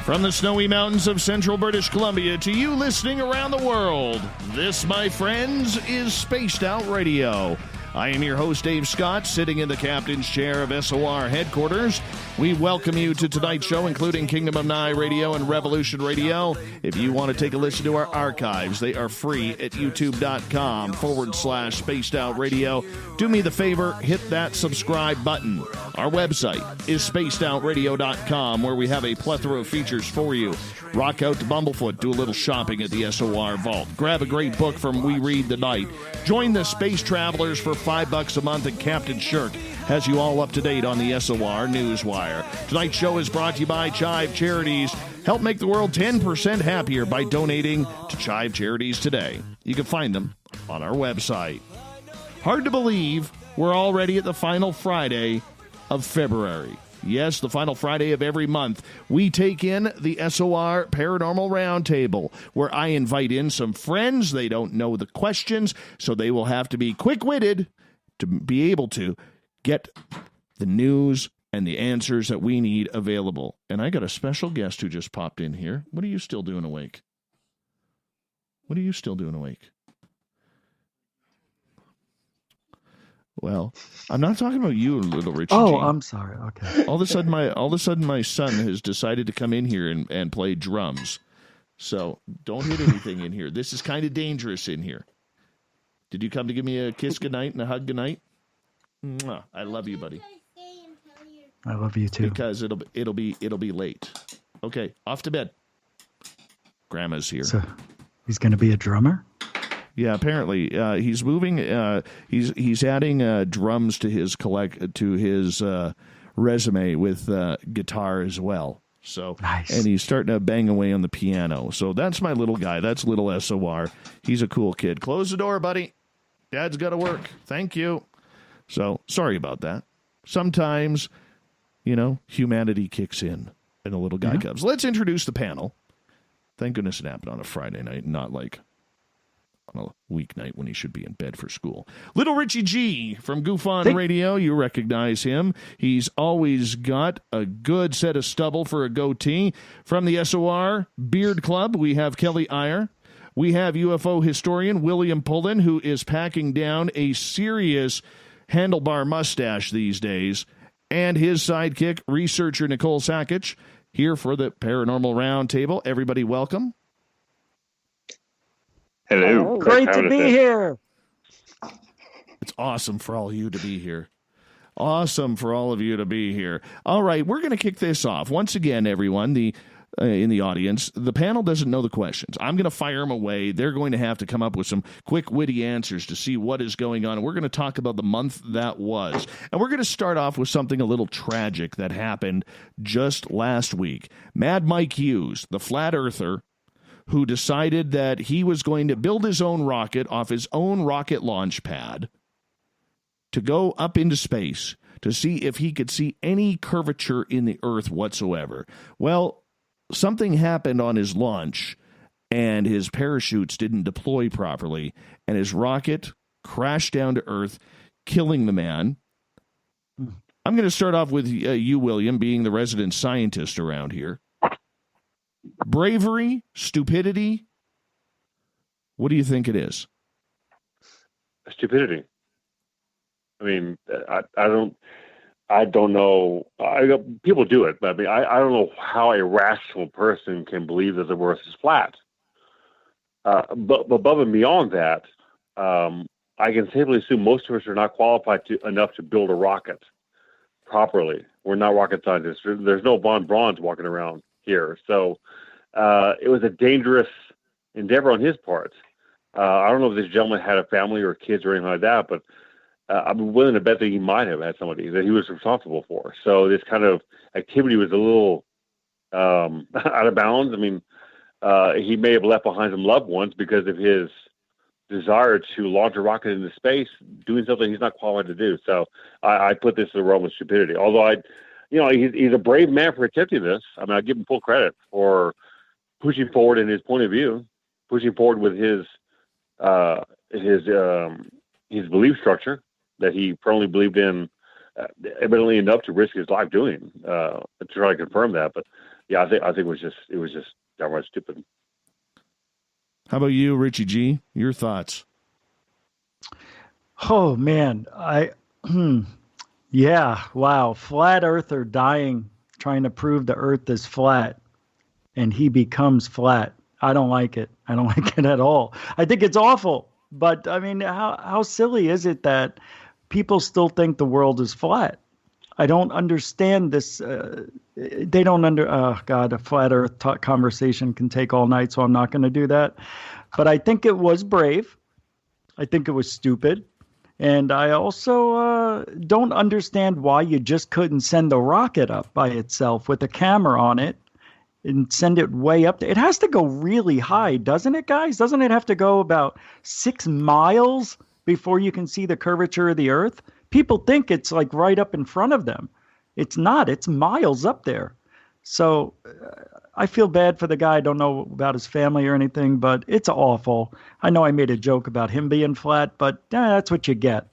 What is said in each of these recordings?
From the snowy mountains of central British Columbia to you listening around the world, this, my friends, is Spaced Out Radio. I am your host, Dave Scott, sitting in the captain's chair of SOR headquarters. We welcome you to tonight's show, including Kingdom of Nye Radio and Revolution Radio. If you want to take a listen to our archives, they are free at youtube.com/Spaced Out Radio. Do me the favor, hit that subscribe button. Our website is spacedoutradio.com, where we have a plethora of features for you. Rock out to Bumblefoot, do a little shopping at the SOR Vault. Grab a great book from We Read the Night. Join the Space Travelers for $5 a month, and Captain Shirk has you all up to date on the SOR Newswire. Tonight's show is brought to you by Chive Charities. Help make the world 10% happier by donating to Chive Charities today. You can find them on our website. Hard to believe we're already at the final Friday of February. Yes, the final Friday of every month, we take in the SOR Paranormal Roundtable, where I invite in some friends. They don't know the questions, so they will have to be quick-witted to be able to get the news and the answers that we need available. And I got a special guest who just popped in here. What are you still doing awake? What are you still doing awake? Well, I'm not talking about you, little Richie. Oh, G. I'm sorry. Okay. All of a sudden, my son has decided to come in here and play drums. So don't hit anything in here. This is kind of dangerous in here. Did you come to give me a kiss goodnight and a hug goodnight? Mwah. I love you, buddy. I love you too. Because it'll be late. Okay, off to bed. Grandma's here. So he's going to be a drummer? Yeah, apparently he's moving. He's adding drums to his resume with guitar as well. So nice. And he's starting to bang away on the piano. So that's my little guy. That's little SOR. He's a cool kid. Close the door, buddy. Dad's got to work. Thank you. So sorry about that. Sometimes, humanity kicks in and the little guy comes. Let's introduce the panel. Thank goodness it happened on a Friday night, not like on a weeknight when he should be in bed for school. Little Richie G from GUFON Radio. You recognize him. He's always got a good set of stubble for a goatee. From the SOR Beard Club, we have Kelly Eyer. We have UFO historian William Pullin, who is packing down a serious handlebar mustache these days. And his sidekick, researcher Nicole Sakach, here for the Paranormal Roundtable. Everybody welcome. Hello. Great to be here. It's awesome for all of you to be here. Awesome for all of you to be here. All right, we're going to kick this off. Once again, everyone, in the audience, the panel doesn't know the questions. I'm going to fire them away. They're going to have to come up with some quick, witty answers to see what is going on. And we're going to talk about the month that was. And we're going to start off with something a little tragic that happened just last week. Mad Mike Hughes, the flat earther, who decided that he was going to build his own rocket off his own rocket launch pad to go up into space to see if he could see any curvature in the Earth whatsoever. Well, something happened on his launch, and his parachutes didn't deploy properly, and his rocket crashed down to Earth, killing the man. I'm going to start off with you, William, being the resident scientist around here. Bravery, stupidity, what do you think it is? Stupidity. I mean, I don't know. People do it, but I mean, I don't know how a rational person can believe that the Earth is flat. But above and beyond that, I can safely assume most of us are not qualified enough to build a rocket properly. We're not rocket scientists. There's no Von Braun's walking around here. So it was a dangerous endeavor on his part. I don't know if this gentleman had a family or kids or anything like that, but I'm willing to bet that he might have had somebody that he was responsible for. So this kind of activity was a little out of bounds. I mean, he may have left behind some loved ones because of his desire to launch a rocket into space, doing something he's not qualified to do. So I put this in the realm of stupidity. Although he's a brave man for attempting this. I mean, I give him full credit for pushing forward in his point of view, pushing forward with his belief structure that he firmly believed in, evidently enough to risk his life doing, to try to confirm that. But yeah, I think it was just downright stupid. How about you, Richie G? Your thoughts? Oh man, yeah, wow. Flat earther dying trying to prove the earth is flat, and he becomes flat. I don't like it. I don't like it at all. I think it's awful. But I mean, how silly is it that people still think the world is flat? I don't understand this. They don't oh God, a flat earth conversation can take all night, so I'm not going to do that. But I think it was brave. I think it was stupid. And I also don't understand why you just couldn't send a rocket up by itself with a camera on it and send it way up there. It has to go really high, doesn't it, guys? Doesn't it have to go about 6 miles before you can see the curvature of the Earth? People think it's like right up in front of them. It's not. It's miles up there. So I feel bad for the guy. I don't know about his family or anything, but it's awful. I know I made a joke about him being flat, but that's what you get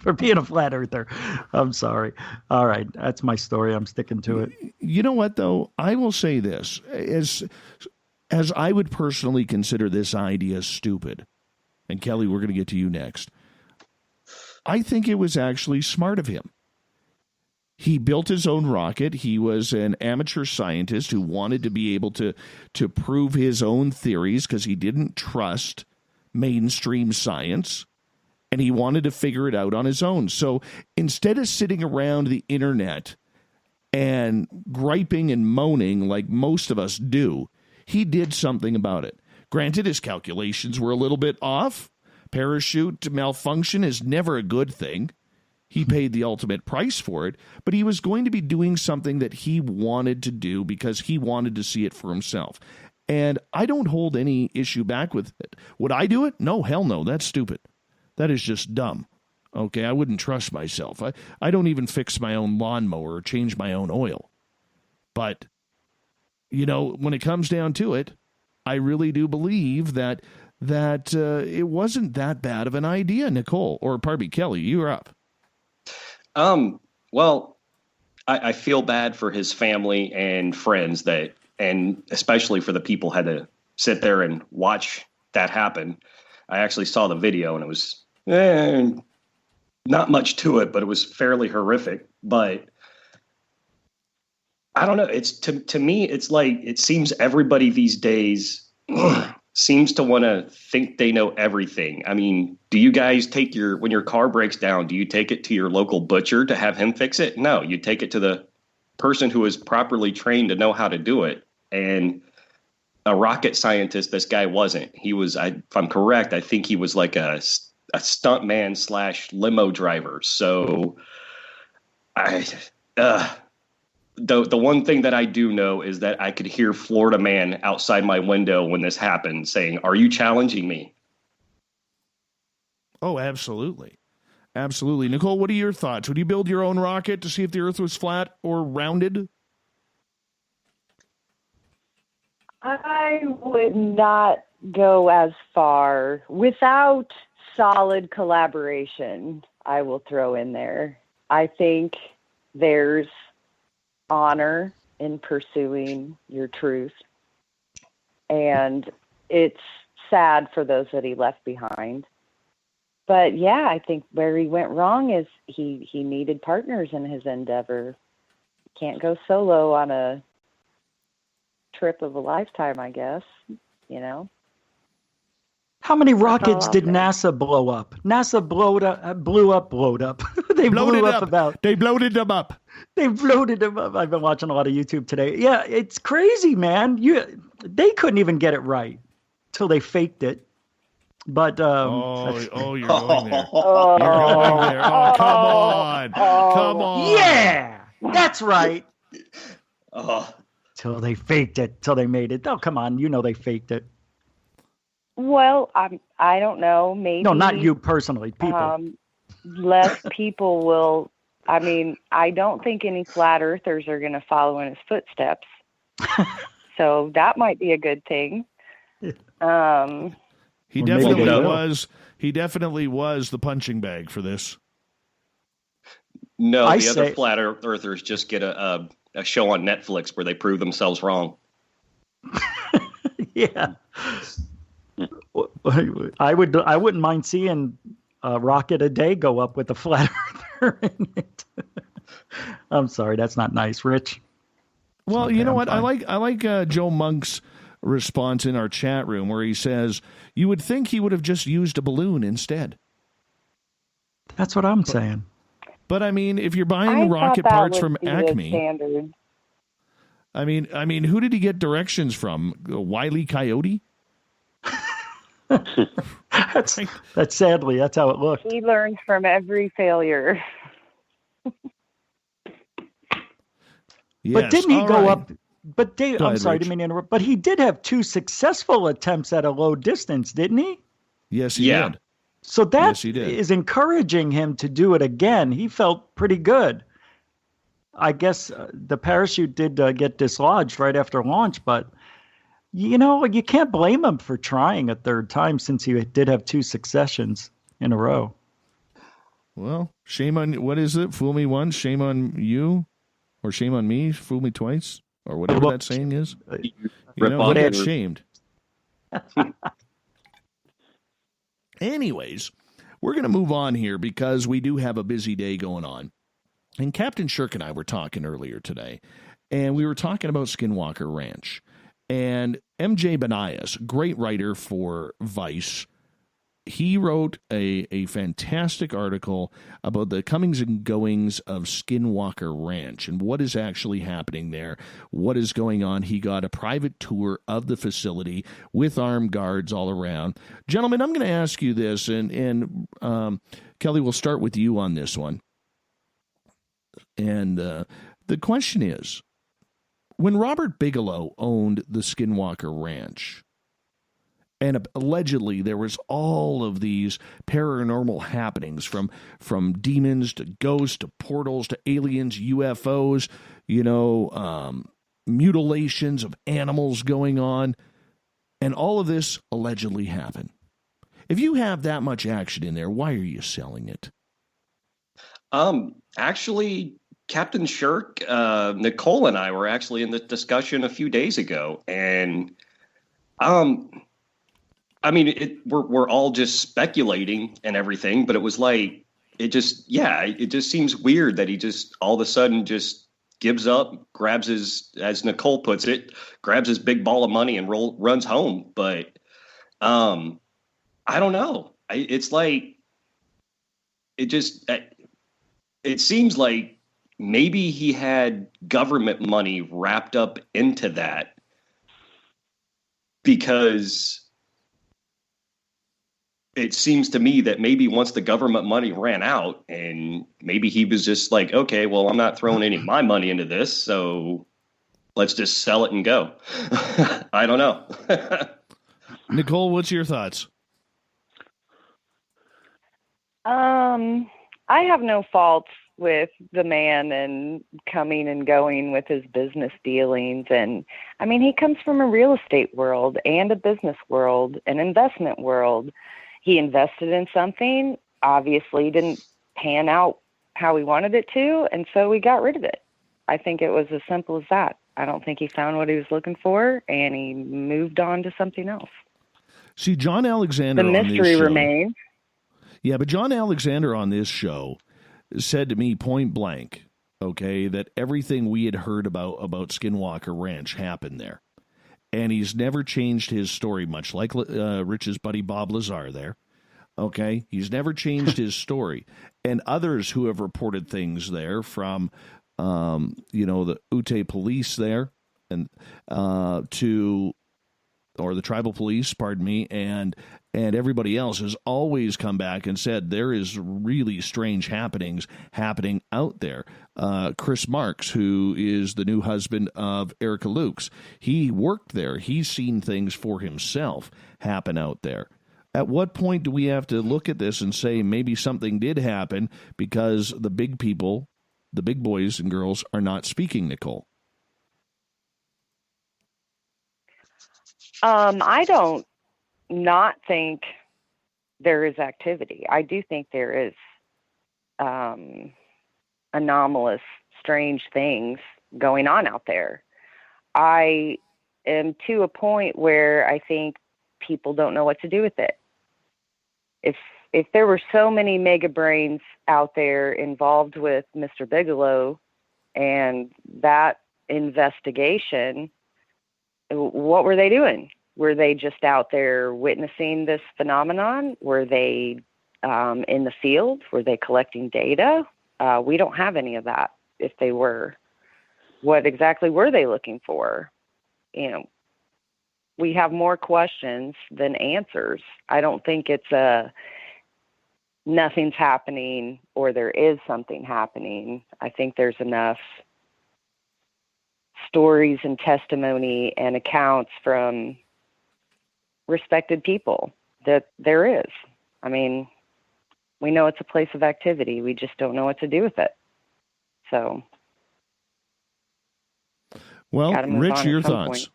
for being a flat earther. I'm sorry. All right. That's my story. I'm sticking to it. You know what, though? I will say this. As I would personally consider this idea stupid, and Kelly, we're going to get to you next, I think it was actually smart of him. He built his own rocket. He was an amateur scientist who wanted to be able to prove his own theories because he didn't trust mainstream science, and he wanted to figure it out on his own. So instead of sitting around the internet and griping and moaning like most of us do, he did something about it. Granted, his calculations were a little bit off. Parachute malfunction is never a good thing. He paid the ultimate price for it, but he was going to be doing something that he wanted to do because he wanted to see it for himself. And I don't hold any issue back with it. Would I do it? No, hell no. That's stupid. That is just dumb. Okay, I wouldn't trust myself. I don't even fix my own lawnmower or change my own oil. But, you know, when it comes down to it, I really do believe that it wasn't that bad of an idea, Nicole. Or, pardon me, Kelly, you're up. Well, I feel bad for his family and friends and especially for the people who had to sit there and watch that happen. I actually saw the video and it was not much to it, but it was fairly horrific. But I don't know. It's to me, it's like, it seems everybody these days seems to want to think they know everything. I mean, do you guys when your car breaks down, do you take it to your local butcher to have him fix it? No, you take it to the person who is properly trained to know how to do it. And a rocket scientist, this guy wasn't. He was, if I'm correct, I think he was like a stuntman / limo driver. So the one thing that I do know is that I could hear Florida man outside my window when this happened saying, "Are you challenging me?" Oh, absolutely. Absolutely. Nicole, what are your thoughts? Would you build your own rocket to see if the Earth was flat or rounded? I would not go as far without solid collaboration. I will throw in there. I think there's honor in pursuing your truth. And it's sad for those that he left behind. But yeah, I think where he went wrong is he needed partners in his endeavor. Can't go solo on a trip of a lifetime, I guess, you know. How many rockets did NASA blow up? NASA blew up. They blew up about. They bloated them up. They bloated them up. I've been watching a lot of YouTube today. Yeah, it's crazy, man. They couldn't even get it right till they faked it. But you're going there. You're going there. Oh, come on. Come on. Yeah, that's right. Oh. Till they faked it. Till they made it. Oh, come on. You know they faked it. Well, I don't know. Maybe. No, not you personally. People. Less people will. I mean, I don't think any flat earthers are going to follow in his footsteps. So that might be a good thing. He definitely was. He definitely was the punching bag for this. No, the other flat earthers just get a a show on Netflix where they prove themselves wrong. Yeah. I wouldn't mind seeing a rocket a day go up with a flat earther in it. I'm sorry, that's not nice, Rich. Well, okay, you know I'm what? fine. I like Joe Monk's response in our chat room where he says, you would think he would have just used a balloon instead. That's what I'm saying. But I mean, if you're buying I rocket thought that parts would from be the Acme, standard. I mean, who did he get directions from? Wile E. Coyote? That's sadly, that's how it looked. He learns from every failure. Yes. But didn't he All go right. up? But Dave, Go I'm ahead, sorry, Rich. didn't mean to interrupt. But he did have 2 successful attempts at a low distance, didn't he? Yes, he Yeah. did. So that Yes, he did. is encouraging him to do it again. He felt pretty good. I guess the parachute did get dislodged right after launch, but you know, you can't blame him for trying a third time since he did have 2 successions in a row. Well, shame on, what is it? Fool me once, shame on you? Or shame on me, fool me twice? Or whatever that saying is. You Rip know, on he it. got shamed. Anyways, we're going to move on here because we do have a busy day going on. And Captain Shirk and I were talking earlier today, and we were talking about Skinwalker Ranch. And MJ Banias, great writer for Vice, he wrote a fantastic article about the comings and goings of Skinwalker Ranch and what is actually happening there, what is going on. He got a private tour of the facility with armed guards all around. Gentlemen, I'm going to ask you this, and Kelly, we'll start with you on this one. And the question is, when Robert Bigelow owned the Skinwalker Ranch, and allegedly there was all of these paranormal happenings from demons to ghosts to portals to aliens, UFOs, mutilations of animals going on, and all of this allegedly happened. If you have that much action in there, why are you selling it? Actually, Captain Shirk, Nicole and I were actually in the discussion a few days ago, and I mean, we're all just speculating and everything, but it was like, it just seems weird that he just all of a sudden just gives up, grabs his, as Nicole puts it, grabs his big ball of money and runs home. But I don't know. It's like, it seems like maybe he had government money wrapped up into that, because it seems to me that maybe once the government money ran out, and maybe he was just like, okay, well, I'm not throwing any of my money into this, so let's just sell it and go. I don't know. Nicole, what's your thoughts? I have no faults with the man and coming and going with his business dealings. And I mean, he comes from a real estate world and a business world, an investment world. He invested in something, obviously didn't pan out how he wanted it to, and so we got rid of it. I think it was as simple as that. I don't think he found what he was looking for, and he moved on to something else. See, John Alexander The on mystery this show, remains. Yeah, but John Alexander on this show said to me point blank, okay, that everything we had heard about Skinwalker Ranch happened there. And he's never changed his story, much like Rich's buddy Bob Lazar there. Okay? He's never changed his story. And others who have reported things there from, the Ute police there and or the tribal police, pardon me, and everybody else has always come back and said there is really strange happenings happening out there. Chris Marks, who is the new husband of Erica Lukes, he worked there. He's seen things for himself happen out there. At what point do we have to look at this and say maybe something did happen because the big people, the big boys and girls, are not speaking, Nicole? I don't not think there is activity. I do think there is anomalous, strange things going on out there. I am to a point where I think people don't know what to do with it. If there were so many mega brains out there involved with Mr. Bigelow and that investigation, what were they doing? Were they just out there witnessing this phenomenon? Were they in the field? Were they collecting data? We don't have any of that. If they were, what exactly were they looking for? We have more questions than answers. I don't think it's nothing's happening or there is something happening. I think there's enough stories and testimony and accounts from respected people that there is. I mean, we know it's a place of activity. We just don't know what to do with it. So, well, Rich, your thoughts?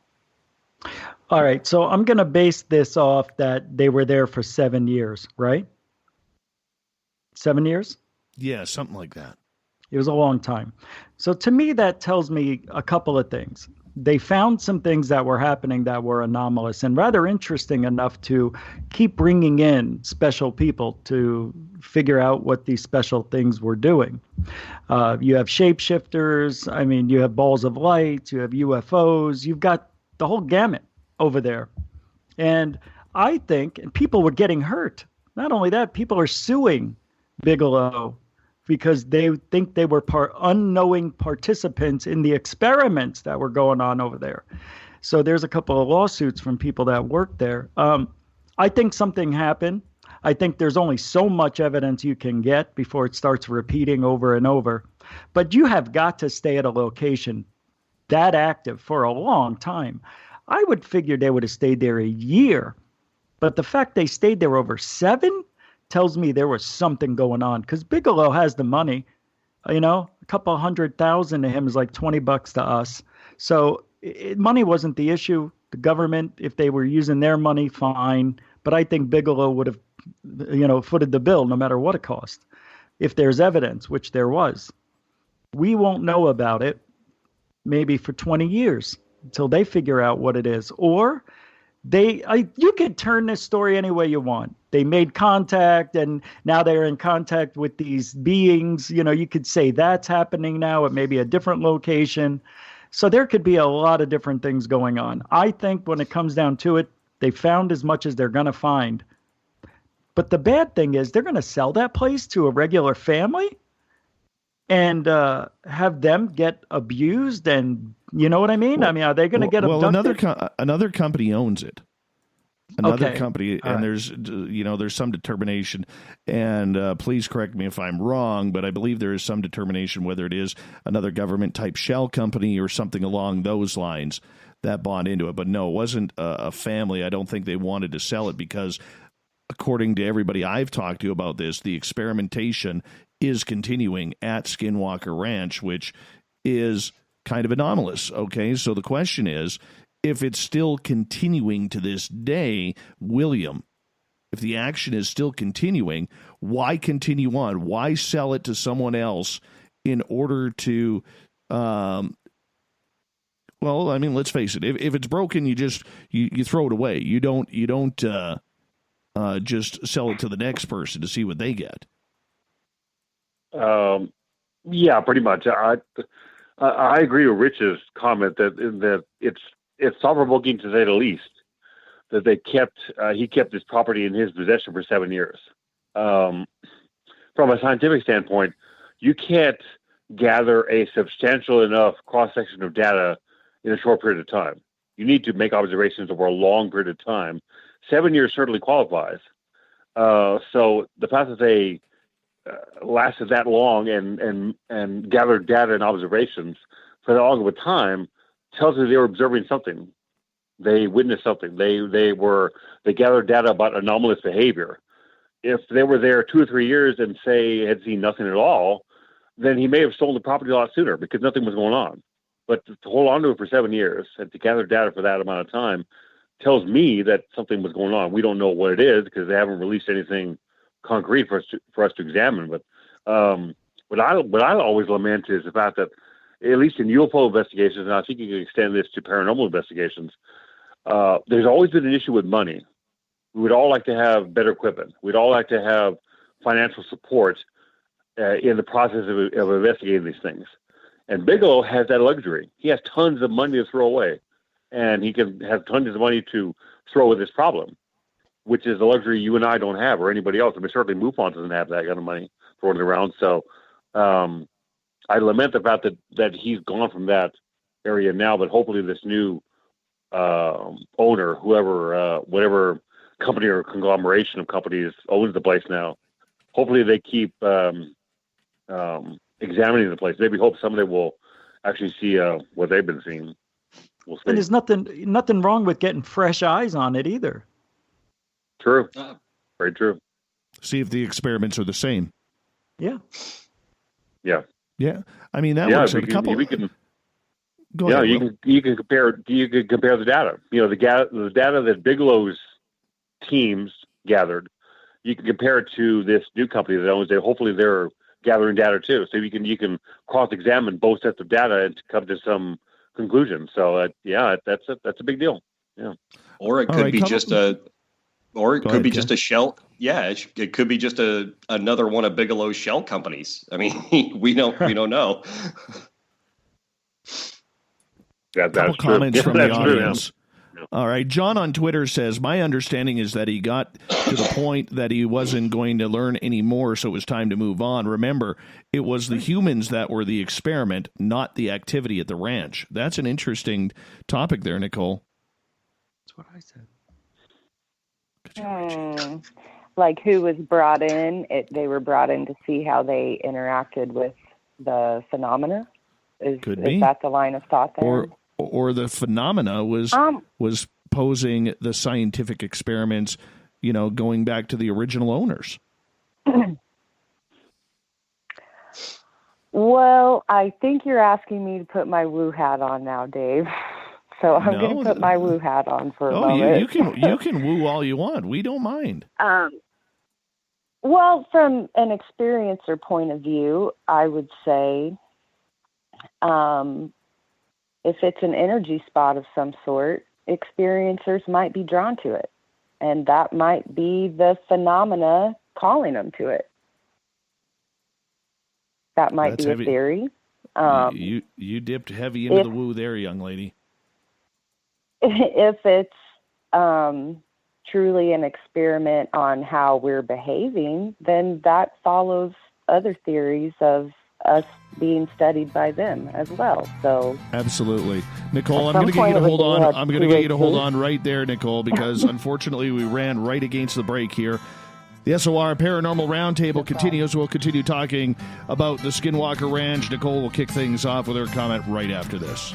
All right. So I'm going to base this off that they were there for 7 years, right? 7 years? Yeah, something like that. It was a long time. So to me, that tells me a couple of things. They found some things that were happening that were anomalous and rather interesting enough to keep bringing in special people to figure out what these special things were doing. You have shapeshifters. I mean, you have balls of light. You have UFOs. You've got the whole gamut over there. And I think, and people were getting hurt. Not only that, people are suing Bigelow because they think they were unknowing participants in the experiments that were going on over there. So there's a couple of lawsuits from people that worked there. I think something happened. I think there's only so much evidence you can get before it starts repeating over and over. But you have got to stay at a location that active for a long time. I would figure they would have stayed there a year. But the fact they stayed there over 7 tells me there was something going on, because Bigelow has the money. A couple $100,000 to him is like $20 to us. So money wasn't the issue. The government, if they were using their money, fine. But I think Bigelow would have, footed the bill no matter what it cost. If there's evidence, which there was, we won't know about it maybe for 20 years until they figure out what it is. Or you could turn this story any way you want. They made contact and now they're in contact with these beings. You could say that's happening now at maybe a different location. So there could be a lot of different things going on. I think when it comes down to it, they found as much as they're going to find. But the bad thing is they're going to sell that place to a regular family and have them get abused, and you know what I mean? Are they going to get abducted? Well, another company owns it. Another company, and there's some determination, and please correct me if I'm wrong, but I believe there is some determination whether it is another government-type shell company or something along those lines that bought into it. But no, it wasn't a family. I don't think they wanted to sell it because, according to everybody I've talked to about this, the experimentation is continuing at Skinwalker Ranch, which is kind of anomalous. Okay, so the question is, if it's still continuing to this day, William, if the action is still continuing, why continue on? Why sell it to someone else in order to, let's face it. If it's broken, you throw it away. You don't just sell it to the next person to see what they get. Yeah, pretty much. I agree with Rich's comment that it's thought-provoking to say the least that he kept his property in his possession for 7 years. From a scientific standpoint, you can't gather a substantial enough cross-section of data in a short period of time. You need to make observations over a long period of time. 7 years certainly qualifies. So the fact that they lasted that long and gathered data and observations for that long of a time tells us they were observing something. They witnessed something. They gathered data about anomalous behavior. If they were there 2 or 3 years and had seen nothing at all, then he may have sold the property a lot sooner because nothing was going on. But to hold on to it for 7 years and to gather data for that amount of time tells me that something was going on. We don't know what it is because they haven't released anything concrete for us to examine. But what I always lament is the fact that at least in UFO investigations, and I think you can extend this to paranormal investigations, there's always been an issue with money. We would all like to have better equipment. We'd all like to have financial support in the process of investigating these things. And Bigelow has that luxury. He has tons of money to throw away, and he can have tons of money to throw with this problem, which is a luxury you and I don't have, or anybody else. I mean, certainly MUFON doesn't have that kind of money throwing around. So I lament the fact that he's gone from that area now, but hopefully this new owner, whoever, whatever company or conglomeration of companies owns the place now, hopefully they keep examining the place. Maybe hope someday we'll actually see what they've been seeing. We'll see. And there's nothing wrong with getting fresh eyes on it either. True. Very true. See if the experiments are the same. Yeah. Yeah. Yeah. I mean, that works. Go ahead, you can compare the data. You know, the data that Bigelow's teams gathered, you can compare it to this new company that owns it. Hopefully they're gathering data too. So you can cross-examine both sets of data and come to some conclusion. So that's a big deal. Yeah. Or it could be just a shell. Yeah, it could be just another one of Bigelow's shell companies. I mean, we don't know. That's couple true. comments from the audience. True, yeah. All right. John on Twitter says, my understanding is that he got to the point that he wasn't going to learn anymore, so it was time to move on. Remember, it was the humans that were the experiment, not the activity at the ranch. That's an interesting topic there, Nicole. That's what I said. Like who was brought in? They were brought in to see how they interacted with the phenomena. Is that the line of thought there? Or the phenomena was posing the scientific experiments, going back to the original owners. Well, I think you're asking me to put my woo hat on now, Dave. So I'm going to put my woo hat on for a moment. You can woo all you want. We don't mind. Well, from an experiencer point of view, I would say if it's an energy spot of some sort, experiencers might be drawn to it. And that might be the phenomena calling them to it. That might be a theory. You dipped heavy into the woo there, young lady. If it's truly an experiment on how we're behaving, then that follows other theories of us being studied by them as well. So absolutely, Nicole, I'm going to get you to hold on. I'm going to get you to hold on right there, Nicole, because unfortunately we ran right against the break here. The SOR Paranormal Roundtable continues. We'll continue talking about the Skinwalker Ranch. Nicole will kick things off with her comment right after this.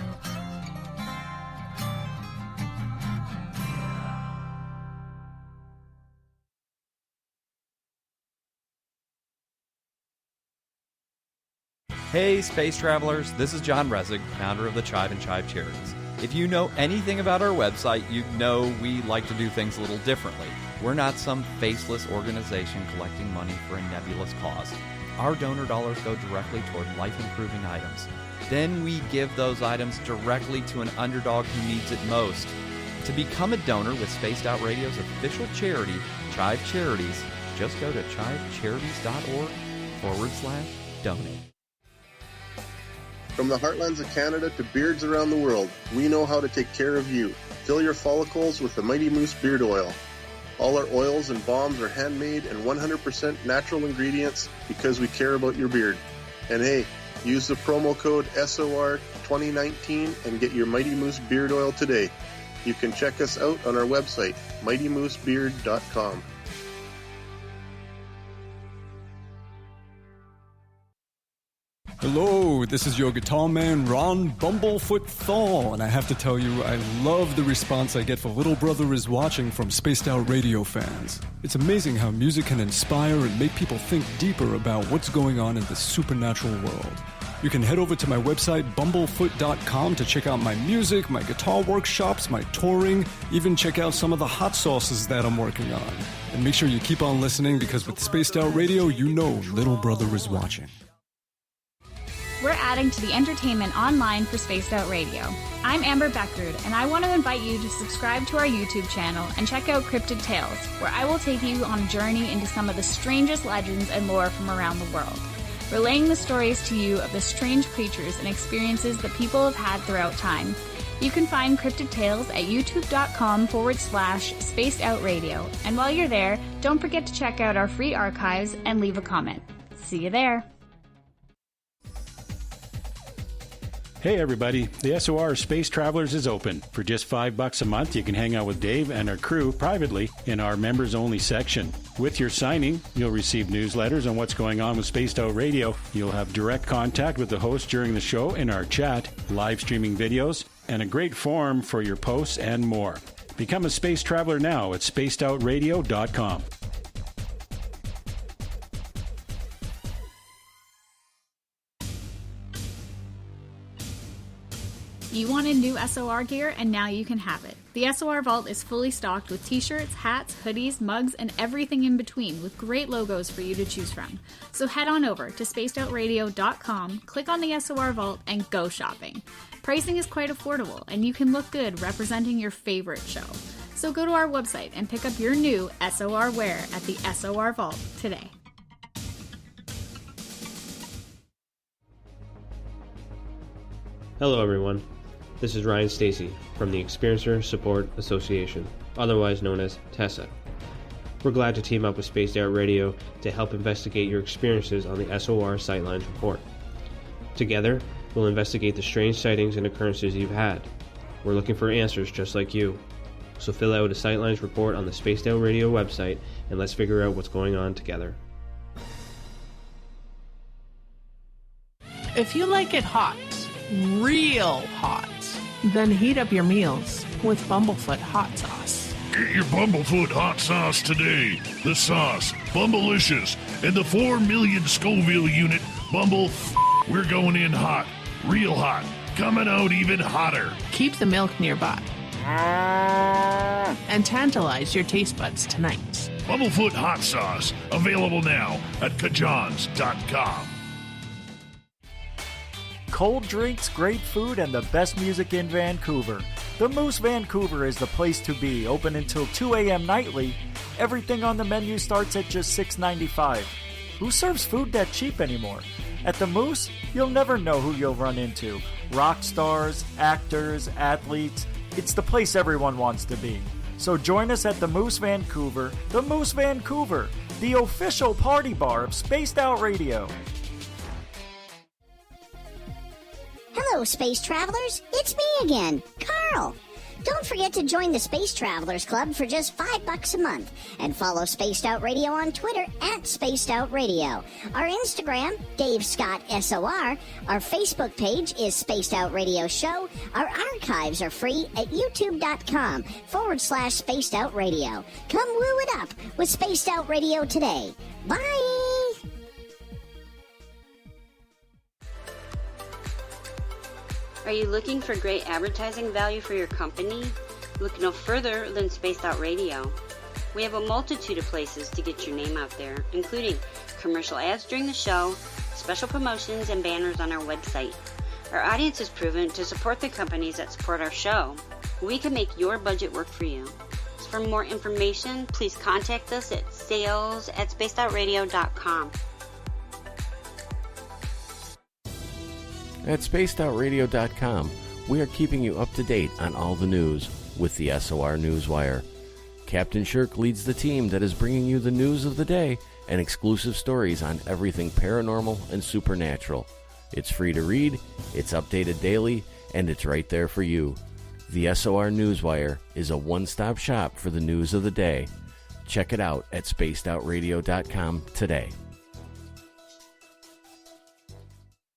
Hey, space travelers, this is John Resig, founder of the Chive and Chive Charities. If you know anything about our website, you know we like to do things a little differently. We're not some faceless organization collecting money for a nebulous cause. Our donor dollars go directly toward life-improving items. Then we give those items directly to an underdog who needs it most. To become a donor with Spaced Out Radio's official charity, Chive Charities, just go to chivecharities.org/donate. From the heartlands of Canada to beards around the world, we know how to take care of you. Fill your follicles with the Mighty Moose Beard Oil. All our oils and balms are handmade and 100% natural ingredients because we care about your beard. And hey, use the promo code SOR2019 and get your Mighty Moose Beard Oil today. You can check us out on our website, mightymoosebeard.com. Hello, this is your guitar man, Ron Bumblefoot Thal, and I have to tell you, I love the response I get for Little Brother is Watching from Spaced Out Radio fans. It's amazing how music can inspire and make people think deeper about what's going on in the supernatural world. You can head over to my website, bumblefoot.com, to check out my music, my guitar workshops, my touring, even check out some of the hot sauces that I'm working on. And make sure you keep on listening, because with Spaced Out Radio, you know Little Brother is watching. we're adding to the entertainment online for Spaced Out Radio. I'm Amber Beckrud, and I want to invite you to subscribe to our YouTube channel and check out Cryptid Tales, where I will take you on a journey into some of the strangest legends and lore from around the world, relaying the stories to you of the strange creatures and experiences that people have had throughout time. You can find Cryptid Tales at youtube.com/Spaced Out Radio. And while you're there, don't forget to check out our free archives and leave a comment. See you there. Hey everybody, the SOR Space Travelers is open. For just $5 a month, you can hang out with Dave and our crew privately in our members-only section. With your signing, you'll receive newsletters on what's going on with Spaced Out Radio. You'll have direct contact with the host during the show in our chat, live streaming videos, and a great forum for your posts and more. Become a space traveler now at spacedoutradio.com. You wanted new SOR gear, and now you can have it. The SOR Vault is fully stocked with t-shirts, hats, hoodies, mugs, and everything in between, with great logos for you to choose from. So head on over to spacedoutradio.com, click on the SOR Vault, and go shopping. Pricing is quite affordable, and you can look good representing your favorite show. So go to our website and pick up your new SOR wear at the SOR Vault today. Hello everyone. This is Ryan Stacy from the Experiencer Support Association, otherwise known as TESSA. We're glad to team up with Spaced Out Radio to help investigate your experiences on the SOR Sightlines Report. Together, we'll investigate the strange sightings and occurrences you've had. We're looking for answers just like you. So fill out a Sightlines Report on the Spaced Out Radio website and let's figure out what's going on together. If you like it hot, real hot, then heat up your meals with Bumblefoot hot sauce. Get your Bumblefoot hot sauce today. The sauce, Bumblicious, and the 4 million Scoville unit Bumble. We're going in hot, real hot, coming out even hotter. Keep the milk nearby and tantalize your taste buds tonight. Bumblefoot hot sauce, available now at kajans.com. Cold drinks, great food, and the best music in Vancouver. The Moose Vancouver is the place to be, open until 2 a.m. nightly. Everything on the menu starts at just $6.95. Who serves food that cheap anymore? At the Moose, you'll never know who you'll run into. Rock stars, actors, athletes. It's the place everyone wants to be. So join us at the Moose Vancouver, the official party bar of Spaced Out Radio. Hello, Space Travelers. It's me again, Carl. Don't forget to join the Space Travelers Club for just $5 a month and follow Spaced Out Radio on Twitter at Spaced Out Radio. Our Instagram, Dave Scott SOR. Our Facebook page is Spaced Out Radio Show. Our archives are free at youtube.com/Spaced Out Radio. Come woo it up with Spaced Out Radio today. Bye! Are you looking for great advertising value for your company? Look no further than Spaced Out Radio. We have a multitude of places to get your name out there, including commercial ads during the show, special promotions, and banners on our website. Our audience is proven to support the companies that support our show. We can make your budget work for you. So for more information, please contact us at sales@spacedoutradio.com. At spacedoutradio.com, we are keeping you up to date on all the news with the SOR Newswire. Captain Shirk leads the team that is bringing you the news of the day and exclusive stories on everything paranormal and supernatural. It's free to read, it's updated daily, and it's right there for you. The SOR Newswire is a one-stop shop for the news of the day. Check it out at spacedoutradio.com today.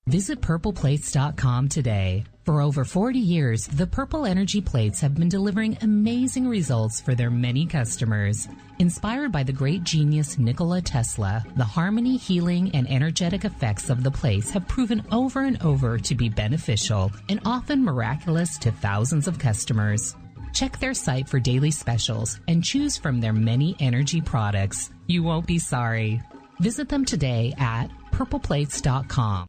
Visit purpleplates.com today. For over 40 years, the Purple Energy Plates have been delivering amazing results for their many customers. Inspired by the great genius Nikola Tesla, the harmony, healing, and energetic effects of the plates have proven over and over to be beneficial and often miraculous to thousands of customers. Check their site for daily specials and choose from their many energy products. You won't be sorry. Visit them today at purpleplates.com.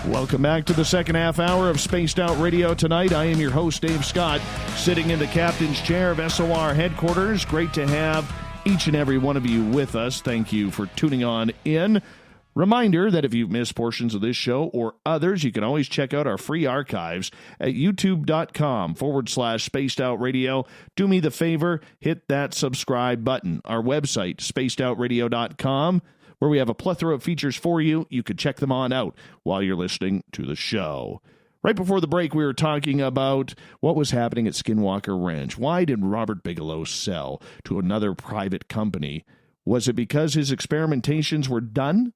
Welcome back to the second half hour of Spaced Out Radio tonight. I am your host, Dave Scott, sitting in the captain's chair of SOR headquarters. Great to have each and every one of you with us. Thank you for tuning on in. Reminder that if you've missed portions of this show or others, you can always check out our free archives at youtube.com/Spaced Out Radio. Do me the favor, hit that subscribe button. Our website, spacedoutradio.com, where we have a plethora of features for you. You could check them on out while you're listening to the show. Right before the break, we were talking about what was happening at Skinwalker Ranch. Why did Robert Bigelow sell to another private company? Was it because his experimentations were done?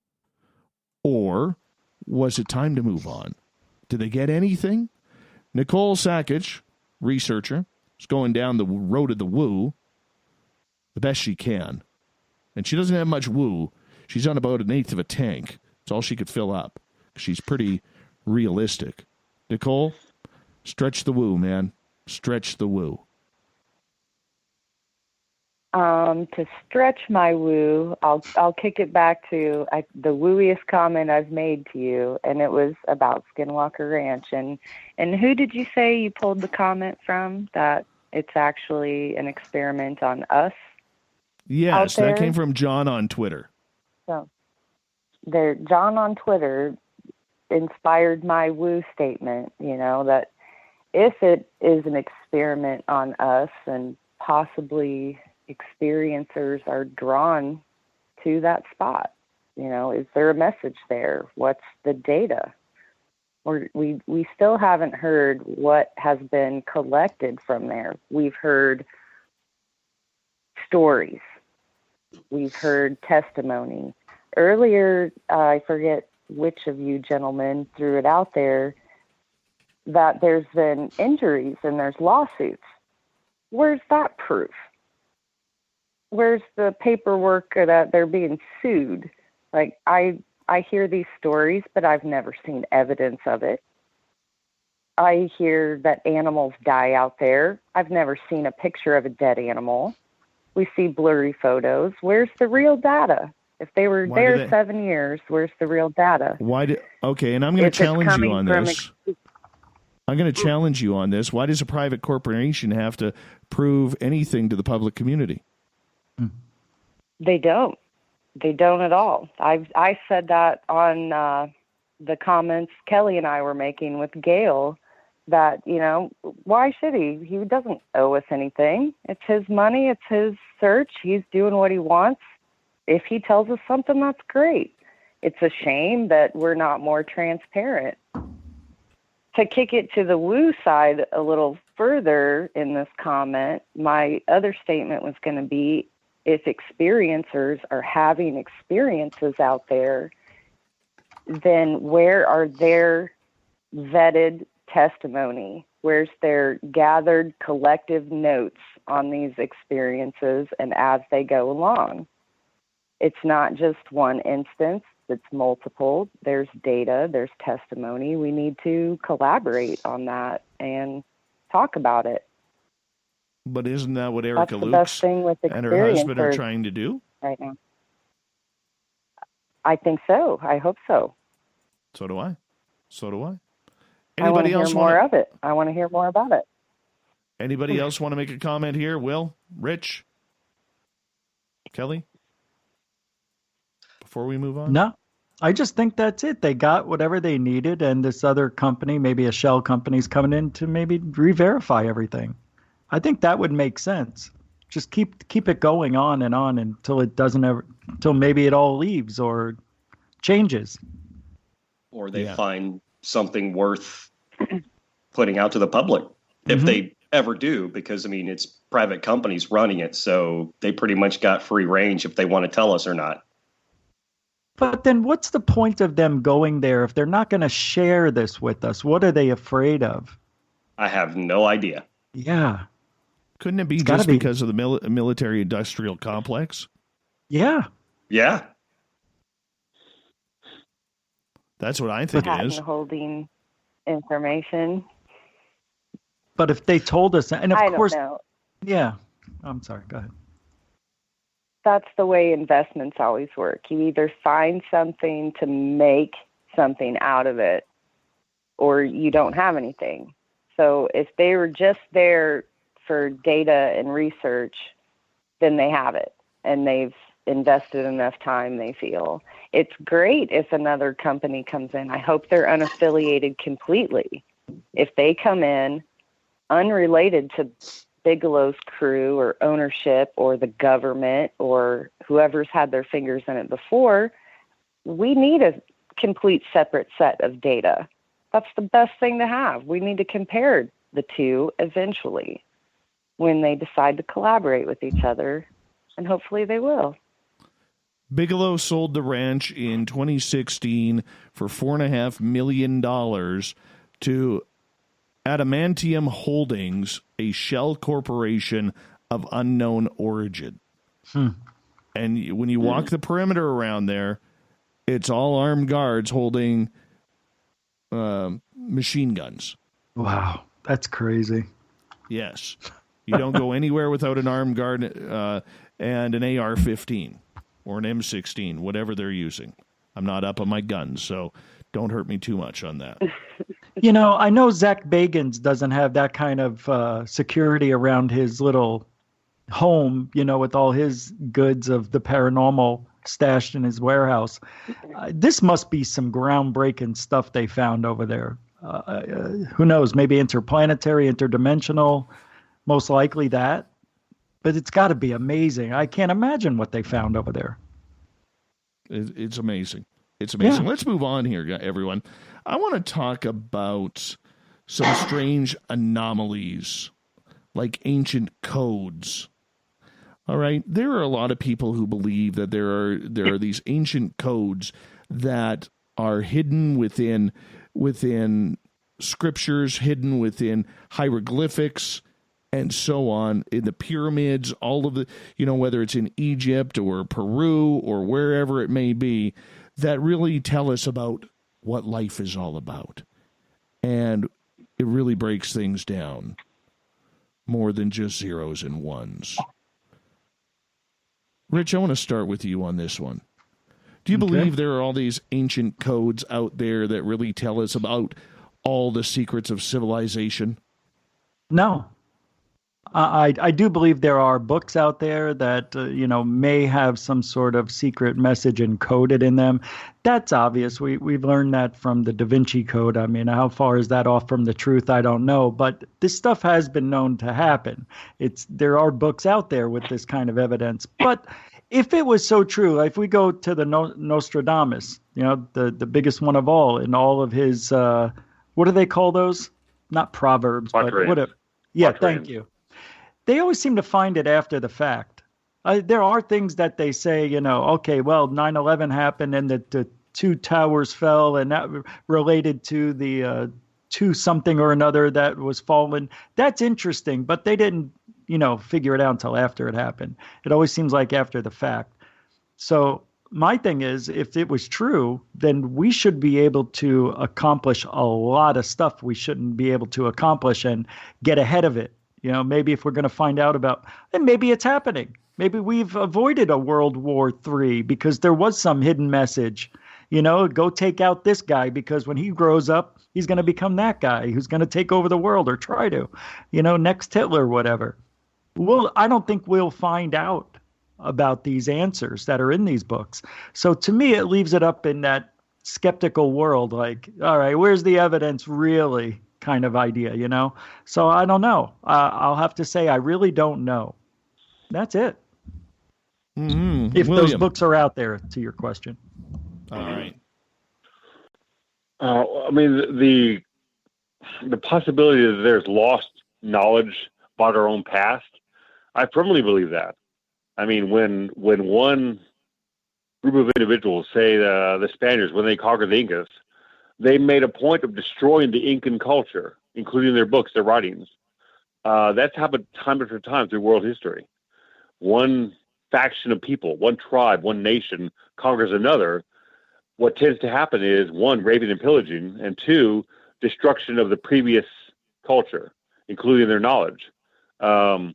Or was it time to move on? Did they get anything? Nicole Sakach, researcher, is going down the road of the woo the best she can. And she doesn't have much woo. She's on about 1/8 of a tank. It's all she could fill up. She's pretty realistic. Nicole, stretch the woo, man. Stretch the woo. To stretch my woo, I'll kick it back to the wooiest comment I've made to you, and it was about Skinwalker Ranch. And who did you say you pulled the comment from, that it's actually an experiment on us? Yes, that came from John on Twitter. So, John on Twitter inspired my woo statement, that if it is an experiment on us and possibly experiencers are drawn to that spot, is there a message there? What's the data? We still haven't heard what has been collected from there. We've heard stories. We've heard testimony. Earlier, I forget which of you gentlemen threw it out there, that there's been injuries and there's lawsuits. Where's that proof? Where's the paperwork that they're being sued? Like, I hear these stories, but I've never seen evidence of it. I hear that animals die out there. I've never seen a picture of a dead animal. We see blurry photos. Where's the real data? If they were there 7 years, where's the real data? Okay, and I'm going to challenge you on this. I'm going to challenge you on this. Why does a private corporation have to prove anything to the public community? They don't. They don't at all. I said that on the comments Kelly and I were making with Gail, that, why should he? He doesn't owe us anything. It's his money. It's his search. He's doing what he wants. If he tells us something, that's great. It's a shame that we're not more transparent. To kick it to the woo side a little further in this comment, my other statement was going to be, if experiencers are having experiences out there, then where are their vetted testimony? Where's their gathered collective notes on these experiences and as they go along? It's not just one instance, it's multiple. There's data, there's testimony. We need to collaborate on that and talk about it. But isn't that what Erica Lukes and her husband are trying to do right now? I think so. I hope so. So do I. I want to hear more of it. I want to hear more about it. Anybody else want to make a comment here? Will? Rich? Kelly? Before we move on? No. I just think that's it. They got whatever they needed, and this other company, maybe a shell company's coming in to maybe re-verify everything. I think that would make sense. Just keep it going on until it doesn't ever, until maybe it all leaves or changes. Or they find something worth putting out to the public, if they ever do, because it's private companies running it, so they pretty much got free range if they want to tell us or not. But then what's the point of them going there if they're not going to share this with us? What are they afraid of? I have no idea. Yeah. Couldn't it be just because of the military-industrial complex? Yeah. Yeah. That's what I think it is. Holding information. But if they told us, and of course, don't know. Yeah. I'm sorry. Go ahead. That's the way investments always work. You either find something to make something out of it, or you don't have anything. So if they were just there for data and research, then they have it, and they've invested enough time, they feel. It's great if another company comes in. I hope they're unaffiliated completely. If they come in unrelated to Bigelow's crew or ownership or the government or whoever's had their fingers in it before, we need a complete separate set of data. That's the best thing to have. We need to compare the two eventually when they decide to collaborate with each other, and hopefully they will. Bigelow sold the ranch in 2016 for $4.5 million to Adamantium Holdings, a shell corporation of unknown origin. And when you walk the perimeter around there, it's all armed guards holding machine guns. Wow, that's crazy. Yes. You don't go anywhere without an armed guard and an AR-15 or an M16, whatever they're using. I'm not up on my guns, so don't hurt me too much on that. You know, I know Zach Bagans doesn't have that kind of security around his little home, you know, with all his goods of the paranormal stashed in his warehouse. This must be some groundbreaking stuff they found over there. Who knows? Maybe interplanetary, interdimensional, most likely that. But it's got to be amazing. I can't imagine what they found over there. It's amazing. It's amazing. Yeah. Let's move on here, everyone. I want to talk about some strange anomalies, like ancient codes. All right, there are a lot of people who believe that there are these ancient codes that are hidden within scriptures, hidden within hieroglyphics, and so on, in the pyramids, all of the, you know, whether it's in Egypt or Peru or wherever it may be, that really tell us about what life is all about. And it really breaks things down more than just zeros and ones. Rich, I want to start with you on this one. Do you believe there are all these ancient codes out there that really tell us about all the secrets of civilization? No. I do believe there are books out there that, you know, may have some sort of secret message encoded in them. That's obvious. We've learned that from the Da Vinci Code. I mean, how far is that off from the truth? I don't know. But this stuff has been known to happen. There are books out there with this kind of evidence. But if it was so true, if we go to the Nostradamus, you know, the biggest one of all, in all of his, what do they call those? Not proverbs, but what? Yeah, thank you. They always seem to find it after the fact. There are things that they say, you know, okay, well, 9/11 happened and the two towers fell, and that related to the to something or another that was fallen. That's interesting, but they didn't, you know, figure it out until after it happened. It always seems like after the fact. So my thing is, if it was true, then we should be able to accomplish a lot of stuff we shouldn't be able to accomplish and get ahead of it. You know, maybe if we're going to find out about, and maybe it's happening. Maybe we've avoided a World War III because there was some hidden message. You know, go take out this guy because when he grows up, he's going to become that guy who's going to take over the world or try to, you know, next Hitler, whatever. Well, I don't think we'll find out about these answers that are in these books. So to me, it leaves it up in that skeptical world, like, all right, where's the evidence really? Kind of idea, you know? So I don't know. I'll have to say I really don't know. That's it. Mm-hmm. If those books are out there, to your question. All right. I mean, the possibility that there's lost knowledge about our own past, I firmly believe that. I mean, when one group of individuals, say the Spaniards, when they conquered the Incas, they made a point of destroying the Incan culture, including their books, their writings. That's happened time after time through world history. One faction of people, one tribe, one nation conquers another. What tends to happen is, one, raping and pillaging, and two, destruction of the previous culture, including their knowledge. I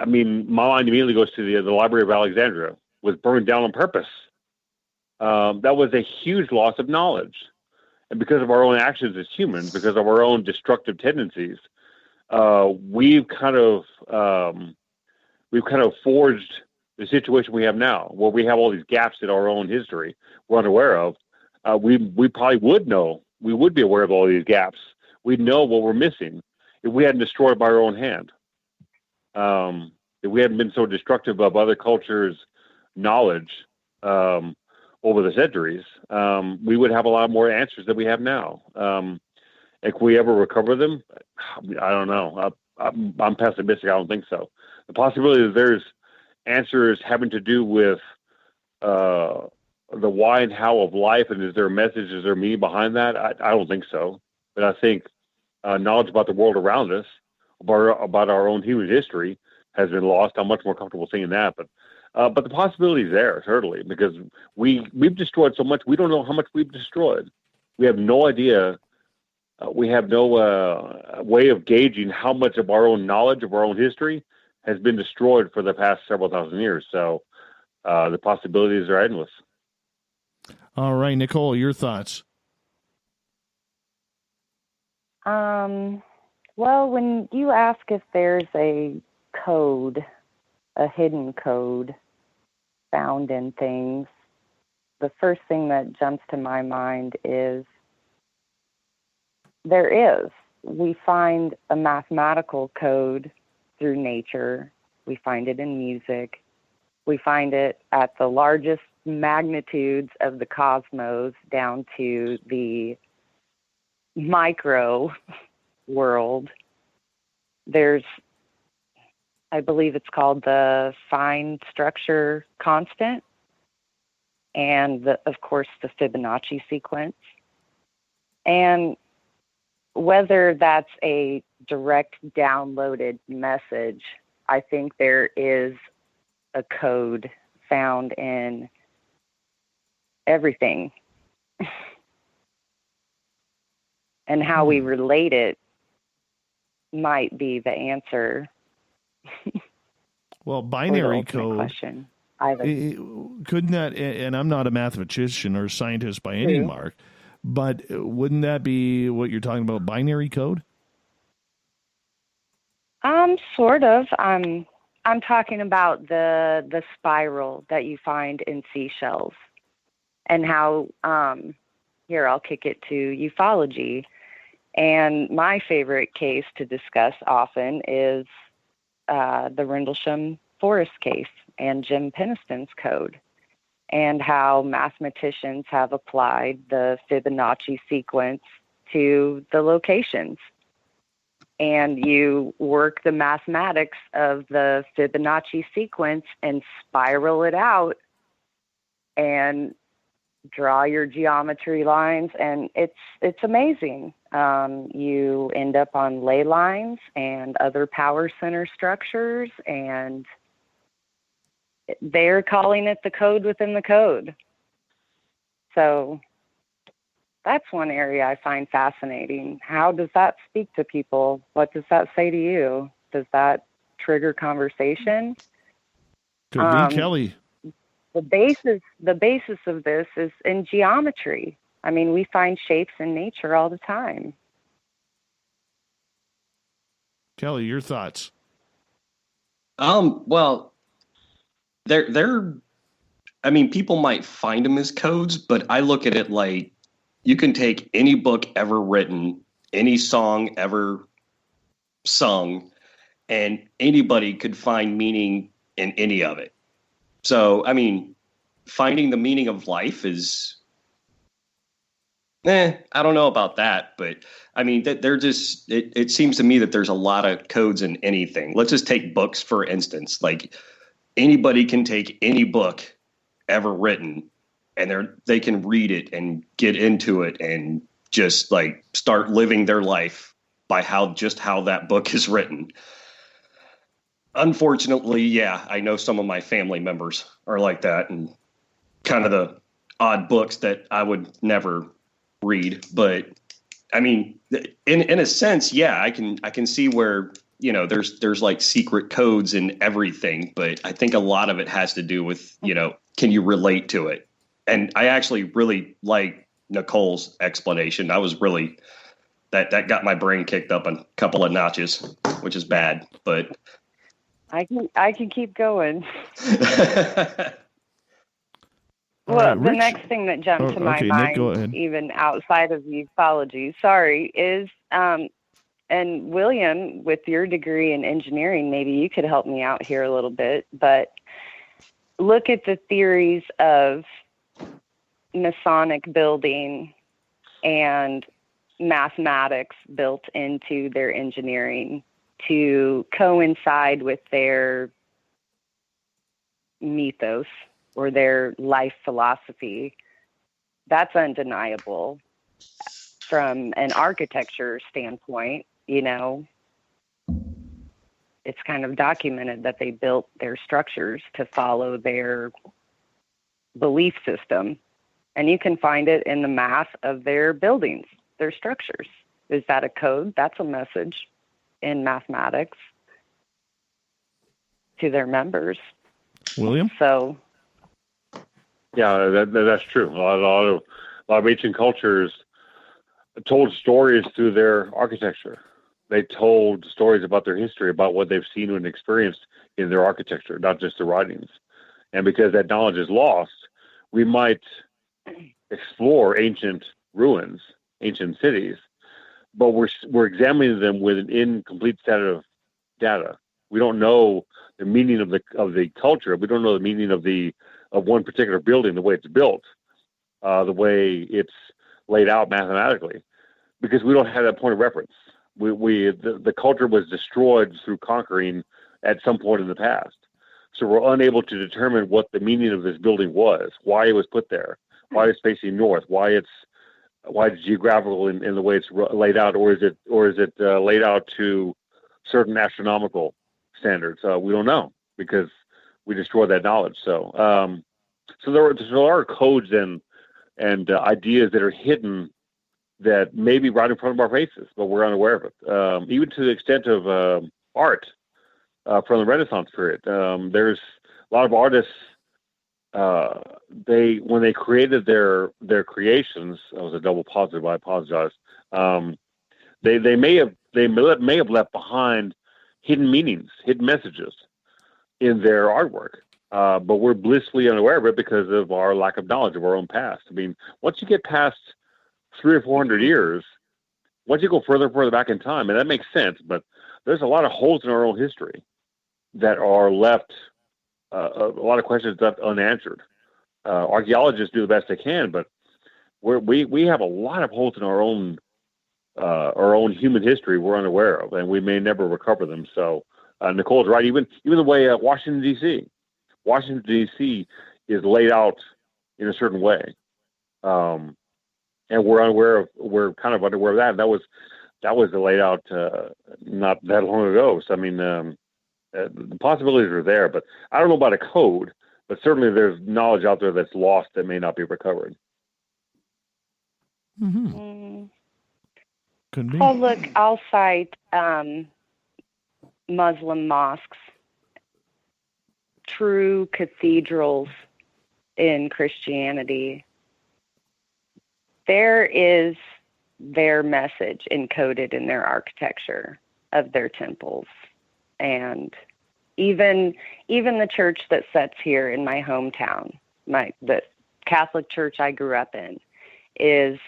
mean, my mind immediately goes to the Library of Alexandria, was burned down on purpose. That was a huge loss of knowledge. and because of our own actions as humans, because of our own destructive tendencies, we've kind of forged the situation we have now, where we have all these gaps in our own history we're unaware of. We probably would know. We would be aware of all these gaps. We'd know what we're missing if we hadn't destroyed by our own hand. If we hadn't been so destructive of other cultures' knowledge over the centuries, we would have a lot more answers than we have now. If we ever recover them, I don't know. I'm pessimistic. I don't think so. The possibility that there's answers having to do with the why and how of life, and is there a message, is there meaning behind that? I don't think so. But I think knowledge about the world around us, about our own human history, has been lost. I'm much more comfortable saying that. But the possibility is there, certainly, because we've destroyed so much. We don't know how much we've destroyed. We have no idea. We have no way of gauging how much of our own knowledge, of our own history, has been destroyed for the past several thousand years. So the possibilities are endless. All right, Nicole, your thoughts? Well, when you ask if there's a code, a hidden code found in things, the first thing that jumps to my mind is there is. We find a mathematical code through nature. We find it in music. We find it at the largest magnitudes of the cosmos down to the micro world. There's, I believe it's called the fine structure constant, and of course the Fibonacci sequence. And whether that's a direct downloaded message, I think there is a code found in everything. And how we relate it might be the answer. Well, binary code. Question. Couldn't that, and I'm not a mathematician or scientist by any mark, but wouldn't that be what you're talking about, binary code? Sort of. I'm talking about the spiral that you find in seashells, and how, here, I'll kick it to ufology. And my favorite case to discuss often is the Rendlesham Forest case and Jim Peniston's code, and how mathematicians have applied the Fibonacci sequence to the locations. And you work the mathematics of the Fibonacci sequence and spiral it out and draw your geometry lines, and it's amazing. You end up on ley lines and other power center structures, and they're calling it the code within the code. So that's one area I find fascinating. How does that speak to people? What does that say to you? Does that trigger conversation? Could be, Kelly. The basis of this is in geometry. I mean, we find shapes in nature all the time. Kelly, your thoughts? Well, I mean, people might find them as codes, but I look at it like you can take any book ever written, any song ever sung, and anybody could find meaning in any of it. So, I mean, finding the meaning of life is, I don't know about that, but I mean, they're just, it seems to me that there's a lot of codes in anything. Let's just take books, for instance. Like, anybody can take any book ever written, and they can read it and get into it and just like start living their life by how that book is written. Unfortunately, yeah, I know some of my family members are like that, and kind of the odd books that I would never read. But I mean, in a sense, yeah, I can see where, you know, there's like secret codes in everything, but I think a lot of it has to do with, you know, can you relate to it? And I actually really like Nicole's explanation. I was really that got my brain kicked up a couple of notches, which is bad, but I can keep going. Well, the next thing that jumped to my mind, Nick, go ahead. even outside of ufology, is, and William, with your degree in engineering, maybe you could help me out here a little bit, but look at the theories of Masonic building and mathematics built into their engineering to coincide with their mythos or their life philosophy. That's undeniable from an architecture standpoint. It's kind of documented that they built their structures to follow their belief system. And you can find it in the math of their buildings, their structures. Is that a code? That's a message in mathematics to their members. William? So, yeah, that's true. A lot of ancient cultures told stories through their architecture. They told stories about their history, about what they've seen and experienced in their architecture, not just their writings. And because that knowledge is lost, we might explore ancient ruins, ancient cities, but we're examining them with an incomplete set of data. We don't know the meaning of the culture. We don't know the meaning of one particular building, the way it's built, the way it's laid out mathematically, because we don't have that point of reference. The culture was destroyed through conquering at some point in the past. So we're unable to determine what the meaning of this building was, why it was put there, why it's facing north, why it's geographical in the way it's laid out, or is it laid out to certain astronomical standards? We don't know because we destroyed that knowledge. So there are codes and ideas that are hidden that may be right in front of our faces, but we're unaware of it. Even to the extent of art from the Renaissance period. There's a lot of artists. When they created their creations, that was a double positive. I apologize. They may have left behind hidden meanings, hidden messages in their artwork. But we're blissfully unaware of it because of our lack of knowledge of our own past. I mean, once you get past 300 or 400 years, once you go further and further back in time, and that makes sense, but there's a lot of holes in our own history that are left, a lot of questions left unanswered. Archaeologists do the best they can, but we have a lot of holes in our own human history we're unaware of, and we may never recover them. So Nicole's right. Even the way Washington D.C. is laid out in a certain way, and we're kind of unaware of that. That was laid out not that long ago. So I mean, the possibilities are there, but I don't know about a code. But certainly, there's knowledge out there that's lost that may not be recovered. Mm-hmm. Could be. Oh, look, I'll cite Muslim mosques, true cathedrals in Christianity. There is their message encoded in their architecture of their temples. And even the church that sits here in my hometown, the Catholic church I grew up in, is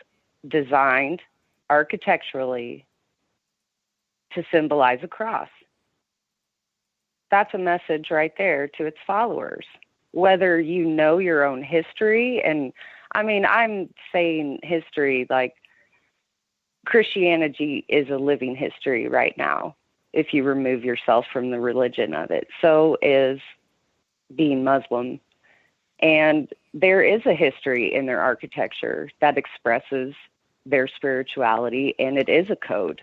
designed architecturally to symbolize a cross. That's a message right there to its followers. Whether you know your own history, and I mean, I'm saying history like Christianity is a living history right now, if you remove yourself from the religion of it. So is being Muslim. And there is a history in their architecture that expresses their spirituality, and it is a code.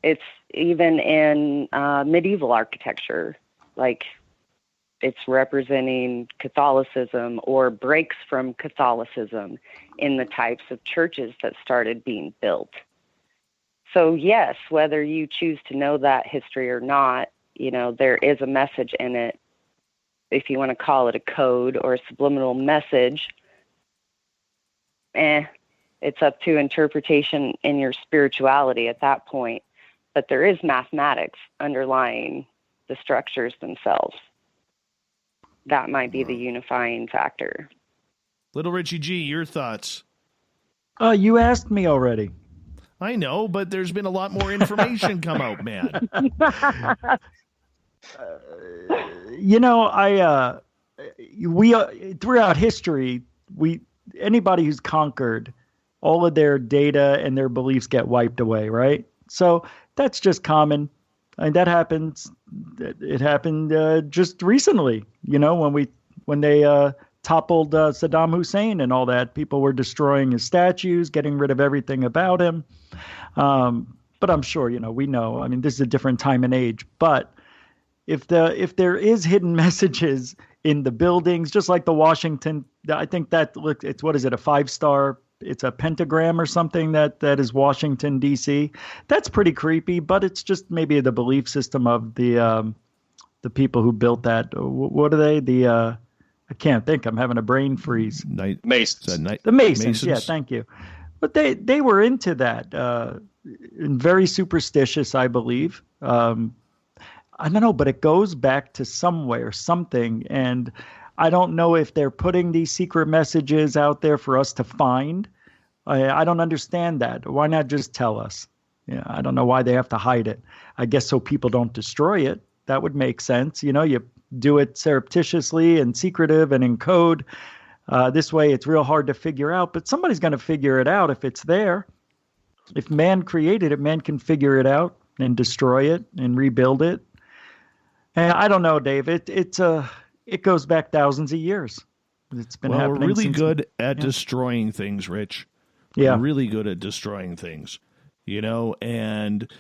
It's even in medieval architecture, like it's representing Catholicism or breaks from Catholicism in the types of churches that started being built. So yes, whether you choose to know that history or not, there is a message in it, if you want to call it a code or a subliminal message. it's up to interpretation in your spirituality at that point. But there is mathematics underlying the structures themselves. That might be the unifying factor. Little Richie G, your thoughts? You asked me already. I know, but there's been a lot more information come out, man. We throughout history, anybody who's conquered, all of their data and their beliefs get wiped away, right? So that's just common. And that happens. It happened just recently, when they toppled Saddam Hussein and all that. People were destroying his statues, getting rid of everything about him. But I'm sure, we know. I mean, this is a different time and age. But if there is hidden messages in the buildings, just like the Washington, I think it's what is it, a 5-star? It's a pentagram or something that is Washington, D.C. That's pretty creepy, but it's just maybe the belief system of the people who built that. What are they? I can't think. I'm having a brain freeze. Masons. The Masons. Yeah, thank you. But they were into that. And very superstitious, I believe. I don't know, but it goes back to somewhere, something, and I don't know if they're putting these secret messages out there for us to find. I don't understand that. Why not just tell us? Yeah, I don't know why they have to hide it. I guess so people don't destroy it. That would make sense. You do it surreptitiously and secretive and in code. This way it's real hard to figure out, but somebody's going to figure it out if it's there. If man created it, man can figure it out and destroy it and rebuild it. And I don't know, Dave. It goes back thousands of years. It's been happening. We're really good at destroying things, Rich. Yeah. We're really good at destroying things, and,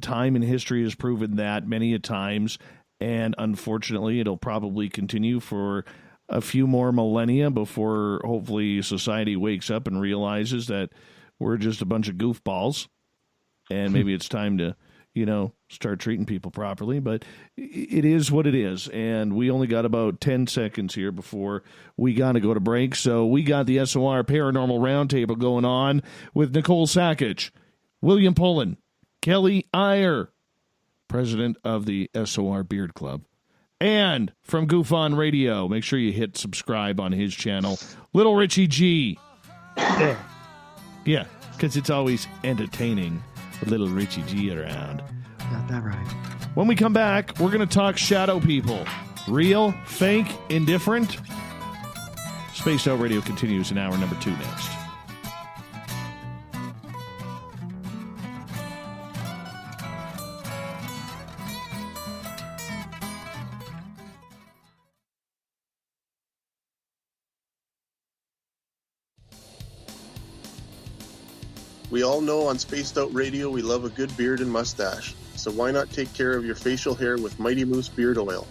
time and history has proven that many a times. And unfortunately, it'll probably continue for a few more millennia before hopefully society wakes up and realizes that we're just a bunch of goofballs. And maybe it's time to, start treating people properly, but it is what it is. And we only got about 10 seconds here before we got to go to break. So we got the SOR Paranormal Roundtable going on with Nicole Sakach, William Pullin, Kelly Eyer, president of the SOR Beard Club, and from GUFON Radio. Make sure you hit subscribe on his channel, Little Richie G. Yeah, because it's always entertaining with Little Richie G around. Got that right. When we come back, we're going to talk shadow people. Real, fake, indifferent? Spaced Out Radio continues in hour number 2 next. We all know on Spaced Out Radio we love a good beard and mustache, so why not take care of your facial hair with Mighty Moose Beard Oil?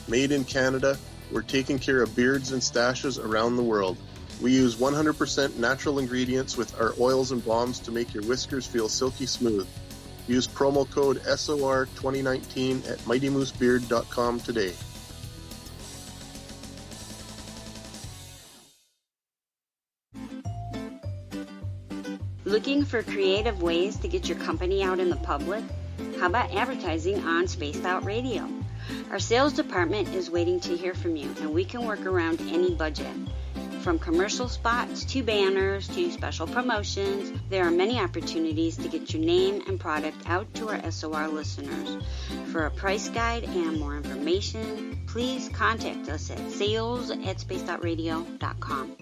Made in Canada, we're taking care of beards and stashes around the world. We use 100% natural ingredients with our oils and balms to make your whiskers feel silky smooth. Use promo code SOR2019 at MightyMooseBeard.com today. Looking for creative ways to get your company out in the public? How about advertising on Spaced Out Radio? Our sales department is waiting to hear from you, and we can work around any budget. From commercial spots to banners to special promotions, there are many opportunities to get your name and product out to our SOR listeners. For a price guide and more information, please contact us at sales@spacedoutradio.com.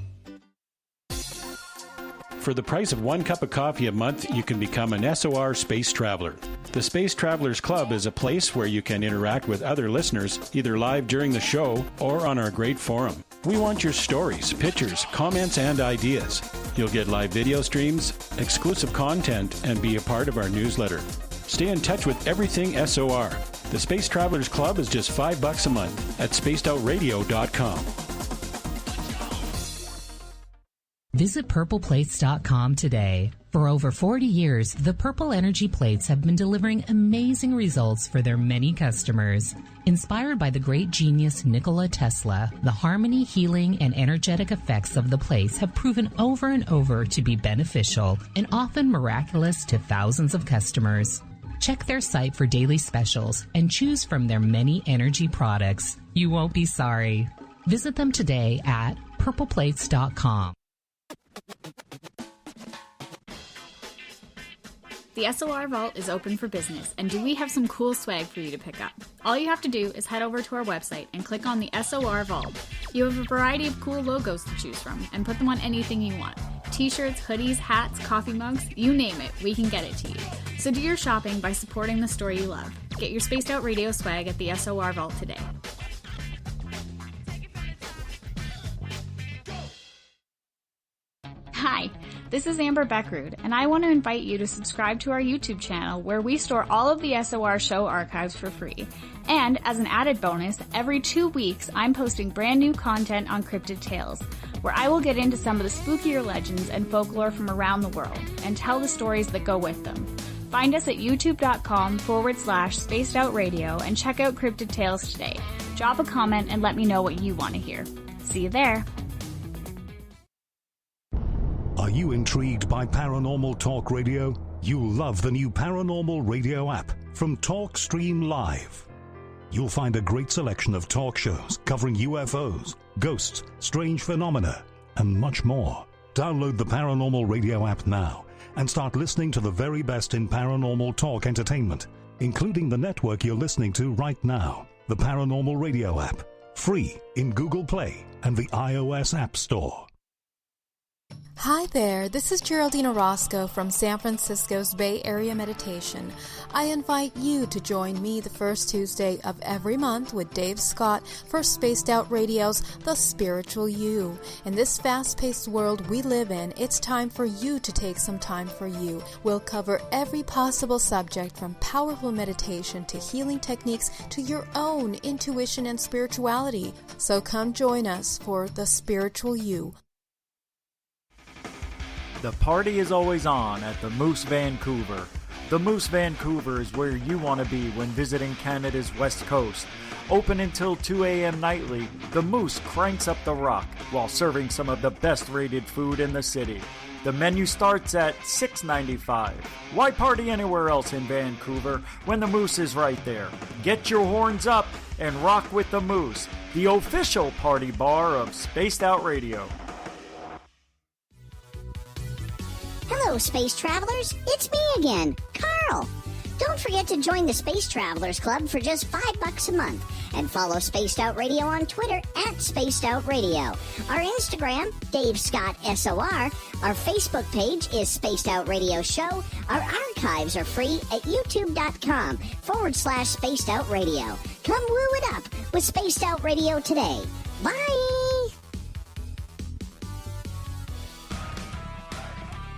For the price of 1 cup of coffee a month, you can become an SOR Space Traveler. The Space Travelers Club is a place where you can interact with other listeners, either live during the show or on our great forum. We want your stories, pictures, comments, and ideas. You'll get live video streams, exclusive content, and be a part of our newsletter. Stay in touch with everything SOR. The Space Travelers Club is just $5 a month at spacedoutradio.com. Visit purpleplates.com today. For over 40 years, the Purple Energy Plates have been delivering amazing results for their many customers. Inspired by the great genius Nikola Tesla, the harmony, healing, and energetic effects of the plates have proven over and over to be beneficial and often miraculous to thousands of customers. Check their site for daily specials and choose from their many energy products. You won't be sorry. Visit them today at purpleplates.com. The SOR Vault is open for business, and do we have some cool swag for you to pick up? All you have to do is head over to our website and click on the SOR Vault. You have a variety of cool logos to choose from, and put them on anything you want. T-shirts, hoodies, hats, coffee mugs, you name it, we can get it to you. So do your shopping by supporting the store you love. Get your Spaced Out Radio swag at the SOR Vault today. Hi, this is Amber Beckrud, and I want to invite you to subscribe to our YouTube channel where we store all of the SOR show archives for free. And as an added bonus, every 2 weeks I'm posting brand new content on Cryptid Tales, where I will get into some of the spookier legends and folklore from around the world and tell the stories that go with them. Find us at youtube.com/Spaced Out Radio and check out Cryptid Tales today. Drop a comment and let me know what you want to hear. See you there. Are you intrigued by Paranormal Talk Radio? You'll love the new Paranormal Radio app from TalkStream Live. You'll find a great selection of talk shows covering UFOs, ghosts, strange phenomena, and much more. Download the Paranormal Radio app now and start listening to the very best in paranormal talk entertainment, including the network you're listening to right now, the Paranormal Radio app, free in Google Play and the iOS App Store. Hi there, this is Geraldine Orozco from San Francisco's Bay Area Meditation. I invite you to join me the first Tuesday of every month with Dave Scott for Spaced Out Radio's The Spiritual You. In this fast-paced world we live in, it's time for you to take some time for you. We'll cover every possible subject from powerful meditation to healing techniques to your own intuition and spirituality. So come join us for The Spiritual You. The party is always on at the Moose Vancouver. The Moose Vancouver is where you want to be when visiting Canada's West Coast. Open until 2 a.m. nightly, the Moose cranks up the rock while serving some of the best rated food in the city. The menu starts at $6.95. Why party anywhere else in Vancouver when the Moose is right there? Get your horns up and rock with the Moose, the official party bar of Spaced Out Radio. Hello, Space Travelers. It's me again, Carl. Don't forget to join the Space Travelers Club for just $5 a month and follow Spaced Out Radio on Twitter at Spaced Out Radio. Our Instagram, Dave Scott SOR. Our Facebook page is Spaced Out Radio Show. Our archives are free at youtube.com/Spaced Out Radio. Come woo it up with Spaced Out Radio today. Bye!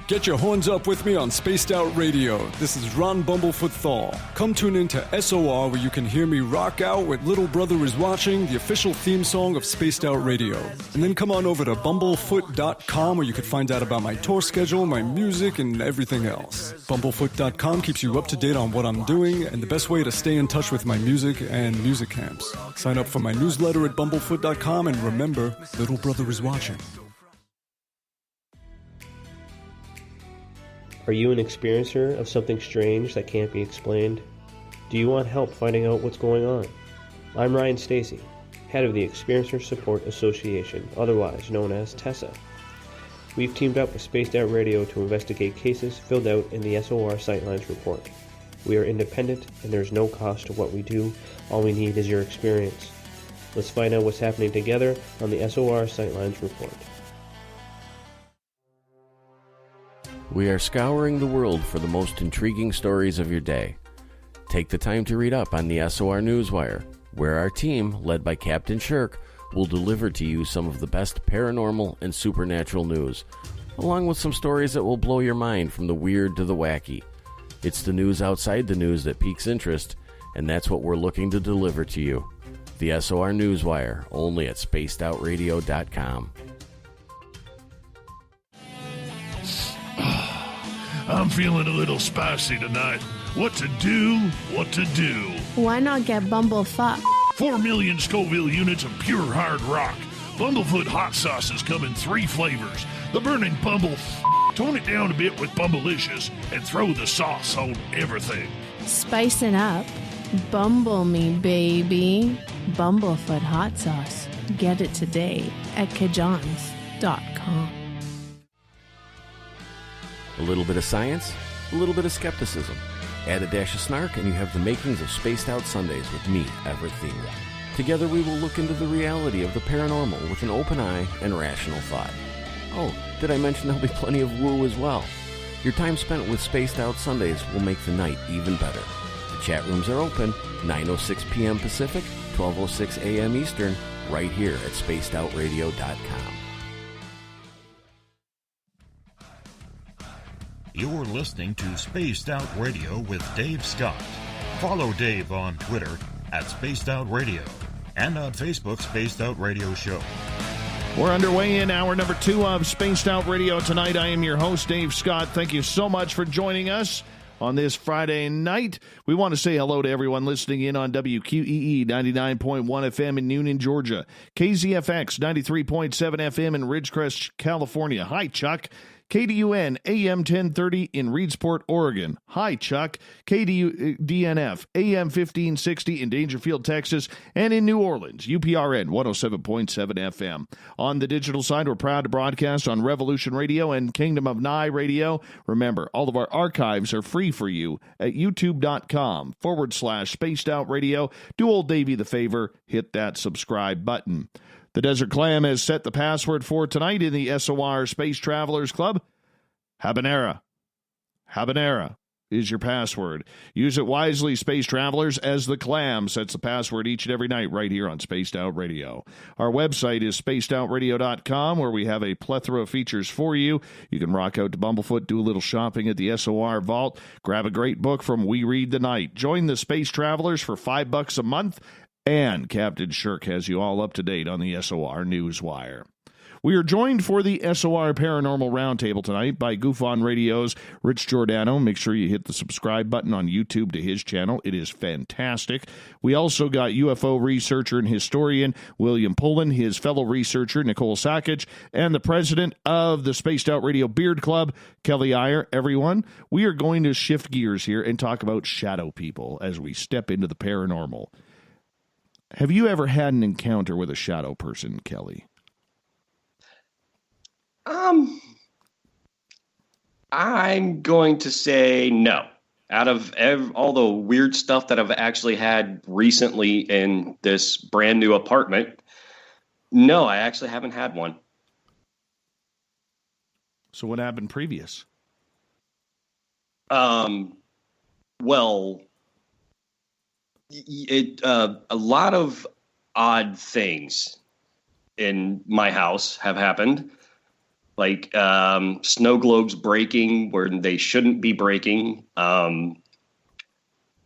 Get your horns up with me on Spaced Out Radio. This is Ron Bumblefoot Thal. Come tune in to SOR where you can hear me rock out with Little Brother Is Watching, the official theme song of Spaced Out Radio. And then come on over to bumblefoot.com where you can find out about my tour schedule, my music, and everything else. Bumblefoot.com keeps you up to date on what I'm doing and the best way to stay in touch with my music and music camps. Sign up for my newsletter at bumblefoot.com and remember, Little Brother Is Watching. Are you an experiencer of something strange that can't be explained? Do you want help finding out what's going on? I'm Ryan Stacy, head of the Experiencer Support Association, otherwise known as TESA. We've teamed up with Spaced Out Radio to investigate cases filled out in the SOR Sightlines report. We are independent and there's no cost to what we do. All we need is your experience. Let's find out what's happening together on the SOR Sightlines report. We are scouring the world for the most intriguing stories of your day. Take the time to read up on the SOR Newswire, where our team, led by Captain Shirk, will deliver to you some of the best paranormal and supernatural news, along with some stories that will blow your mind from the weird to the wacky. It's the news outside the news that piques interest, and that's what we're looking to deliver to you. The SOR Newswire, only at spacedoutradio.com. I'm feeling a little spicy tonight. What to do? What to do? Why not get Bumblefuck? 4 million Scoville units of pure hard rock. Bumblefoot hot sauces come in 3 flavors. The burning Bumble. Tone it down a bit with Bumblicious and throw the sauce on everything. Spice it up. Bumble me, baby. Bumblefoot hot sauce. Get it today at kajans.com. A little bit of science, a little bit of skepticism. Add a dash of snark and you have the makings of Spaced Out Sundays with me, Everett Thiener. Together we will look into the reality of the paranormal with an open eye and rational thought. Oh, did I mention there'll be plenty of woo as well? Your time spent with Spaced Out Sundays will make the night even better. The chat rooms are open, 9:06 p.m. Pacific, 12:06 a.m. Eastern, right here at spacedoutradio.com. You're listening to Spaced Out Radio with Dave Scott. Follow Dave on Twitter at Spaced Out Radio and on Facebook, Spaced Out Radio Show. We're underway in hour number 2 of Spaced Out Radio tonight. I am your host, Dave Scott. Thank you so much for joining us on this Friday night. We want to say hello to everyone listening in on WQEE 99.1 FM in Newnan, Georgia, KZFX 93.7 FM in Ridgecrest, California. Hi, Chuck. KDUN AM 1030 in Reedsport, Oregon. Hi, Chuck. KDNF AM 1560 in Dangerfield, Texas, and in New Orleans, UPRN 107.7 FM. On the digital side, we're proud to broadcast on Revolution Radio and Kingdom of Nye Radio. Remember, all of our archives are free for you at youtube.com/Spaced Out Radio. Do old Davey the favor, hit that subscribe button. The Desert Clam has set the password for tonight in the SOR Space Travelers Club. Habanera. Habanera is your password. Use it wisely, Space Travelers, as the Clam sets the password each and every night right here on Spaced Out Radio. Our website is spacedoutradio.com, where we have a plethora of features for you. You can rock out to Bumblefoot, do a little shopping at the SOR Vault, grab a great book from We Read the Night. Join the Space Travelers for $5 a month. And Captain Shirk has you all up to date on the SOR Newswire. We are joined for the SOR Paranormal Roundtable tonight by GUFON Radio's Rich Giordano. Make sure you hit the subscribe button on YouTube to his channel. It is fantastic. We also got UFO researcher and historian William Pullin, his fellow researcher Nicole Sakach, and the president of the Spaced Out Radio Beard Club, Kelly Eyer. Everyone, we are going to shift gears here and talk about shadow people as we step into the paranormal. Have you ever had an encounter with a shadow person, Kelly? I'm going to say no. Out of all the weird stuff that I've actually had recently in this brand new apartment, no, I actually haven't had one. So what happened previous? Well, a lot of odd things in my house have happened, like snow globes breaking where they shouldn't be breaking,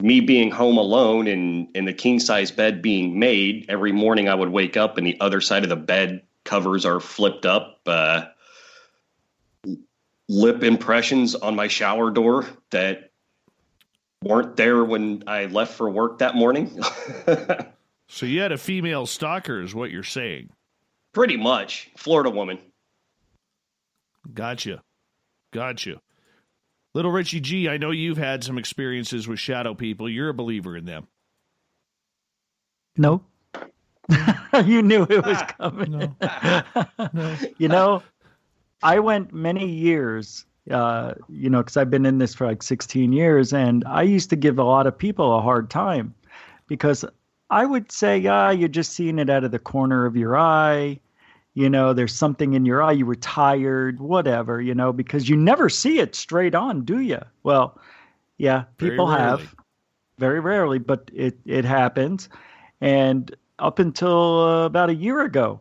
me being home alone and the king size bed being made. Every morning I would wake up and the other side of the bed covers are flipped up, lip impressions on my shower door that weren't there when I left for work that morning. So you had a female stalker is what you're saying. Pretty much. Florida woman. Gotcha. Little Richie G, I know you've had some experiences with shadow people. You're a believer in them. No. You knew it was coming. No. You know, I went many years, because I've been in this for like 16 years, and I used to give a lot of people a hard time because I would say, you're just seeing it out of the corner of your eye. There's something in your eye. You were tired, whatever, because you never see it straight on, do you? Well, yeah, people have. Very rarely, but it happens. And up until about a year ago,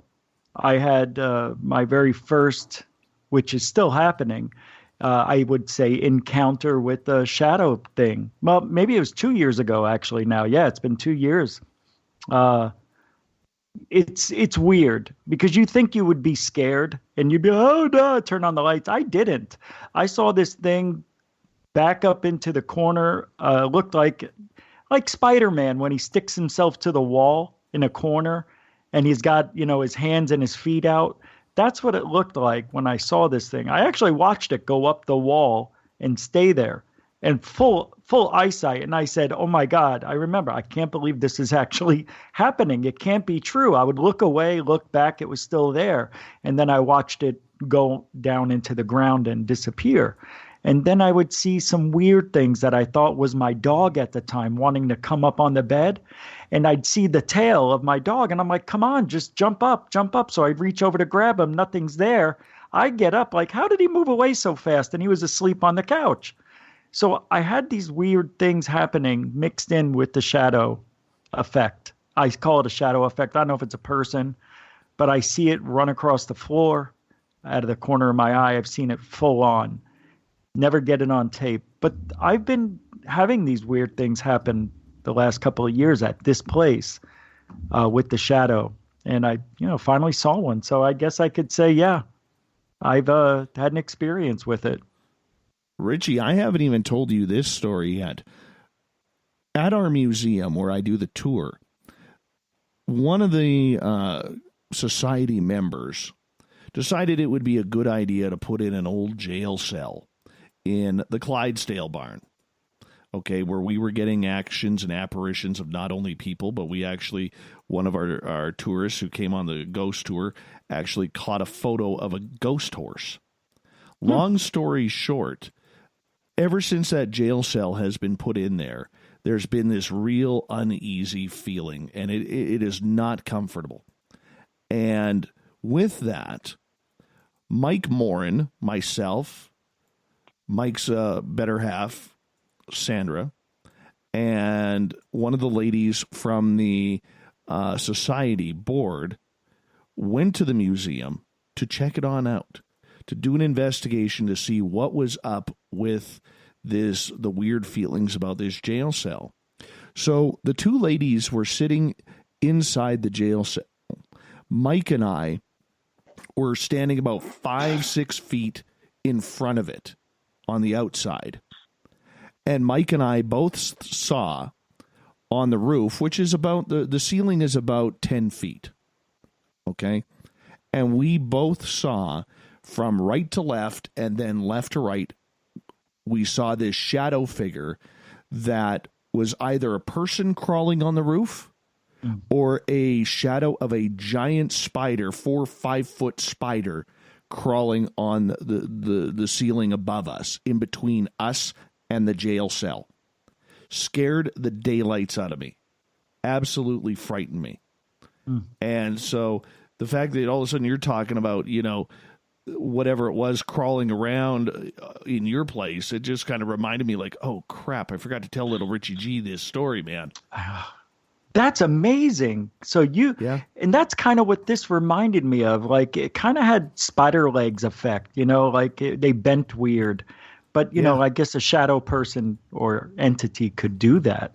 I had my very first, which is still happening, I would say, encounter with the shadow thing. Well, maybe it was 2 years ago, actually, now. Yeah, it's been 2 years. It's weird because you think you would be scared and you'd be, oh, no, turn on the lights. I didn't. I saw this thing back up into the corner. Looked like Spider-Man when he sticks himself to the wall in a corner and he's got, his hands and his feet out. That's what it looked like when I saw this thing. I actually watched it go up the wall and stay there and full eyesight. And I said, oh my God, I remember, I can't believe this is actually happening. It can't be true. I would look away, look back, it was still there. And then I watched it go down into the ground and disappear. And then I would see some weird things that I thought was my dog at the time wanting to come up on the bed. And I'd see the tail of my dog. And I'm like, come on, just jump up. So I'd reach over to grab him. Nothing's there. I get up like, how did he move away so fast? And he was asleep on the couch. So I had these weird things happening mixed in with the shadow effect. I call it a shadow effect. I don't know if it's a person, but I see it run across the floor out of the corner of my eye. I've seen it full on. Never get it on tape. But I've been having these weird things happen the last couple of years at this place with the shadow. And I, finally saw one. So I guess I could say, yeah, I've had an experience with it. Richie, I haven't even told you this story yet. At our museum where I do the tour, one of the society members decided it would be a good idea to put in an old jail cell in the Clydesdale barn, okay, where we were getting actions and apparitions of not only people, but we actually, one of our tourists who came on the ghost tour actually caught a photo of a ghost horse. Long story short, ever since that jail cell has been put in there, there's been this real uneasy feeling, and it is not comfortable. And with that, Mike Morin, myself, Mike's better half, Sandra, and one of the ladies from the society board went to the museum to check it on out, to do an investigation to see what was up with the weird feelings about this jail cell. So the two ladies were sitting inside the jail cell. Mike and I were standing about 5-6 feet in front of it on the outside. And Mike and I both saw on the roof, which is about, the ceiling is about 10 feet. Okay? And we both saw from right to left and then left to right, we saw this shadow figure that was either a person crawling on the roof or a shadow of a giant spider, 4 or 5 foot spider crawling on the ceiling above us, in between us and the jail cell. Scared the daylights out of me. Absolutely frightened me. And so the fact that all of a sudden you're talking about, whatever it was crawling around in your place, it just kind of reminded me like, oh crap, I forgot to tell little Richie G this story, man. That's amazing. So and that's kind of what this reminded me of. Like, it kind of had spider legs effect, like they bent weird. But, I guess a shadow person or entity could do that.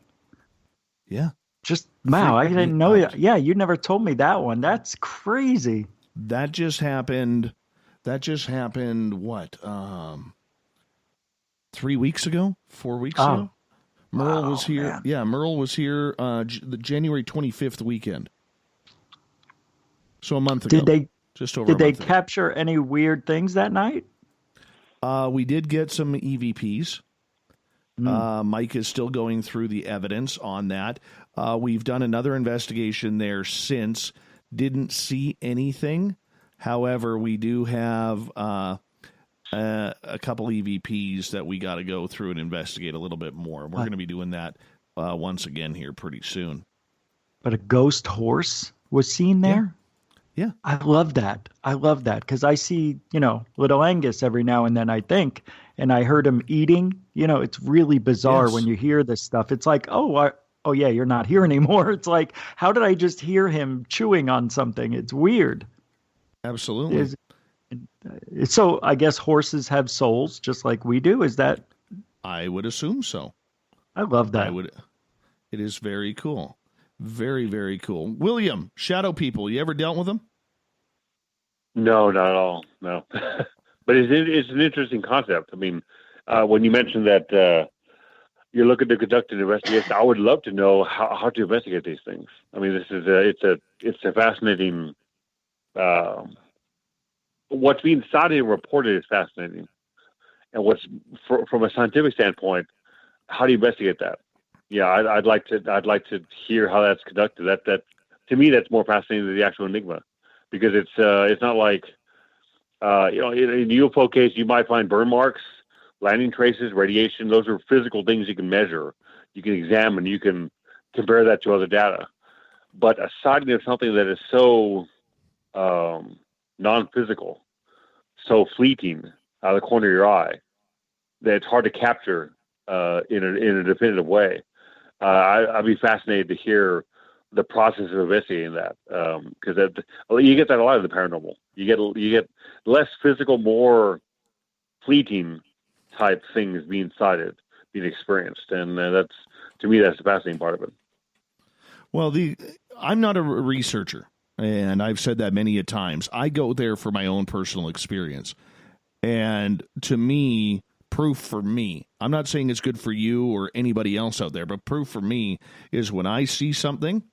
Yeah. Just, wow, I didn't know. Yeah, you never told me that one. That's crazy. That just happened, what, 3 weeks ago? 4 weeks ago? Merle was here. Man. Yeah, Merle was here the January 25th weekend. So a month ago. Did they capture any weird things that night? We did get some EVPs. Mike is still going through the evidence on that. We've done another investigation there since. Didn't see anything. However, we do have a couple EVPs that we got to go through and investigate a little bit more. We're going to be doing that once again here pretty soon. But a ghost horse was seen there? Yeah. I love that. Because I see, little Angus every now and then, I think, and I heard him eating. It's really bizarre when you hear this stuff. It's like, oh yeah, you're not here anymore. It's like, how did I just hear him chewing on something? It's weird. Absolutely. So I guess horses have souls just like we do. Is that? I would assume so. I love that. It is very cool. Very, very cool. William, shadow people, you ever dealt with them? No, not at all. No. But it's an interesting concept. I mean, when you mentioned that you're looking to conduct an investigation, I would love to know how to investigate these things. I mean, this is it's a fascinating. What's being cited and reported is fascinating, and from a scientific standpoint, how do you investigate that? Yeah, I'd like to hear how that's conducted. That to me, that's more fascinating than the actual enigma, because it's not like in the UFO case you might find burn marks, landing traces, radiation. Those are physical things you can measure, you can examine, you can compare that to other data. But a sighting of something that is so non-physical, so fleeting out of the corner of your eye, that it's hard to capture in a definitive way. I'd be fascinated to hear the process of investigating that, because you get that a lot of the paranormal. You get less physical, more fleeting type things being cited, being experienced, and that's, to me, that's the fascinating part of it. Well, I'm not a researcher, and I've said that many a times. I go there for my own personal experience, and to me, proof for me, I'm not saying it's good for you or anybody else out there, but proof for me is when I see something,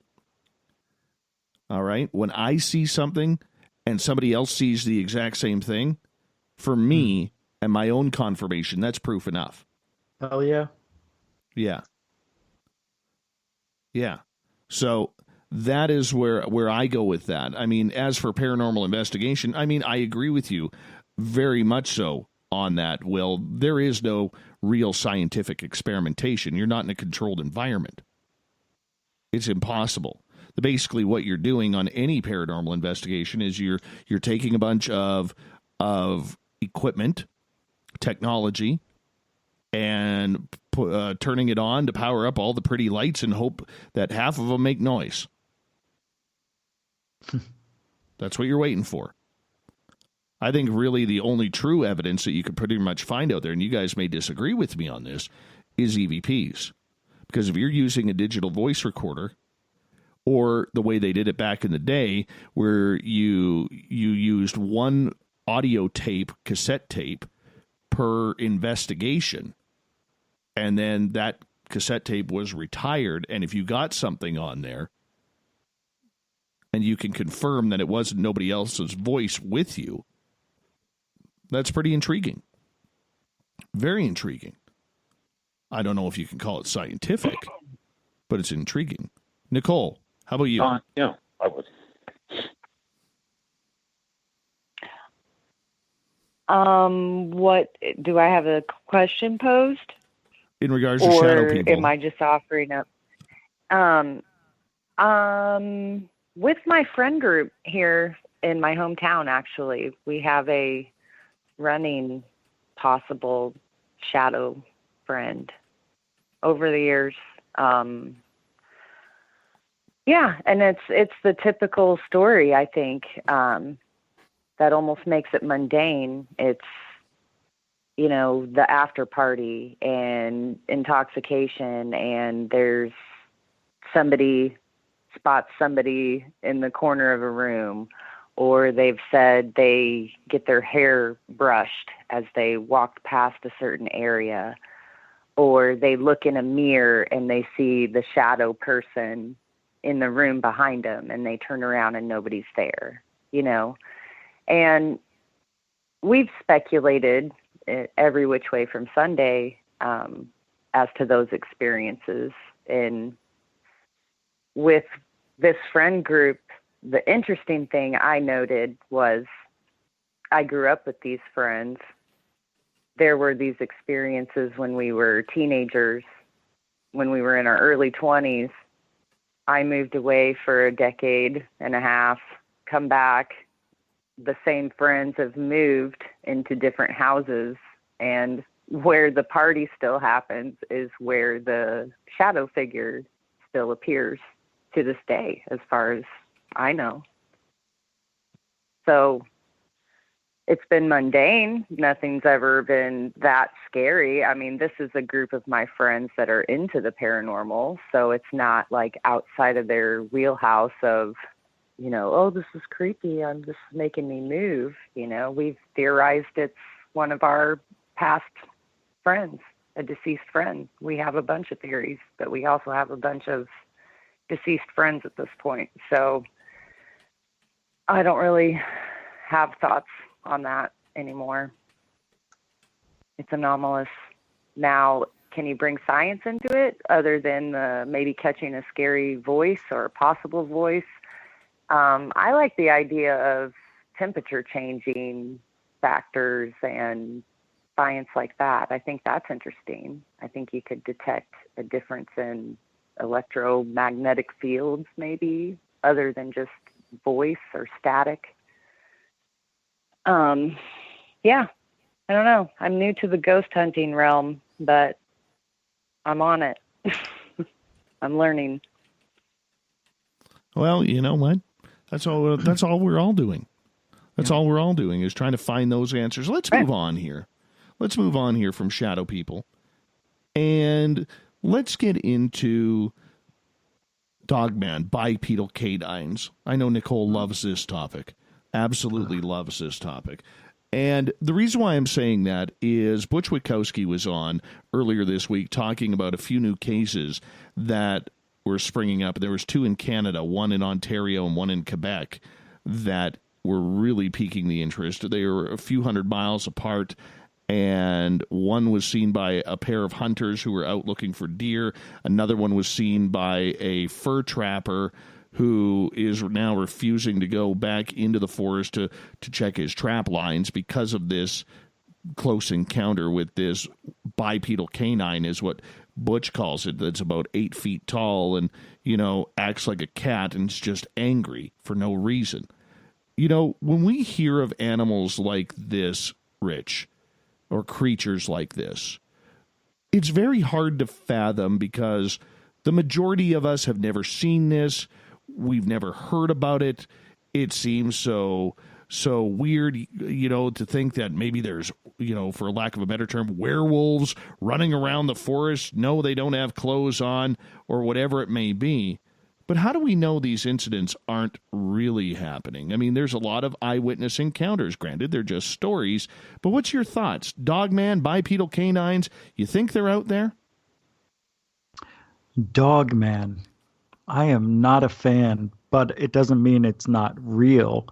all right, when I see something and somebody else sees the exact same thing, for me and my own confirmation, that's proof enough. Hell yeah. Yeah. Yeah. So that is where I go with that. I mean, as for paranormal investigation, I mean, I agree with you very much so on that, Will. There is no real scientific experimentation. You're not in a controlled environment. It's impossible. Basically, what you're doing on any paranormal investigation is you're taking a bunch of equipment, technology, and turning it on to power up all the pretty lights and hope that half of them make noise. That's what you're waiting for. I think really the only true evidence that you could pretty much find out there, and you guys may disagree with me on this, is EVPs. Because if you're using a digital voice recorder, or the way they did it back in the day, where you used one audio tape, cassette tape, per investigation, and then that cassette tape was retired, and if you got something on there, and you can confirm that it wasn't nobody else's voice with you, that's pretty intriguing. Very intriguing. I don't know if you can call it scientific, but it's intriguing. Nicole, how about you? Yeah, I would. What do I have a question posed? In regards to shadow people. Or am I just offering up? With my friend group here in my hometown, actually, we have a running possible shadow friend over the years. Yeah, and it's the typical story, I think, that almost makes it mundane. It's, the after party and intoxication, and there's somebody spots somebody in the corner of a room, or they've said they get their hair brushed as they walk past a certain area, or they look in a mirror and they see the shadow person in the room behind them, and they turn around and nobody's there, and we've speculated every which way from Sunday as to those experiences. And with this friend group, the interesting thing I noted was I grew up with these friends. There were these experiences when we were teenagers, when we were in our early 20s. I moved away for a decade and a half, come back. The same friends have moved into different houses, and where the party still happens is where the shadow figure still appears to this day, as far as I know. So it's been mundane. Nothing's ever been that scary. I mean, this is a group of my friends that are into the paranormal, so it's not like outside of their wheelhouse of, oh, this is creepy, this is making me move. We've theorized it's one of our past friends, a deceased friend. We have a bunch of theories, but we also have a bunch of deceased friends at this point. So I don't really have thoughts on that anymore. It's anomalous. Now, can you bring science into it other than maybe catching a scary voice or a possible voice? I like the idea of temperature changing factors and science like that. I think that's interesting. I think you could detect a difference in electromagnetic fields maybe other than just voice or static. Yeah, I don't know. I'm new to the ghost hunting realm, but I'm on it. I'm learning. Well, you know what? That's all we're all doing. That's all we're all doing is trying to find those answers. Let's move on here. Let's move on here from shadow people. And let's get into Dogman, bipedal canines. I know Nicole loves this topic. Absolutely loves this topic. And the reason why I'm saying that is Butch Witkowski was on earlier this week talking about a few new cases that were springing up. There was 2 in Canada, 1 in Ontario and 1 in Quebec, that were really piquing the interest. They were a few hundred miles apart, and one was seen by a pair of hunters who were out looking for deer. Another one was seen by a fur trapper who is now refusing to go back into the forest to check his trap lines because of this close encounter with this bipedal canine, is what Butch calls it, that's about 8 feet tall and, acts like a cat and is just angry for no reason. When we hear of animals like this, Rich, or creatures like this, it's very hard to fathom because the majority of us have never seen this. We've never heard about it. It seems so weird, to think that maybe there's, for lack of a better term, werewolves running around the forest. No, they don't have clothes on or whatever it may be. But how do we know these incidents aren't really happening? I mean, there's a lot of eyewitness encounters. Granted, they're just stories. But what's your thoughts? Dogman, bipedal canines, you think they're out there? Dogman. I am not a fan, but it doesn't mean it's not real.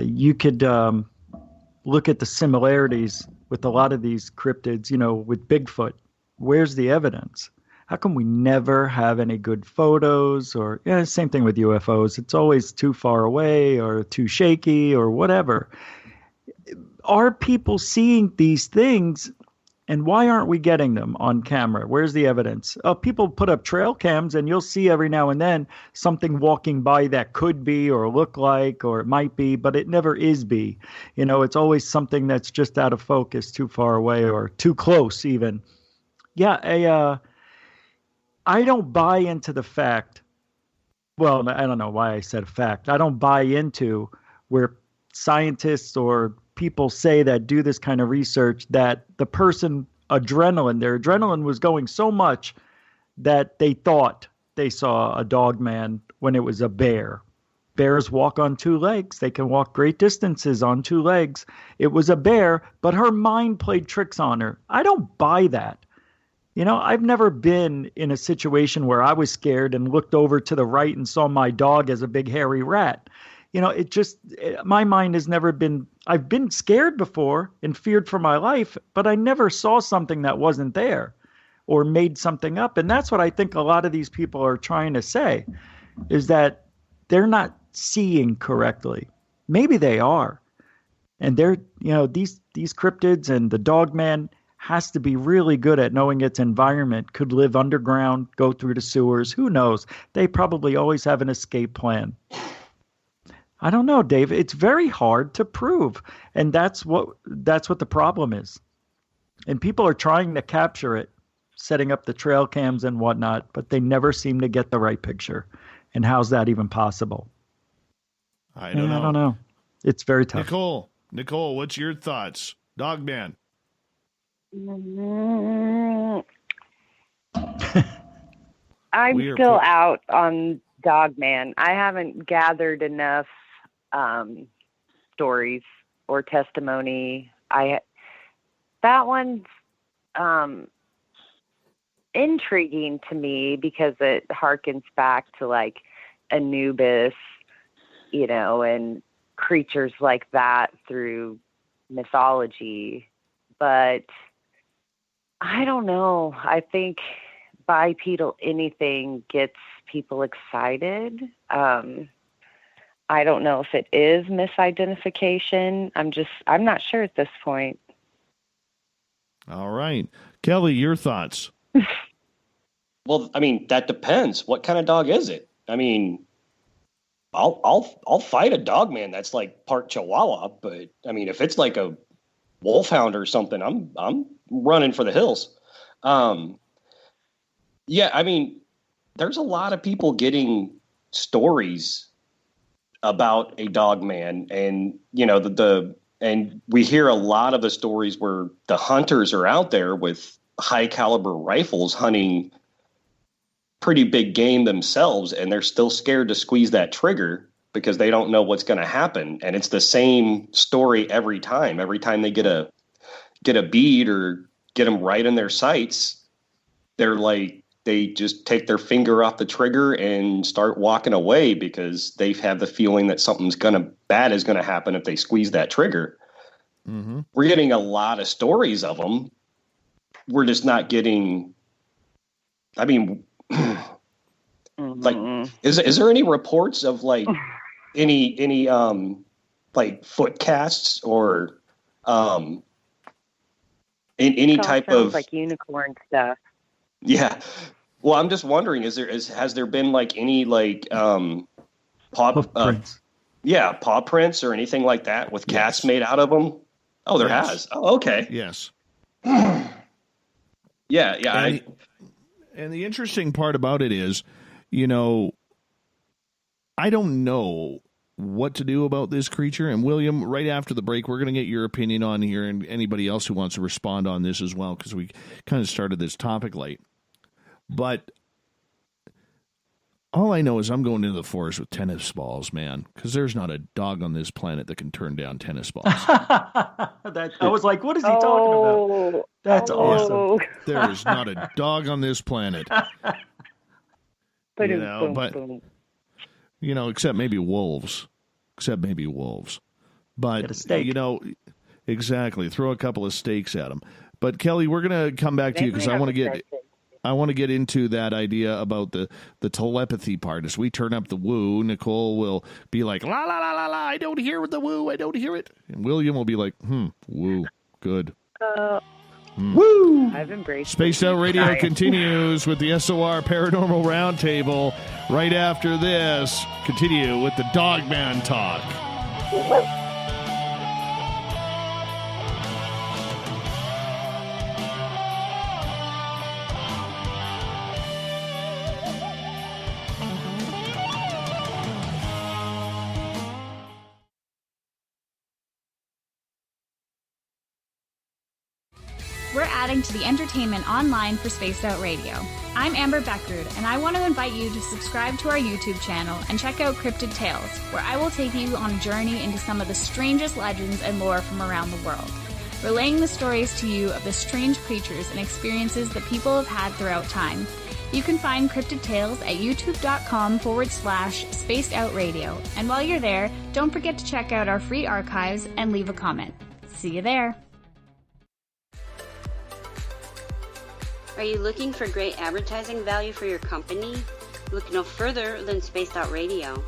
You could look at the similarities with a lot of these cryptids, with Bigfoot. Where's the evidence? How come we never have any good photos? Or same thing with UFOs. It's always too far away or too shaky or whatever. Are people seeing these things? And why aren't we getting them on camera? Where's the evidence? People put up trail cams and you'll see every now and then something walking by that could be or look like or it might be, but it never is be. It's always something that's just out of focus, too far away or too close even. Yeah, I don't buy into the fact. Well, I don't know why I said fact. I don't buy into where scientists or people say that do this kind of research that the person their adrenaline was going so much that they thought they saw a dogman when it was a bear. Bears walk on 2 legs. They can walk great distances on 2 legs. It was a bear, but her mind played tricks on her. I don't buy that. I've never been in a situation where I was scared and looked over to the right and saw my dog as a big hairy rat. My mind has never been, I've been scared before and feared for my life, but I never saw something that wasn't there or made something up. And that's what I think a lot of these people are trying to say, is that they're not seeing correctly. Maybe they are. And they're, these cryptids and the dogman has to be really good at knowing its environment, could live underground, go through the sewers. Who knows? They probably always have an escape plan. I don't know, Dave. It's very hard to prove. And that's what the problem is. And people are trying to capture it, setting up the trail cams and whatnot, but they never seem to get the right picture. And how's that even possible? I don't know. I don't know. It's very tough. Nicole, what's your thoughts? Dogman. I'm still out on Dogman. I haven't gathered enough stories or testimony. That one's intriguing to me because it harkens back to like Anubis, you know, and creatures like that through mythology. But I don't know. I think bipedal anything gets people excited. I don't know if it is misidentification. I'm not sure at this point. All right. Kelly, your thoughts? Well, I mean, that depends. What kind of dog is it? I mean, I'll fight a dog man that's like part Chihuahua, but I mean, if it's like a wolfhound or something, I'm running for the hills. Yeah, I mean, there's a lot of people getting stories about a dog man, and you know and we hear a lot of the stories where the hunters are out there with high caliber rifles hunting pretty big game themselves, and they're still scared to squeeze that trigger because they don't know what's going to happen. And it's the same story every time. Every time they get a bead or get them right in their sights, they're like, they just take their finger off the trigger and start walking away because they have the feeling that something's bad is going to happen if they squeeze that trigger. Mm-hmm. We're getting a lot of stories of them. We're just not getting, I mean, like, is there any reports of like any like foot casts or any type of like unicorn stuff? Yeah. Well, I'm just wondering, has there been like any like paw prints? Paw prints or anything like that with cats made out of them? Oh, there has. Oh, okay. Yes. Yeah. And the interesting part about it is, you know, I don't know what to do about this creature. And William, right after the break, we're going to get your opinion on here and anybody else who wants to respond on this as well, because we kind of started this topic late. But all I know is I'm going into the forest with tennis balls, man, because there's not a dog on this planet that can turn down tennis balls. I was like, what is he talking about? That's awesome. There is not a dog on this planet. You know, but, you know, except maybe wolves. But, you know, exactly. Throw a couple of steaks at them. But, Kelly, we're going to come back to you because I want to get into that idea about the telepathy part. As we turn up the woo, Nicole will be like, la, la, la, la, la, I don't hear the woo, I don't hear it. And William will be like, woo, good. Woo! I've embraced Spaced Out Radio continues with the SOR Paranormal Roundtable. Right after this, continue with the Dogman Talk. We're adding to the entertainment online for Spaced Out Radio. I'm Amber Beckrud, and I want to invite you to subscribe to our YouTube channel and check out Cryptid Tales, where I will take you on a journey into some of the strangest legends and lore from around the world, relaying the stories to you of the strange creatures and experiences that people have had throughout time. You can find Cryptid Tales at youtube.com/Spaced Out Radio. And while you're there, don't forget to check out our free archives and leave a comment. See you there. Are you looking for great advertising value for your company? Look no further than Spaced Out Radio.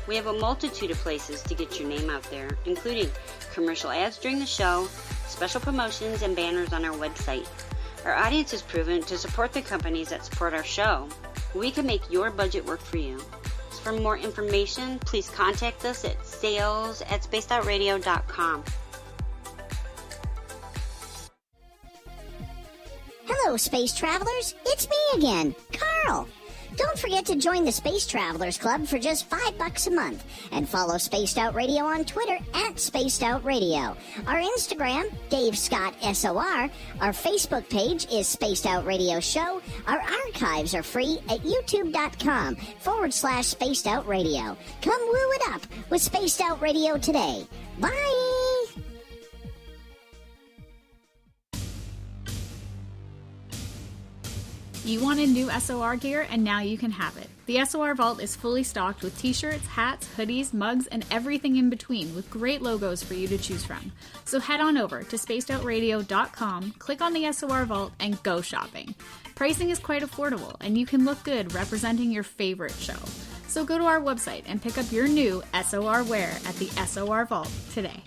We have a multitude of places to get your name out there, including commercial ads during the show, special promotions, and banners on our website. Our audience is proven to support the companies that support our show. We can make your budget work for you. So for more information, please contact us at sales@spacedoutradio.com. Hello, Space Travelers. It's me again, Carl. Don't forget to join the Space Travelers Club for just $5 a month and follow Spaced Out Radio on Twitter @SpacedOutRadio. Our Instagram, Dave Scott SOR. Our Facebook page is Spaced Out Radio Show. Our archives are free at youtube.com/Spaced Out Radio. Come woo it up with Spaced Out Radio today. Bye! You wanted new SOR gear, and now you can have it. The SOR Vault is fully stocked with t-shirts, hats, hoodies, mugs, and everything in between with great logos for you to choose from. So head on over to spacedoutradio.com, click on the SOR Vault, and go shopping. Pricing is quite affordable, and you can look good representing your favorite show. So go to our website and pick up your new SOR wear at the SOR Vault today.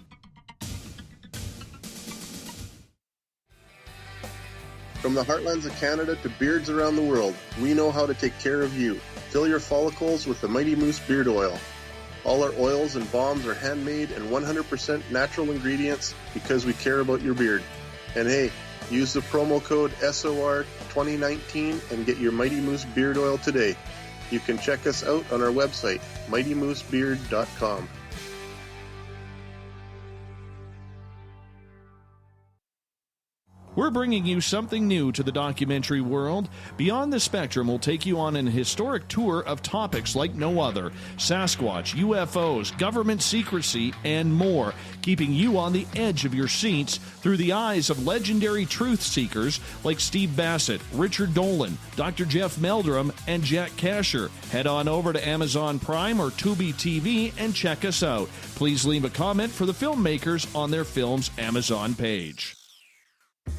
From the heartlands of Canada to beards around the world, we know how to take care of you. Fill your follicles with the Mighty Moose Beard Oil. All our oils and balms are handmade and 100% natural ingredients because we care about your beard. And hey, use the promo code SOR2019 and get your Mighty Moose Beard Oil today. You can check us out on our website, mightymoosebeard.com. We're bringing you something new to the documentary world. Beyond the Spectrum will take you on an historic tour of topics like no other. Sasquatch, UFOs, government secrecy, and more, keeping you on the edge of your seats through the eyes of legendary truth seekers like Steve Bassett, Richard Dolan, Dr. Jeff Meldrum, and Jack Kasher. Head on over to Amazon Prime or Tubi TV and check us out. Please leave a comment for the filmmakers on their film's Amazon page.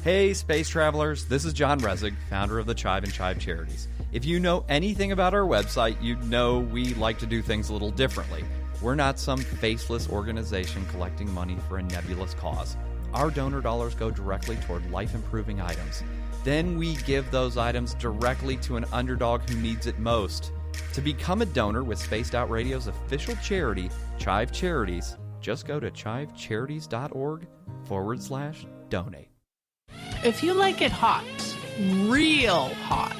Hey, space travelers, this is John Resig, founder of the Chive and Chive Charities. If you know anything about our website, you know we like to do things a little differently. We're not some faceless organization collecting money for a nebulous cause. Our donor dollars go directly toward life-improving items. Then we give those items directly to an underdog who needs it most. To become a donor with Spaced Out Radio's official charity, Chive Charities, just go to chivecharities.org/donate. If you like it hot, real hot,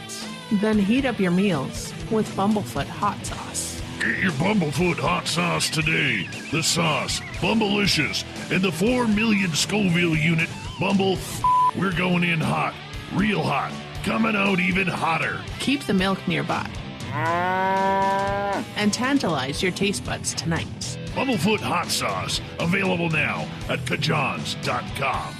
then heat up your meals with Bumblefoot hot sauce. Get your Bumblefoot hot sauce today. The sauce, Bumblicious, and the 4 million Scoville unit Bumble. We're going in hot, real hot, coming out even hotter. Keep the milk nearby and tantalize your taste buds tonight. Bumblefoot hot sauce, available now at kajans.com.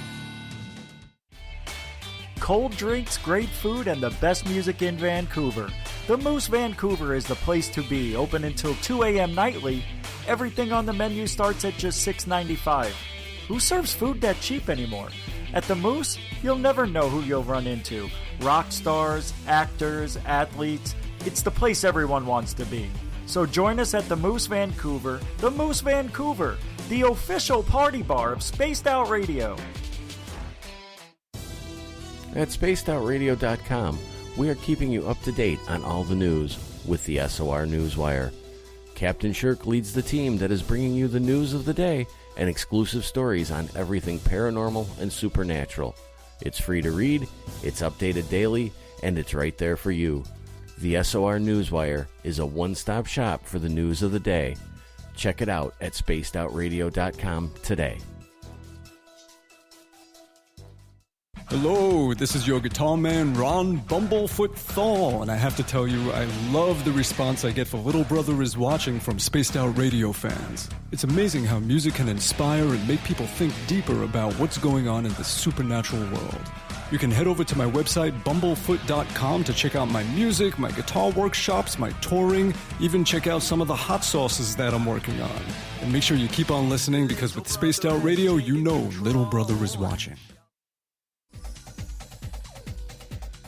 Cold drinks, great food, and the best music in Vancouver. The Moose Vancouver is the place to be, open until 2 a.m. nightly. Everything on the menu starts at just $6.95. Who serves food that cheap anymore? At the Moose, you'll never know who you'll run into. Rock stars, actors, athletes. It's the place everyone wants to be. So join us at the Moose Vancouver, the official party bar of Spaced Out Radio. At spacedoutradio.com, we are keeping you up to date on all the news with the SOR Newswire. Captain Shirk leads the team that is bringing you the news of the day and exclusive stories on everything paranormal and supernatural. It's free to read, it's updated daily, and it's right there for you. The SOR Newswire is a one-stop shop for the news of the day. Check it out at spacedoutradio.com today. Hello, this is your guitar man, Ron Bumblefoot Thor, and I have to tell you, I love the response I get for Little Brother is Watching from Spaced Out Radio fans. It's amazing how music can inspire and make people think deeper about what's going on in the supernatural world. You can head over to my website, bumblefoot.com, to check out my music, my guitar workshops, my touring, even check out some of the hot sauces that I'm working on. And make sure you keep on listening, because with Spaced Out Radio, you know Little Brother is watching.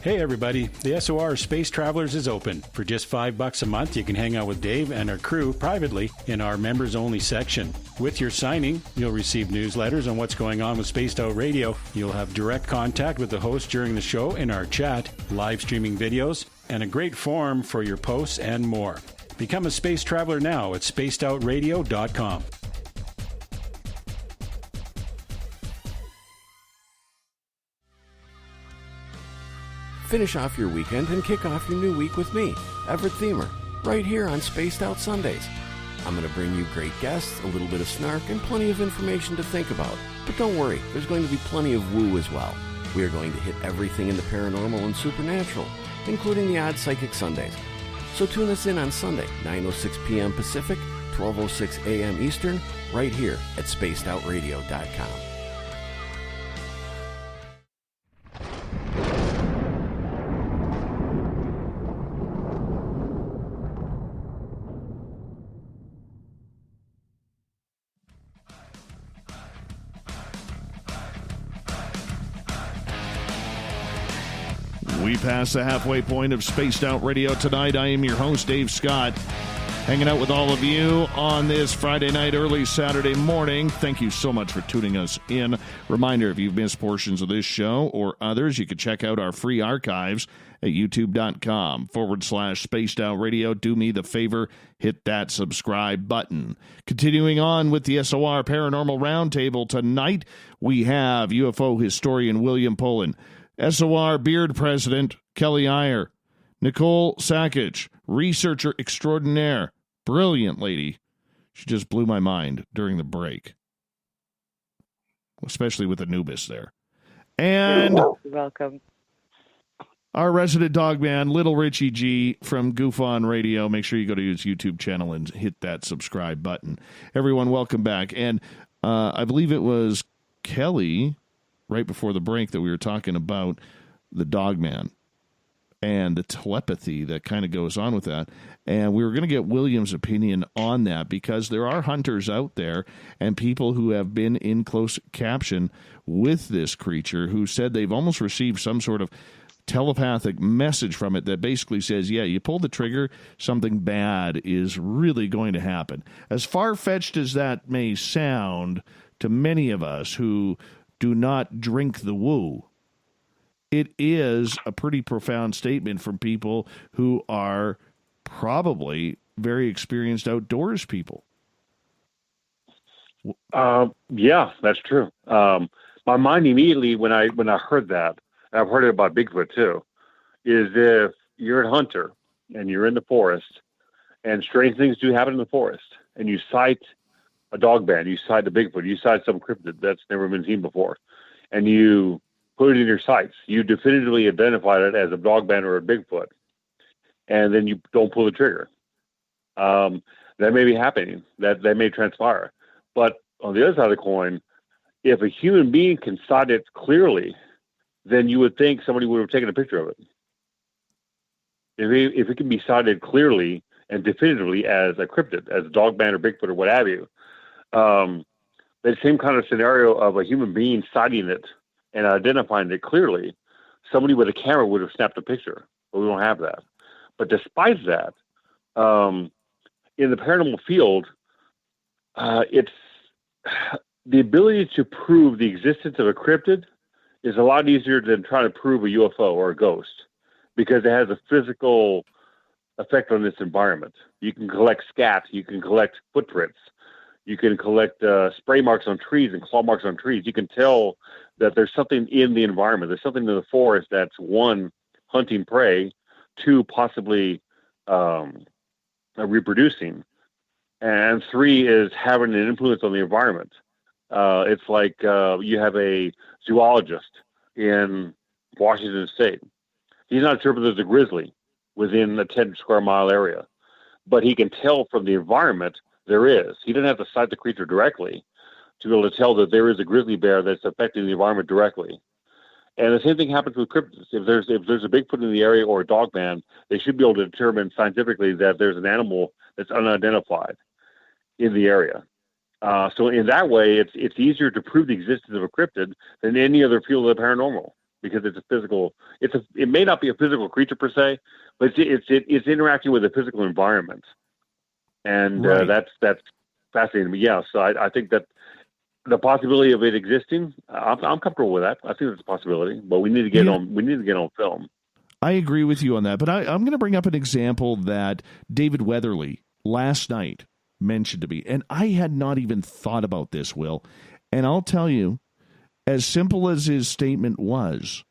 Hey everybody, the SOR Space Travelers is open. For just $5 a month, you can hang out with Dave and our crew privately in our members-only section. With your signing, you'll receive newsletters on what's going on with Spaced Out Radio. You'll have direct contact with the host during the show in our chat, live streaming videos, and a great forum for your posts and more. Become a space traveler now at spacedoutradio.com. Finish off your weekend and kick off your new week with me, Everett Thiemer, right here on Spaced Out Sundays. I'm going to bring you great guests, a little bit of snark, and plenty of information to think about. But don't worry, there's going to be plenty of woo as well. We are going to hit everything in the paranormal and supernatural, including the odd psychic Sundays. So tune us in on Sunday, 9:06 p.m. Pacific, 12:06 a.m. Eastern, right here at spacedoutradio.com. We pass the halfway point of Spaced Out Radio tonight. I am your host, Dave Scott, hanging out with all of you on this Friday night, early Saturday morning. Thank you so much for tuning us in. Reminder, if you've missed portions of this show or others, you can check out our free archives at youtube.com/Spaced Out Radio. Do me the favor, hit that subscribe button. Continuing on with the SOR Paranormal Roundtable tonight, we have UFO historian William Pullin, SOR Beard President Kelly Eyer, Nicole Sakach, researcher extraordinaire, brilliant lady. She just blew my mind during the break, especially with Anubis there. And you're welcome. Our resident dog man, Little Richie G from GUFON Radio. Make sure you go to his YouTube channel and hit that subscribe button. Everyone, welcome back. And I believe it was Kelly, right before the break, that we were talking about the dog man and the telepathy that kind of goes on with that. And we were going to get William's opinion on that, because there are hunters out there and people who have been in close caption with this creature who said they've almost received some sort of telepathic message from it that basically says, yeah, you pull the trigger, something bad is really going to happen. As far-fetched as that may sound to many of us who do not drink the woo, it is a pretty profound statement from people who are probably very experienced outdoors people. Yeah, that's true. My mind immediately, when I heard that, I've heard it about Bigfoot too, is if you're a hunter and you're in the forest and strange things do happen in the forest and you sight a dog band, you sight a Bigfoot, you sight some cryptid that's never been seen before, and you put it in your sights, you definitively identified it as a dog band or a Bigfoot, and then you don't pull the trigger. That may be happening. That may transpire. But on the other side of the coin, if a human being can sight it clearly, then you would think somebody would have taken a picture of it. If it can be sighted clearly and definitively as a cryptid, as a dog band or Bigfoot or what have you, the same kind of scenario of a human being sighting it and identifying it clearly, somebody with a camera would have snapped a picture, but we don't have that. But despite that, in the paranormal field, it's the ability to prove the existence of a cryptid is a lot easier than trying to prove a UFO or a ghost, because it has a physical effect on its environment. You can collect scat, you can collect footprints, you can collect spray marks on trees and claw marks on trees. You can tell that there's something in the environment. There's something in the forest that's, one, hunting prey, two, possibly reproducing, and three is having an influence on the environment. It's like you have a zoologist in Washington State. He's not sure if there's a grizzly within a 10 square mile area, but he can tell from the environment there is. He doesn't have to sight the creature directly to be able to tell that there is a grizzly bear that's affecting the environment directly. And the same thing happens with cryptids. If there's a Bigfoot in the area or a dog band, they should be able to determine scientifically that there's an animal that's unidentified in the area. So in that way, it's easier to prove the existence of a cryptid than any other field of the paranormal, because it's a physical. It may not be a physical creature per se, but it's interacting with a physical environment, and right. That's fascinating to me. Yeah, so I think that the possibility of it existing, I'm comfortable with that. I think it's a possibility, but we need to get on. We need to get on film. I agree with you on that, but I'm going to bring up an example that David Weatherly last night mentioned to me, and I had not even thought about this, Will, and I'll tell you, as simple as his statement was,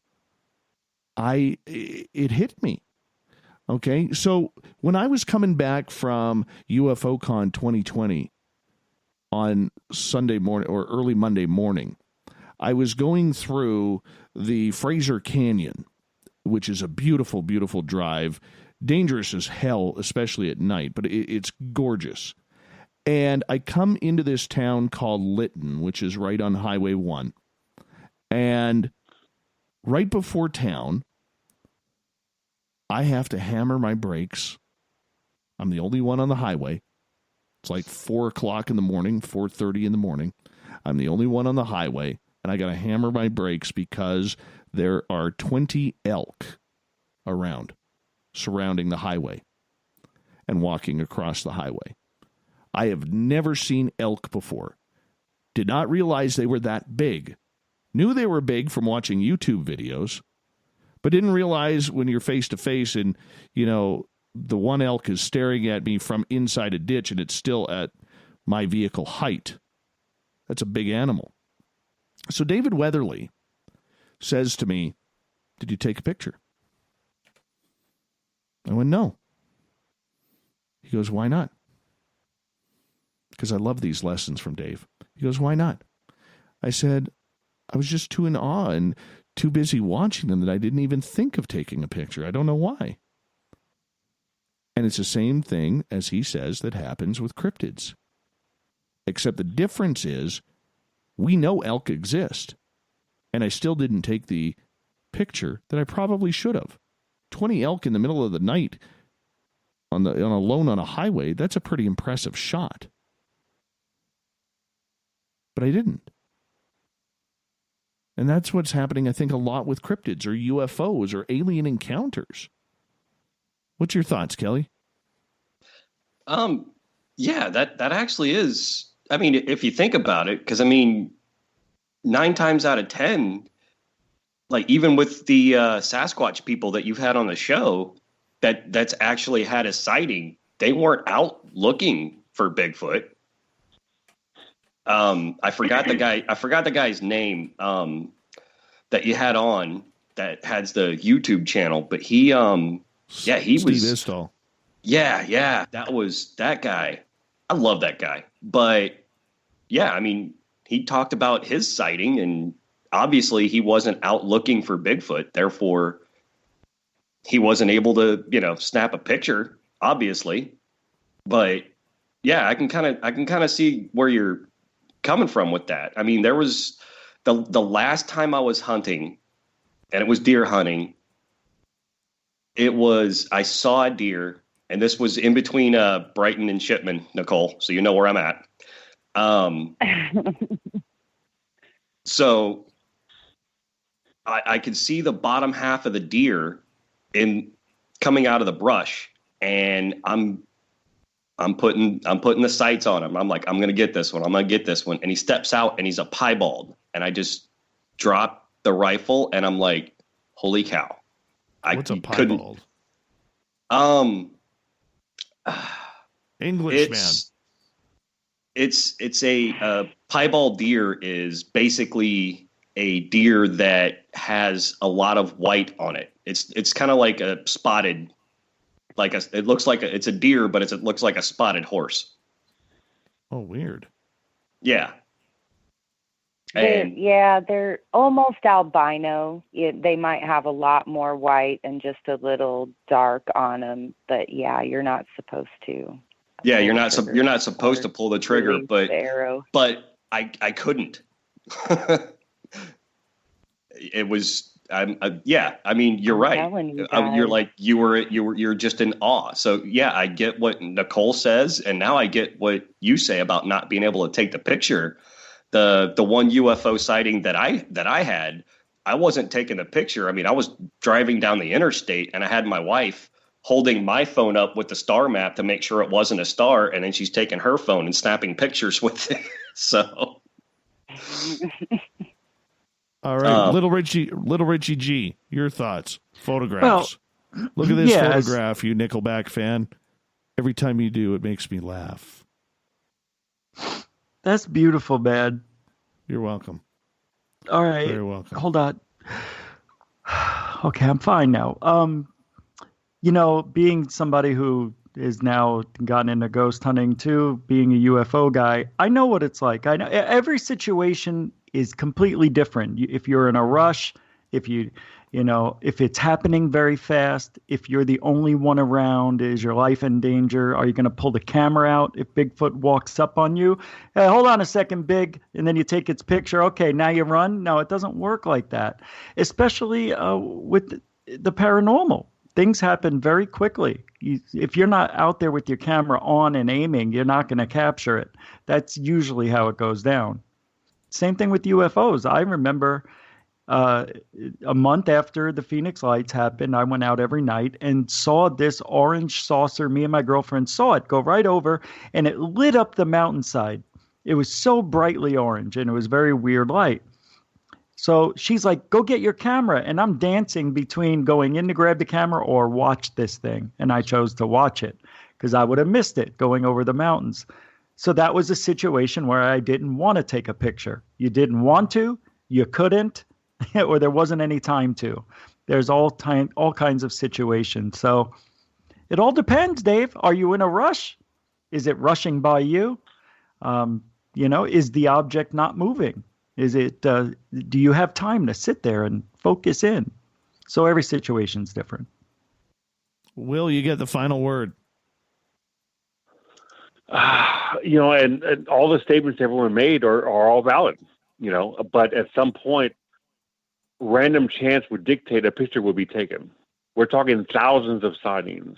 it hit me. Okay, so when I was coming back from UFOCon 2020 on Sunday morning or early Monday morning, I was going through the Fraser Canyon, which is a beautiful, beautiful drive, dangerous as hell, especially at night, but it's gorgeous. And I come into this town called Lytton, which is right on Highway 1. And right before town, I have to hammer my brakes. I'm the only one on the highway. It's like 4 o'clock in the morning, 4:30 in the morning. I'm the only one on the highway, and I got to hammer my brakes because there are 20 elk around, surrounding the highway and walking across the highway. I have never seen elk before. Did not realize they were that big. Knew they were big from watching YouTube videos, but didn't realize when you're face to face and, you know, the one elk is staring at me from inside a ditch and it's still at my vehicle height. That's a big animal. So David Weatherly says to me, "Did you take a picture?" I went, "No." He goes, "Why not?" Because I love these lessons from Dave. He goes, "Why not?" I said, "I was just too in awe and too busy watching them that I didn't even think of taking a picture. I don't know why." And it's the same thing, as he says, that happens with cryptids. Except the difference is we know elk exist. And I still didn't take the picture that I probably should have. 20 elk in the middle of the night alone on a highway, that's a pretty impressive shot. But I didn't. And that's what's happening, I think, a lot with cryptids or UFOs or alien encounters. What's your thoughts, Kelly? Yeah, that actually is. I mean, if you think about it, because I mean, 9 times out of 10, like even with the Sasquatch people that you've had on the show, that's actually had a sighting, they weren't out looking for Bigfoot. I forgot the guy's name that you had on that has the YouTube channel, but he was Steve Istall. Yeah, that was that guy. I love that guy. But yeah, I mean, he talked about his sighting, and obviously he wasn't out looking for Bigfoot. Therefore, he wasn't able to, snap a picture, obviously. But yeah, I can kind of see where you're coming from with that. I mean, there was the last time I was hunting, and it was deer hunting. I saw a deer, and this was in between Brighton and Shipman, Nicole, so you know where I'm at. So I could see the bottom half of the deer coming out of the brush, and I'm putting the sights on him. I'm like, I'm gonna get this one. And he steps out, and he's a piebald, and I just drop the rifle, and I'm like, holy cow! What's a piebald? English man. It's a piebald deer is basically a deer that has a lot of white on it. It's kind of like a spotted, it looks like it's a deer, but it looks like a spotted horse. Oh, weird. Yeah. They're almost albino. They might have a lot more white and just a little dark on them. But yeah, you're not supposed to. Yeah, you're not supposed to pull the trigger, but I couldn't. It was I mean, you're right. You're just in awe. So yeah, I get what Nicole says, and now I get what you say about not being able to take the picture. The one UFO sighting that I had, I wasn't taking the picture. I mean, I was driving down the interstate, and I had my wife holding my phone up with the star map to make sure it wasn't a star, and then she's taking her phone and snapping pictures with it. So, all right, Little Richie G, your thoughts, photographs. Well, look at this photograph, you Nickelback fan. Every time you do, it makes me laugh. That's beautiful, man. You're welcome. All right. Very welcome. Hold on. Okay, I'm fine now. Being somebody who is now gotten into ghost hunting too, being a UFO guy, I know what it's like. I know every situation is completely different. If you're in a rush, if it's happening very fast, if you're the only one around, is your life in danger? Are you going to pull the camera out if Bigfoot walks up on you? Hey, hold on a second, Big, and then you take its picture. Okay, now you run. No, it doesn't work like that, especially with the paranormal. Things happen very quickly. If you're not out there with your camera on and aiming, you're not going to capture it. That's usually how it goes down. Same thing with UFOs. I remember a month after the Phoenix Lights happened, I went out every night and saw this orange saucer. Me and my girlfriend saw it go right over, and it lit up the mountainside. It was so brightly orange, and it was very weird light. So she's like, go get your camera. And I'm dancing between going in to grab the camera or watch this thing. And I chose to watch it because I would have missed it going over the mountains. So that was a situation where I didn't want to take a picture. You didn't want to, you couldn't, or there wasn't any time to. There's all kinds of situations. So it all depends, Dave. Are you in a rush? Is it rushing by you? Is the object not moving? Is it, do you have time to sit there and focus in? So every situation's different. Will, you get the final word. And all the statements everyone made are all valid, but at some point, random chance would dictate a picture would be taken. We're talking thousands of sightings.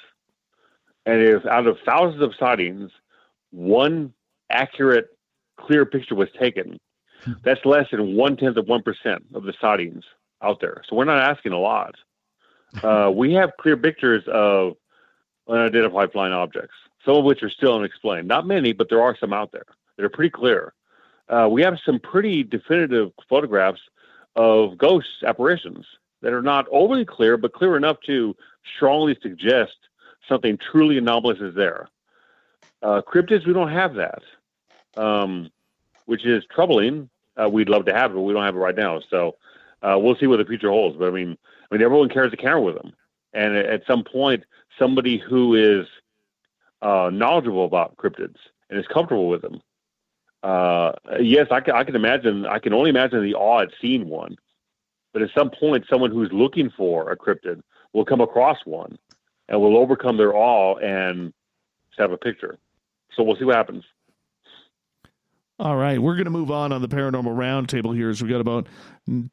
And if out of thousands of sightings, one accurate, clear picture was taken, that's less than 0.1% of the sightings out there. So we're not asking a lot. We have clear pictures of unidentified flying objects, some of which are still unexplained. Not many, but there are some out there that are pretty clear. We have some pretty definitive photographs of ghost apparitions that are not overly clear, but clear enough to strongly suggest something truly anomalous is there. Cryptids, we don't have that, which is troubling. We'd love to have it, but we don't have it right now. So we'll see what the future holds. But I mean, everyone carries a camera with them, and at some point, somebody who is knowledgeable about cryptids and is comfortable with them. Yes, I can imagine. I can only imagine the awe at seeing one. But at some point, someone who's looking for a cryptid will come across one, and will overcome their awe and have a picture. So we'll see what happens. All right, we're going to move on the Paranormal Roundtable here as we got about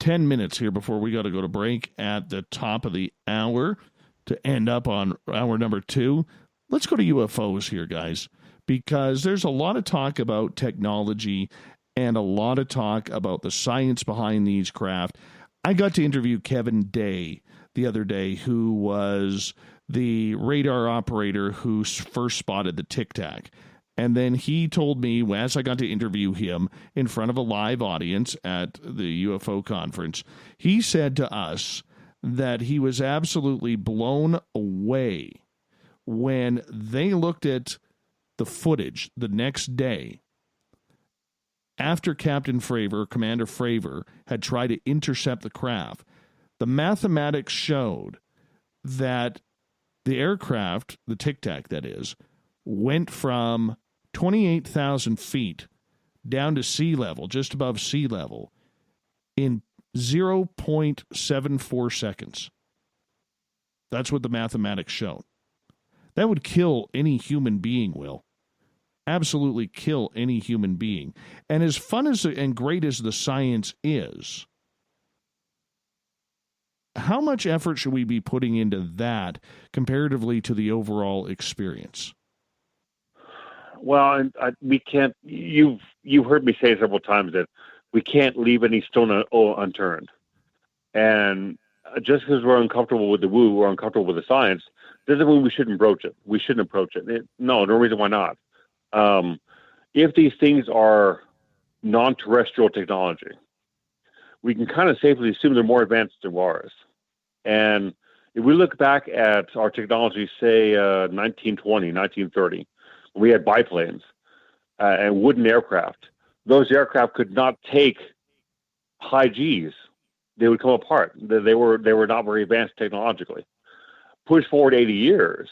10 minutes here before we got to go to break at the top of the hour to end up on hour number 2. Let's go to UFOs here, guys, because there's a lot of talk about technology and a lot of talk about the science behind these craft. I got to interview Kevin Day the other day, who was the radar operator who first spotted the Tic Tac. And then he told me, as I got to interview him in front of a live audience at the UFO conference, he said to us that he was absolutely blown away when they looked at the footage the next day after Captain Fravor, Commander Fravor, had tried to intercept the craft. The mathematics showed that the aircraft, the Tic Tac that is, went from 28,000 feet down to sea level, just above sea level, in 0.74 seconds. That's what the mathematics showed. That would kill any human being, Will. Absolutely kill any human being. And as fun as and great as the science is, how much effort should we be putting into that comparatively to the overall experience? Well, we can't. You've heard me say several times that we can't leave any stone unturned. And just because we're uncomfortable with the woo, we're uncomfortable with the science, doesn't mean we shouldn't broach it. We shouldn't approach it. No reason why not. If these things are non-terrestrial technology, we can kind of safely assume they're more advanced than ours. And if we look back at our technology, say 1920, 1930, we had biplanes and wooden aircraft. Those aircraft could not take high Gs. They would come apart. They were not very advanced technologically. Push forward 80 years,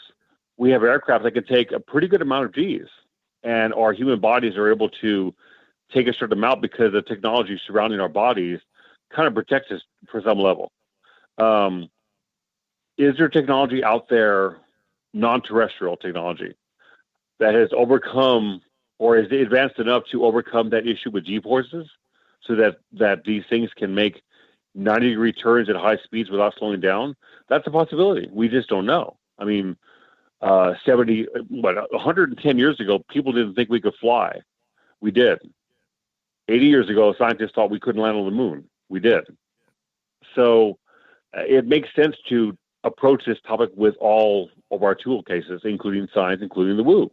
we have aircraft that can take a pretty good amount of Gs, and our human bodies are able to take a certain amount because the technology surrounding our bodies kind of protects us for some level. Is there technology out there, non-terrestrial technology, that has overcome or is advanced enough to overcome that issue with G-forces so that these things can make 90-degree turns at high speeds without slowing down? That's a possibility. We just don't know. I mean, 110 years ago, people didn't think we could fly. We did. 80 years ago, scientists thought we couldn't land on the moon. We did. So it makes sense to approach this topic with all of our tool cases, including science, including the woo,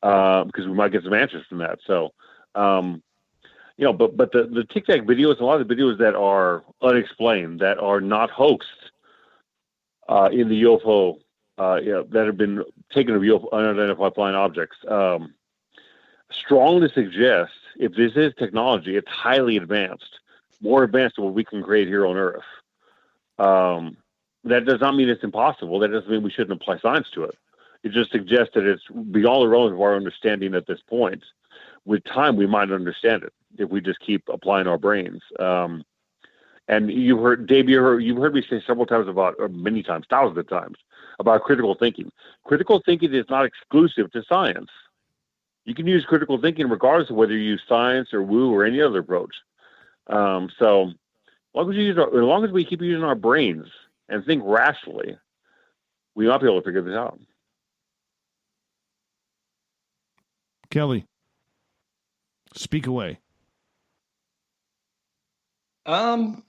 because we might get some answers from that. So, but the Tic Tac videos, a lot of the videos that are unexplained, that are not hoaxed in the UFO, that have been taken of UFO, unidentified flying objects, strongly suggest if this is technology, it's highly advanced, more advanced than what we can create here on Earth. That does not mean it's impossible. That doesn't mean we shouldn't apply science to it. It just suggests that it's beyond the realm of our understanding at this point. With time, we might understand it if we just keep applying our brains. And you've heard me say several times or many times, thousands of times, about critical thinking. Critical thinking is not exclusive to science. You can use critical thinking regardless of whether you use science or woo or any other approach. So as long as we keep using our brains and think rationally, we might be able to figure this out. Kelly, speak away. Yeah.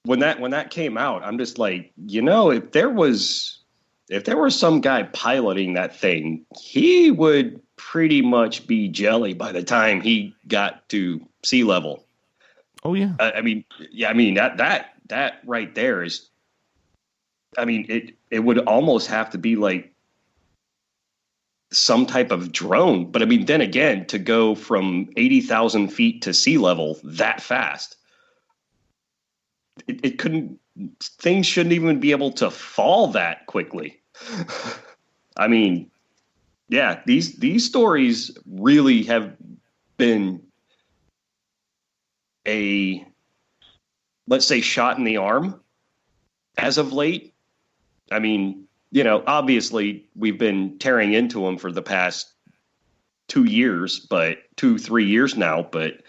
When that came out, I'm just like, if there was some guy piloting that thing, he would pretty much be jelly by the time he got to sea level. Oh yeah. That right there is, it would almost have to be like some type of drone. But then again, to go from 80,000 feet to sea level that fast, it couldn't, things shouldn't even be able to fall that quickly. These stories really have been a, let's say, shot in the arm as of late. Obviously we've been tearing into them for the past 3 years now, but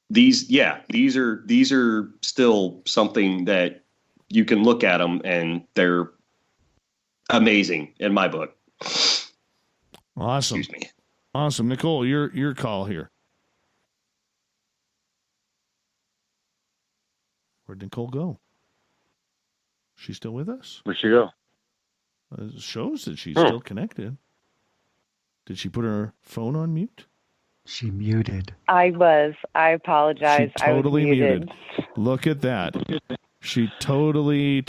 these are still something that you can look at them and they're amazing in my book. Awesome. Excuse me. Awesome. Nicole, your call here. Where'd Nicole go? She's still with us? Where'd she go? It shows that she's still connected. Did she put her phone on mute? She muted. I apologize. She totally I was muted. Look at that. She totally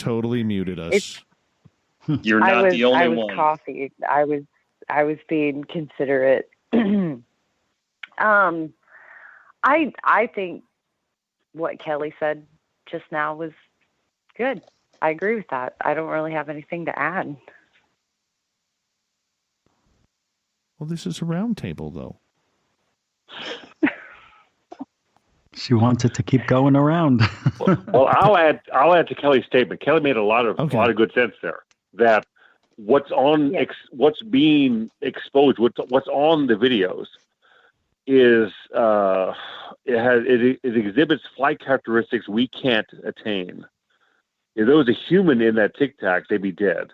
muted us. You're not the only one. I was coffee. I was being considerate. I think what Kelly said just now was good. I agree with that. I don't really have anything to add. Well, this is a round table, though. She wants it to keep going around. Well, I'll add to Kelly's statement. Kelly made a lot of good sense there. That what's being exposed, what's on the videos is it exhibits flight characteristics we can't attain. If there was a human in that Tic Tac, they'd be dead.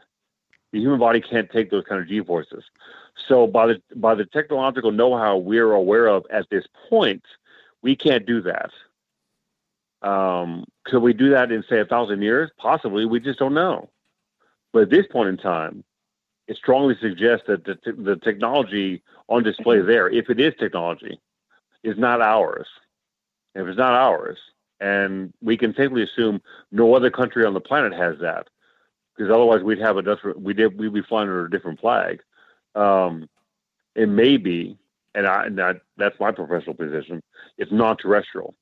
The human body can't take those kind of G-forces. So by the technological know-how we're aware of at this point, we can't do that. Could we do that in, say, 1,000 years? Possibly. We just don't know. But at this point in time, it strongly suggests that the technology on display there, if it is technology, is not ours. If it's not ours, and we can safely assume no other country on the planet has that, because otherwise we'd be flying under a different flag. It may be, and that's my professional position, it's non-terrestrial,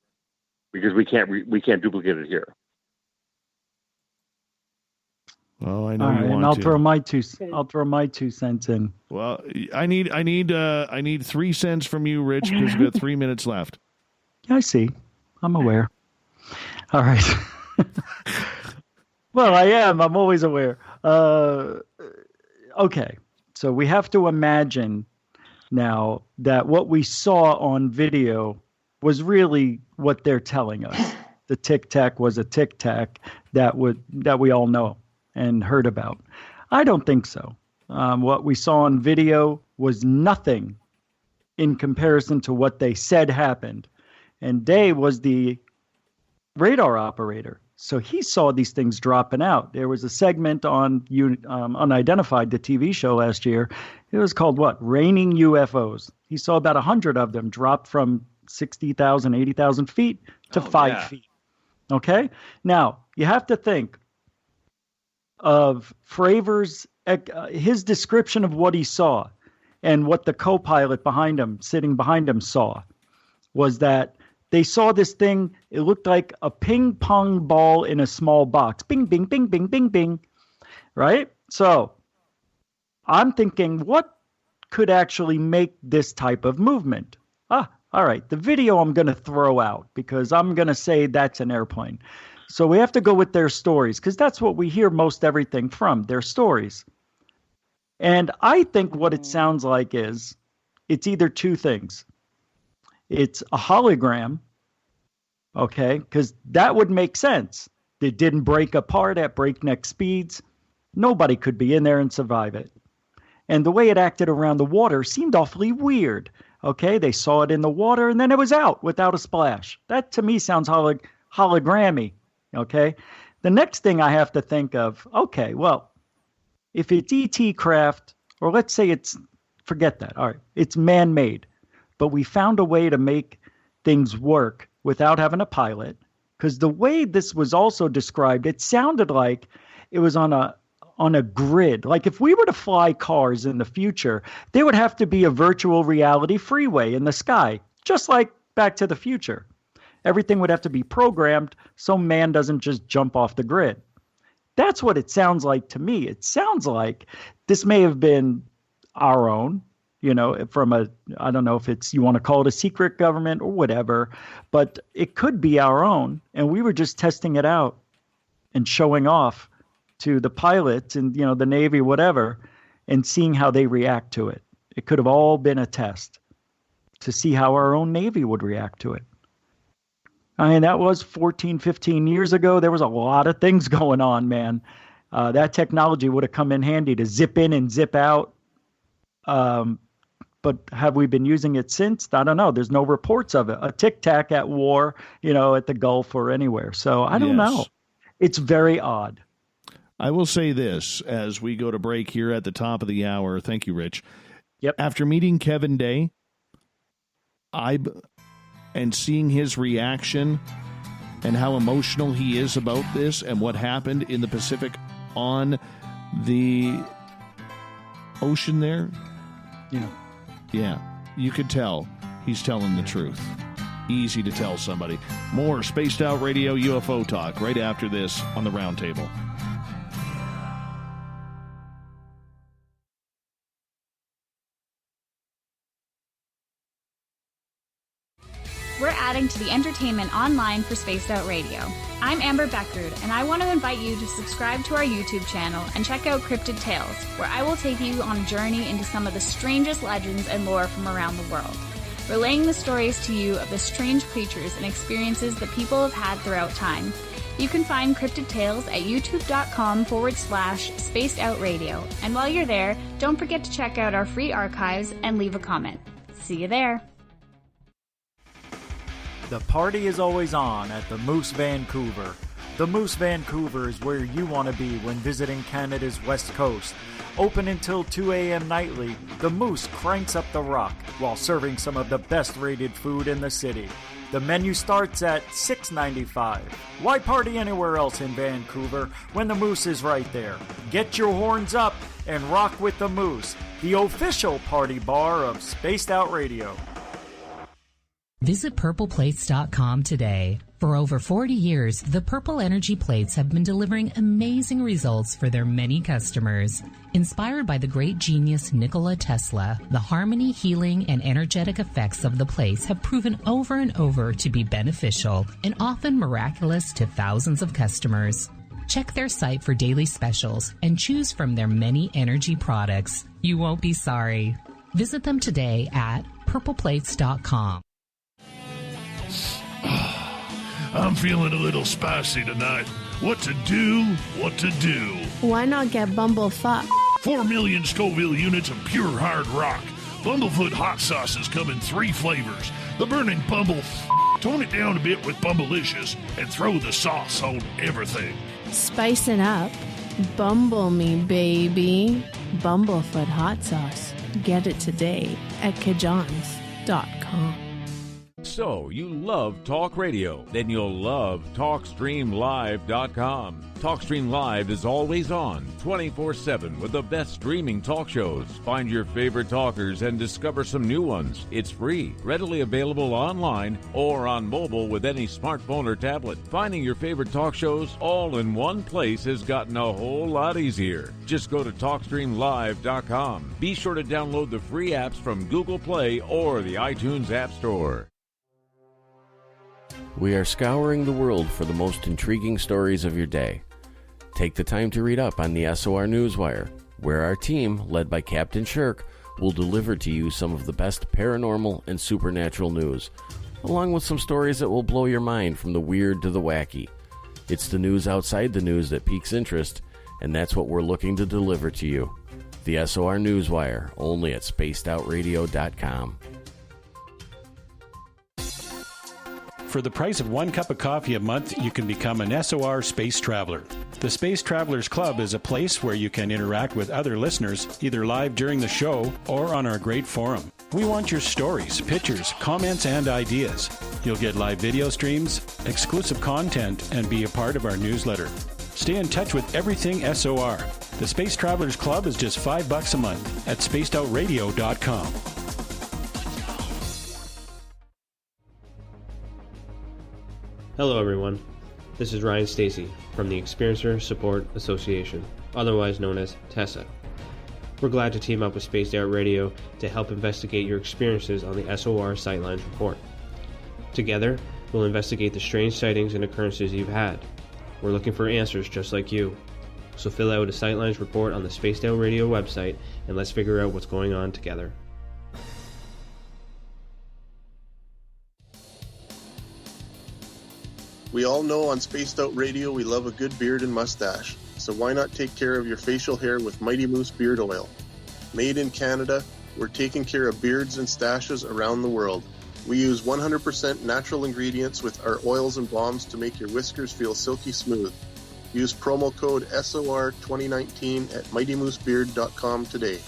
because we can't duplicate it here. Well, I know All you right, want and I'll to. throw my 2 cents in. Well, I need 3 cents from you, Rich, because we've got 3 minutes left. Yeah, I see. I'm aware. All right. Well, I am. I'm always aware. Okay. So we have to imagine now that what we saw on video was really what they're telling us. The Tic Tac was a Tic Tac that we all know and heard about. I don't think so. What we saw on video was nothing in comparison to what they said happened. And Dave was the radar operator. So he saw these things dropping out. There was a segment on Unidentified, the TV show last year. It was called what? Raining UFOs. He saw about 100 of them drop from 60,000, 80,000 feet to 5 feet. Okay? Now, you have to think of Fravors, his description of what he saw and what the co-pilot behind him, sitting behind him, saw was that they saw this thing. It looked like a ping pong ball in a small box. Bing, bing, bing, bing, bing, bing. Right? So I'm thinking, what could actually make this type of movement? All right. The video I'm going to throw out because I'm going to say that's an airplane. So we have to go with their stories because that's what we hear most everything from, their stories. And I think what it sounds like is it's either two things. It's a hologram, okay, because that would make sense. It didn't break apart at breakneck speeds. Nobody could be in there and survive it. And the way it acted around the water seemed awfully weird, okay? They saw it in the water, and then it was out without a splash. That, to me, sounds hologrammy, okay? The next thing I have to think of, okay, well, if it's ET craft, or let's say forget that, all right, it's man-made. But we found a way to make things work without having a pilot. Because the way this was also described, it sounded like it was on a grid. Like if we were to fly cars in the future, there would have to be a virtual reality freeway in the sky, just like Back to the Future. Everything would have to be programmed so man doesn't just jump off the grid. That's what it sounds like to me. It sounds like this may have been our own. From I don't know if you want to call it a secret government or whatever, but it could be our own. And we were just testing it out and showing off to the pilots and, the Navy, whatever, and seeing how they react to it. It could have all been a test to see how our own Navy would react to it. I mean, that was 14, 15 years ago. There was a lot of things going on, man. That technology would have come in handy to zip in and zip out. But have we been using it since? I don't know. There's no reports of it. A tic-tac at war, at the Gulf or anywhere. So I don't know. It's very odd. I will say this as we go to break here at the top of the hour. Thank you, Rich. Yep. After meeting Kevin Day, and seeing his reaction and how emotional he is about this and what happened in the Pacific on the ocean there. Yeah, you could tell he's telling the truth. Easy to tell somebody. More Spaced Out Radio UFO talk right after this on the Roundtable. We're adding to the entertainment online for Spaced Out Radio. I'm Amber Beckrud, and I want to invite you to subscribe to our YouTube channel and check out Cryptid Tales, where I will take you on a journey into some of the strangest legends and lore from around the world, relaying the stories to you of the strange creatures and experiences that people have had throughout time. You can find Cryptid Tales at youtube.com/Spaced Out Radio. And while you're there, don't forget to check out our free archives and leave a comment. See you there. The party is always on at the Moose Vancouver. The Moose Vancouver is where you want to be when visiting Canada's West Coast. Open until 2 a.m. nightly, the Moose cranks up the rock while serving some of the best rated food in the city. The menu starts at $6.95. Why party anywhere else in Vancouver when the Moose is right there? Get your horns up and rock with the Moose, the official party bar of Spaced Out Radio. Visit purpleplates.com today. For over 40 years, the Purple Energy Plates have been delivering amazing results for their many customers. Inspired by the great genius Nikola Tesla, the harmony, healing, and energetic effects of the plates have proven over and over to be beneficial and often miraculous to thousands of customers. Check their site for daily specials and choose from their many energy products. You won't be sorry. Visit them today at purpleplates.com. I'm feeling a little spicy tonight. What to do? What to do? Why not get bumblefuck? 4 million Scoville units of pure hard rock. Bumblefoot hot sauces come in 3 flavors. The burning Bumble tone it down a bit with Bumblicious and throw the sauce on everything. Spicing up. Bumble me, baby. Bumblefoot hot sauce. Get it today at Kajans.com. So, you love talk radio? Then you'll love TalkStreamLive.com. TalkStream Live is always on, 24/7, with the best streaming talk shows. Find your favorite talkers and discover some new ones. It's free, readily available online or on mobile with any smartphone or tablet. Finding your favorite talk shows all in one place has gotten a whole lot easier. Just go to TalkStreamLive.com. Be sure to download the free apps from Google Play or the iTunes App Store. We are scouring the world for the most intriguing stories of your day. Take the time to read up on the SOR Newswire, where our team, led by Captain Shirk, will deliver to you some of the best paranormal and supernatural news, along with some stories that will blow your mind from the weird to the wacky. It's the news outside the news that piques interest, and that's what we're looking to deliver to you. The SOR Newswire, only at spacedoutradio.com. For the price of 1 cup of coffee a month, you can become an SOR Space Traveler. The Space Travelers Club is a place where you can interact with other listeners, either live during the show or on our great forum. We want your stories, pictures, comments, and ideas. You'll get live video streams, exclusive content, and be a part of our newsletter. Stay in touch with everything SOR. The Space Travelers Club is just $5 a month at spacedoutradio.com. Hello everyone, this is Ryan Stacy from the Experiencer Support Association, otherwise known as TESA. We're glad to team up with Spaced Out Radio to help investigate your experiences on the SOR Sightlines Report. Together, we'll investigate the strange sightings and occurrences you've had. We're looking for answers just like you. So fill out a Sightlines Report on the Spaced Out Radio website and let's figure out what's going on together. We all know on Spaced Out Radio we love a good beard and mustache, so why not take care of your facial hair with Mighty Moose Beard Oil? Made in Canada, we're taking care of beards and stashes around the world. We use 100% natural ingredients with our oils and balms to make your whiskers feel silky smooth. Use promo code SOR2019 at MightyMooseBeard.com today.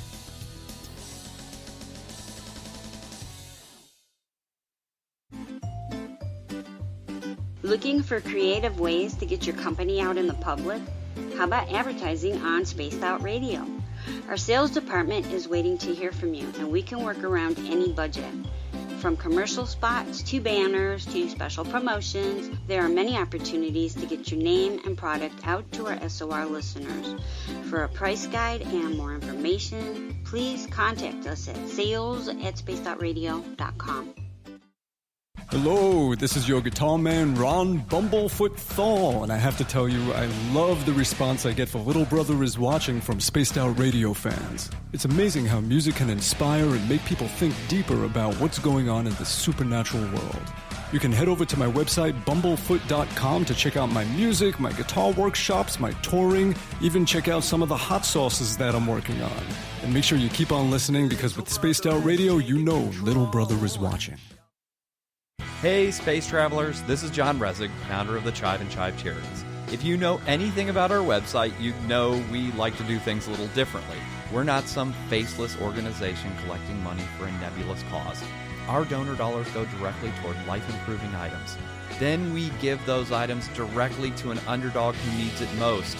Looking for creative ways to get your company out in the public? How about advertising on Spaced Out Radio? Our sales department is waiting to hear from you, and we can work around any budget. From commercial spots to banners to special promotions, there are many opportunities to get your name and product out to our SOR listeners. For a price guide and more information, please contact us at sales@spacedoutradio.com. Hello, this is your guitar man, Ron Bumblefoot Thor, and I have to tell you, I love the response I get for Little Brother is Watching from Spaced Out Radio fans. It's amazing how music can inspire and make people think deeper about what's going on in the supernatural world. You can head over to my website, bumblefoot.com, to check out my music, my guitar workshops, my touring, even check out some of the hot sauces that I'm working on. And make sure you keep on listening, because with Spaced Out Radio, you know Little Brother is watching. Hey, space travelers, this is John Resig, founder of the Chive and Chive Charities. If you know anything about our website, you know we like to do things a little differently. We're not some faceless organization collecting money for a nebulous cause. Our donor dollars go directly toward life-improving items. Then we give those items directly to an underdog who needs it most.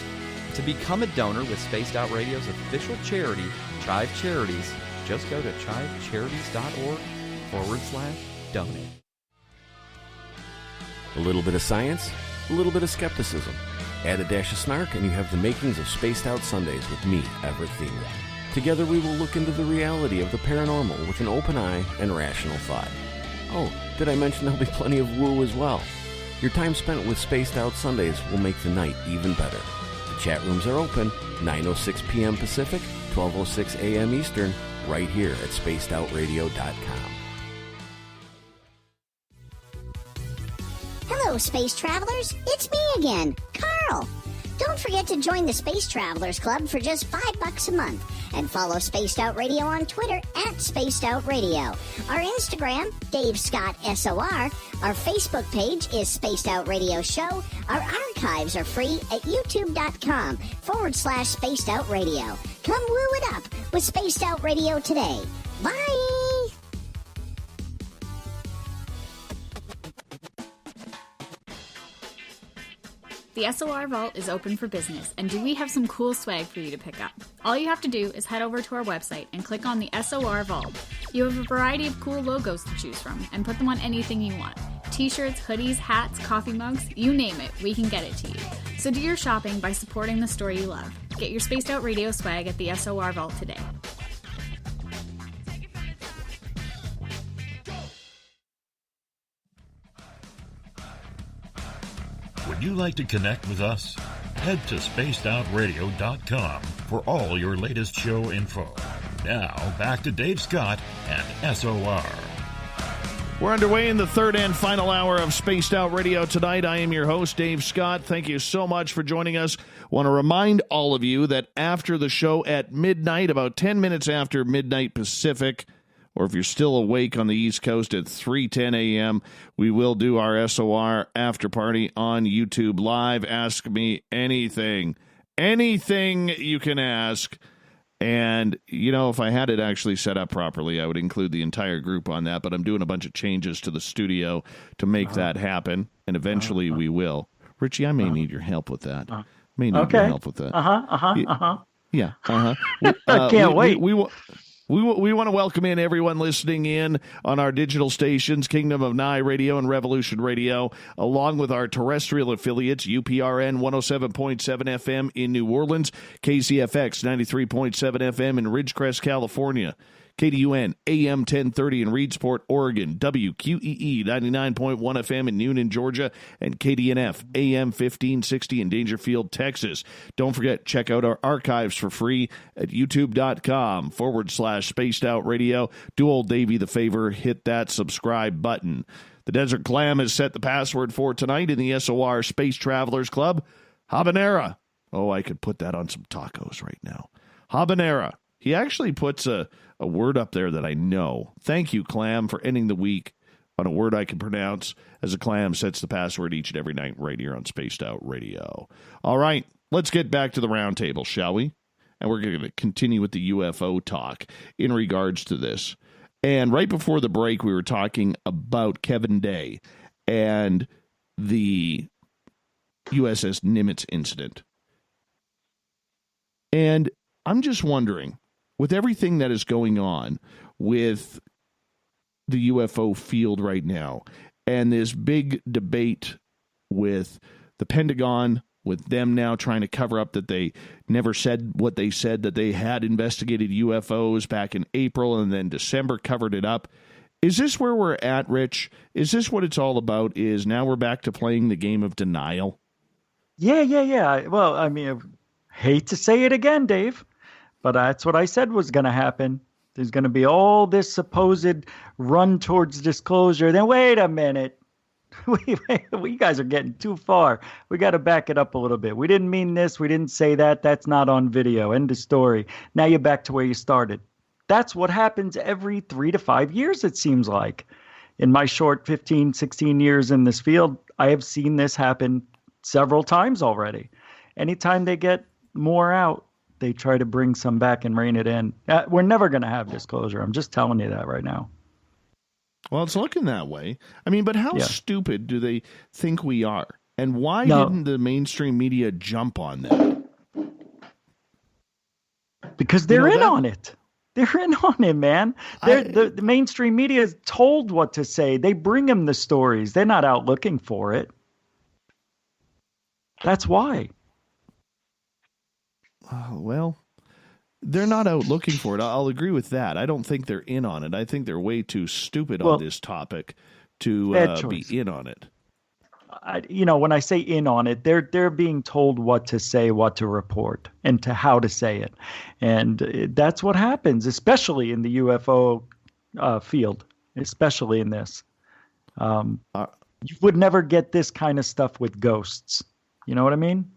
To become a donor with Spaced Out Radio's official charity, Chive Charities, just go to chivecharities.org/donate. A little bit of science, a little bit of skepticism. Add a dash of snark and you have the makings of Spaced Out Sundays with me, Everett Thieme. Together we will look into the reality of the paranormal with an open eye and rational thought. Oh, did I mention there'll be plenty of woo as well? Your time spent with Spaced Out Sundays will make the night even better. The chat rooms are open, 9:06 p.m. Pacific, 12:06 a.m. Eastern, right here at spacedoutradio.com. Hello, space travelers. It's me again, Carl. Don't forget to join the Space Travelers Club for just $5 a month. And follow Spaced Out Radio on Twitter at Spaced Out Radio. Our Instagram, Dave Scott SOR. Our Facebook page is Spaced Out Radio Show. Our archives are free at youtube.com/Spaced Out Radio. Come woo it up with Spaced Out Radio today. Bye! The SOR Vault is open for business, and do we have some cool swag for you to pick up? All you have to do is head over to our website and click on the SOR Vault. You have a variety of cool logos to choose from, and put them on anything you want. T-shirts, hoodies, hats, coffee mugs, you name it, we can get it to you. So do your shopping by supporting the store you love. Get your Spaced Out Radio swag at the SOR Vault today. Would you like to connect with us? Head to spacedoutradio.com for all your latest show info. Now, back to Dave Scott and SOR. We're underway in the third and final hour of Spaced Out Radio tonight. I am your host, Dave Scott. Thank you so much for joining us. Want to remind all of you that after the show at midnight, about 10 minutes after midnight Pacific, or if you're still awake on the East Coast at 3:10 a.m., we will do our SOR after party on YouTube Live. Ask me anything. Anything you can ask. And, you know, if I had it actually set up properly, I would include the entire group on that. But I'm doing a bunch of changes to the studio to make that happen. And eventually we will. Richie, I may need your help with that. May need your help with that. Yeah. I can't wait. We want to welcome in everyone listening in on our digital stations, Kingdom of Nye Radio and Revolution Radio, along with our terrestrial affiliates, UPRN 107.7 FM in New Orleans, KCFX 93.7 FM in Ridgecrest, California, KDUN AM 1030 in Reedsport, Oregon, WQEE 99.1 FM in Newnan, Georgia, and KDNF AM 1560 in Dangerfield, Texas. Don't forget, check out our archives for free at youtube.com/Spaced Out Radio. Do old Davey the favor, hit that subscribe button. The Desert Clam has set the password for tonight in the SOR Space Travelers Club. Habanera. Oh, I could put that on some tacos right now. Habanera. He actually puts a word up there that I know. Thank you, Clam, for ending the week on a word I can pronounce, as a Clam sets the password each and every night right here on Spaced Out Radio. All right, let's get back to the roundtable, shall we? And we're going to continue with the UFO talk in regards to this. And right before the break, we were talking about Kevin Day and the USS Nimitz incident. And I'm just wondering, with everything that is going on with the UFO field right now, and this big debate with the Pentagon, with them now trying to cover up that they never said what they said, that they had investigated UFOs back in April and then December covered it up. Is this where we're at, Rich? Is this what it's all about? Is now we're back to playing the game of denial? Yeah. Well, I mean, I hate to say it again, Dave, but that's what I said was going to happen. There's going to be all this supposed run towards disclosure. Then wait a minute. We guys are getting too far. We got to back it up a little bit. We didn't mean this. We didn't say that. That's not on video. End of story. Now you're back to where you started. That's what happens every 3 to 5 years, it seems like. In my short 15, 16 years in this field, I have seen this happen several times already. Anytime they get more out, they try to bring some back and rein it in. We're never going to have disclosure. I'm just telling you that right now. Well, it's looking that way. I mean, but how stupid do they think we are? And why didn't the mainstream media jump on that? Because they're in on it. They're in on it, man. The mainstream media is told what to say. They bring them the stories. They're not out looking for it. That's why. Well, they're not out looking for it. I'll agree with that. I don't think they're in on it. I think they're way too stupid on this topic to be in on it. When I say in on it, they're being told what to say, what to report, and to how to say it. And that's what happens, especially in the UFO field, especially in this. You would never get this kind of stuff with ghosts. You know what I mean?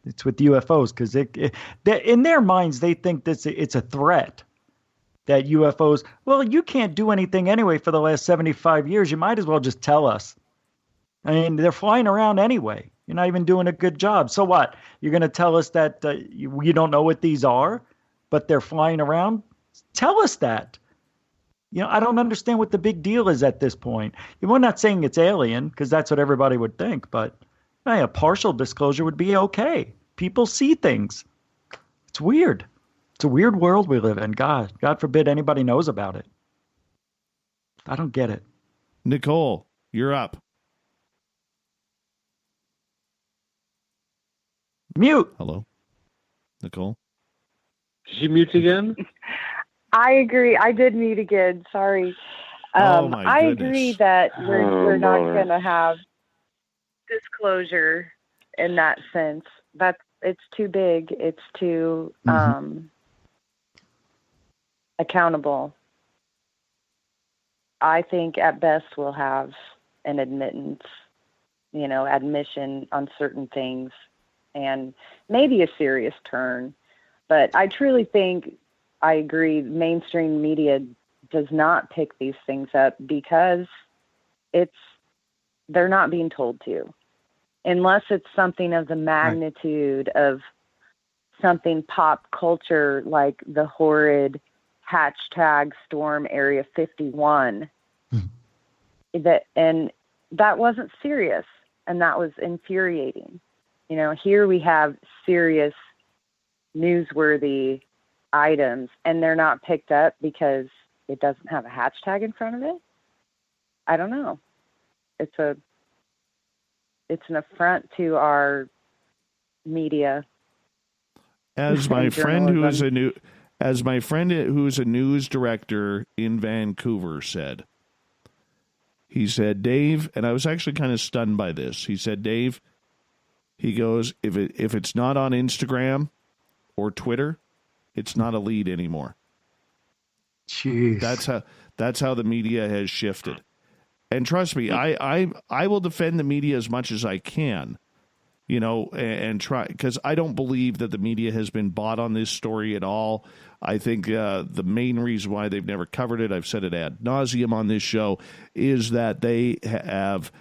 It's with UFOs because in their minds they think that it's a threat. That UFOs, well, you can't do anything anyway for the last 75 years. You might as well just tell us. I mean, they're flying around anyway. You're not even doing a good job. So what? You're going to tell us that you don't know what these are, but they're flying around? Tell us that. I don't understand what the big deal is at this point. We're not saying it's alien because that's what everybody would think, but a partial disclosure would be okay. People see things. It's weird. It's a weird world we live in. God forbid anybody knows about it. I don't get it. Nicole, you're up. Mute. Hello, Nicole. Did she mute again? I agree. I did mute again. Sorry. I agree that we're not going to have disclosure in that sense. It's too big. It's too accountable. I think at best we'll have an admission on certain things and maybe a serious turn. But I truly think, I agree, mainstream media does not pick these things up because they're not being told to. Unless it's something of the magnitude of something pop culture like the horrid hashtag Storm Area 51. That wasn't serious, and that was infuriating. Here we have serious, newsworthy items, and they're not picked up because it doesn't have a hashtag in front of it. I don't know. It's an affront to our media. As my friend who's a news director in Vancouver said, he said, Dave, and I was actually kind of stunned by this. He said, Dave, he goes, if it's not on Instagram or Twitter, it's not a lead anymore. Jeez. That's how the media has shifted. And trust me, I will defend the media as much as I can, and try, because I don't believe that the media has been bought on this story at all. I think the main reason why they've never covered it, I've said it ad nauseum on this show, is that they have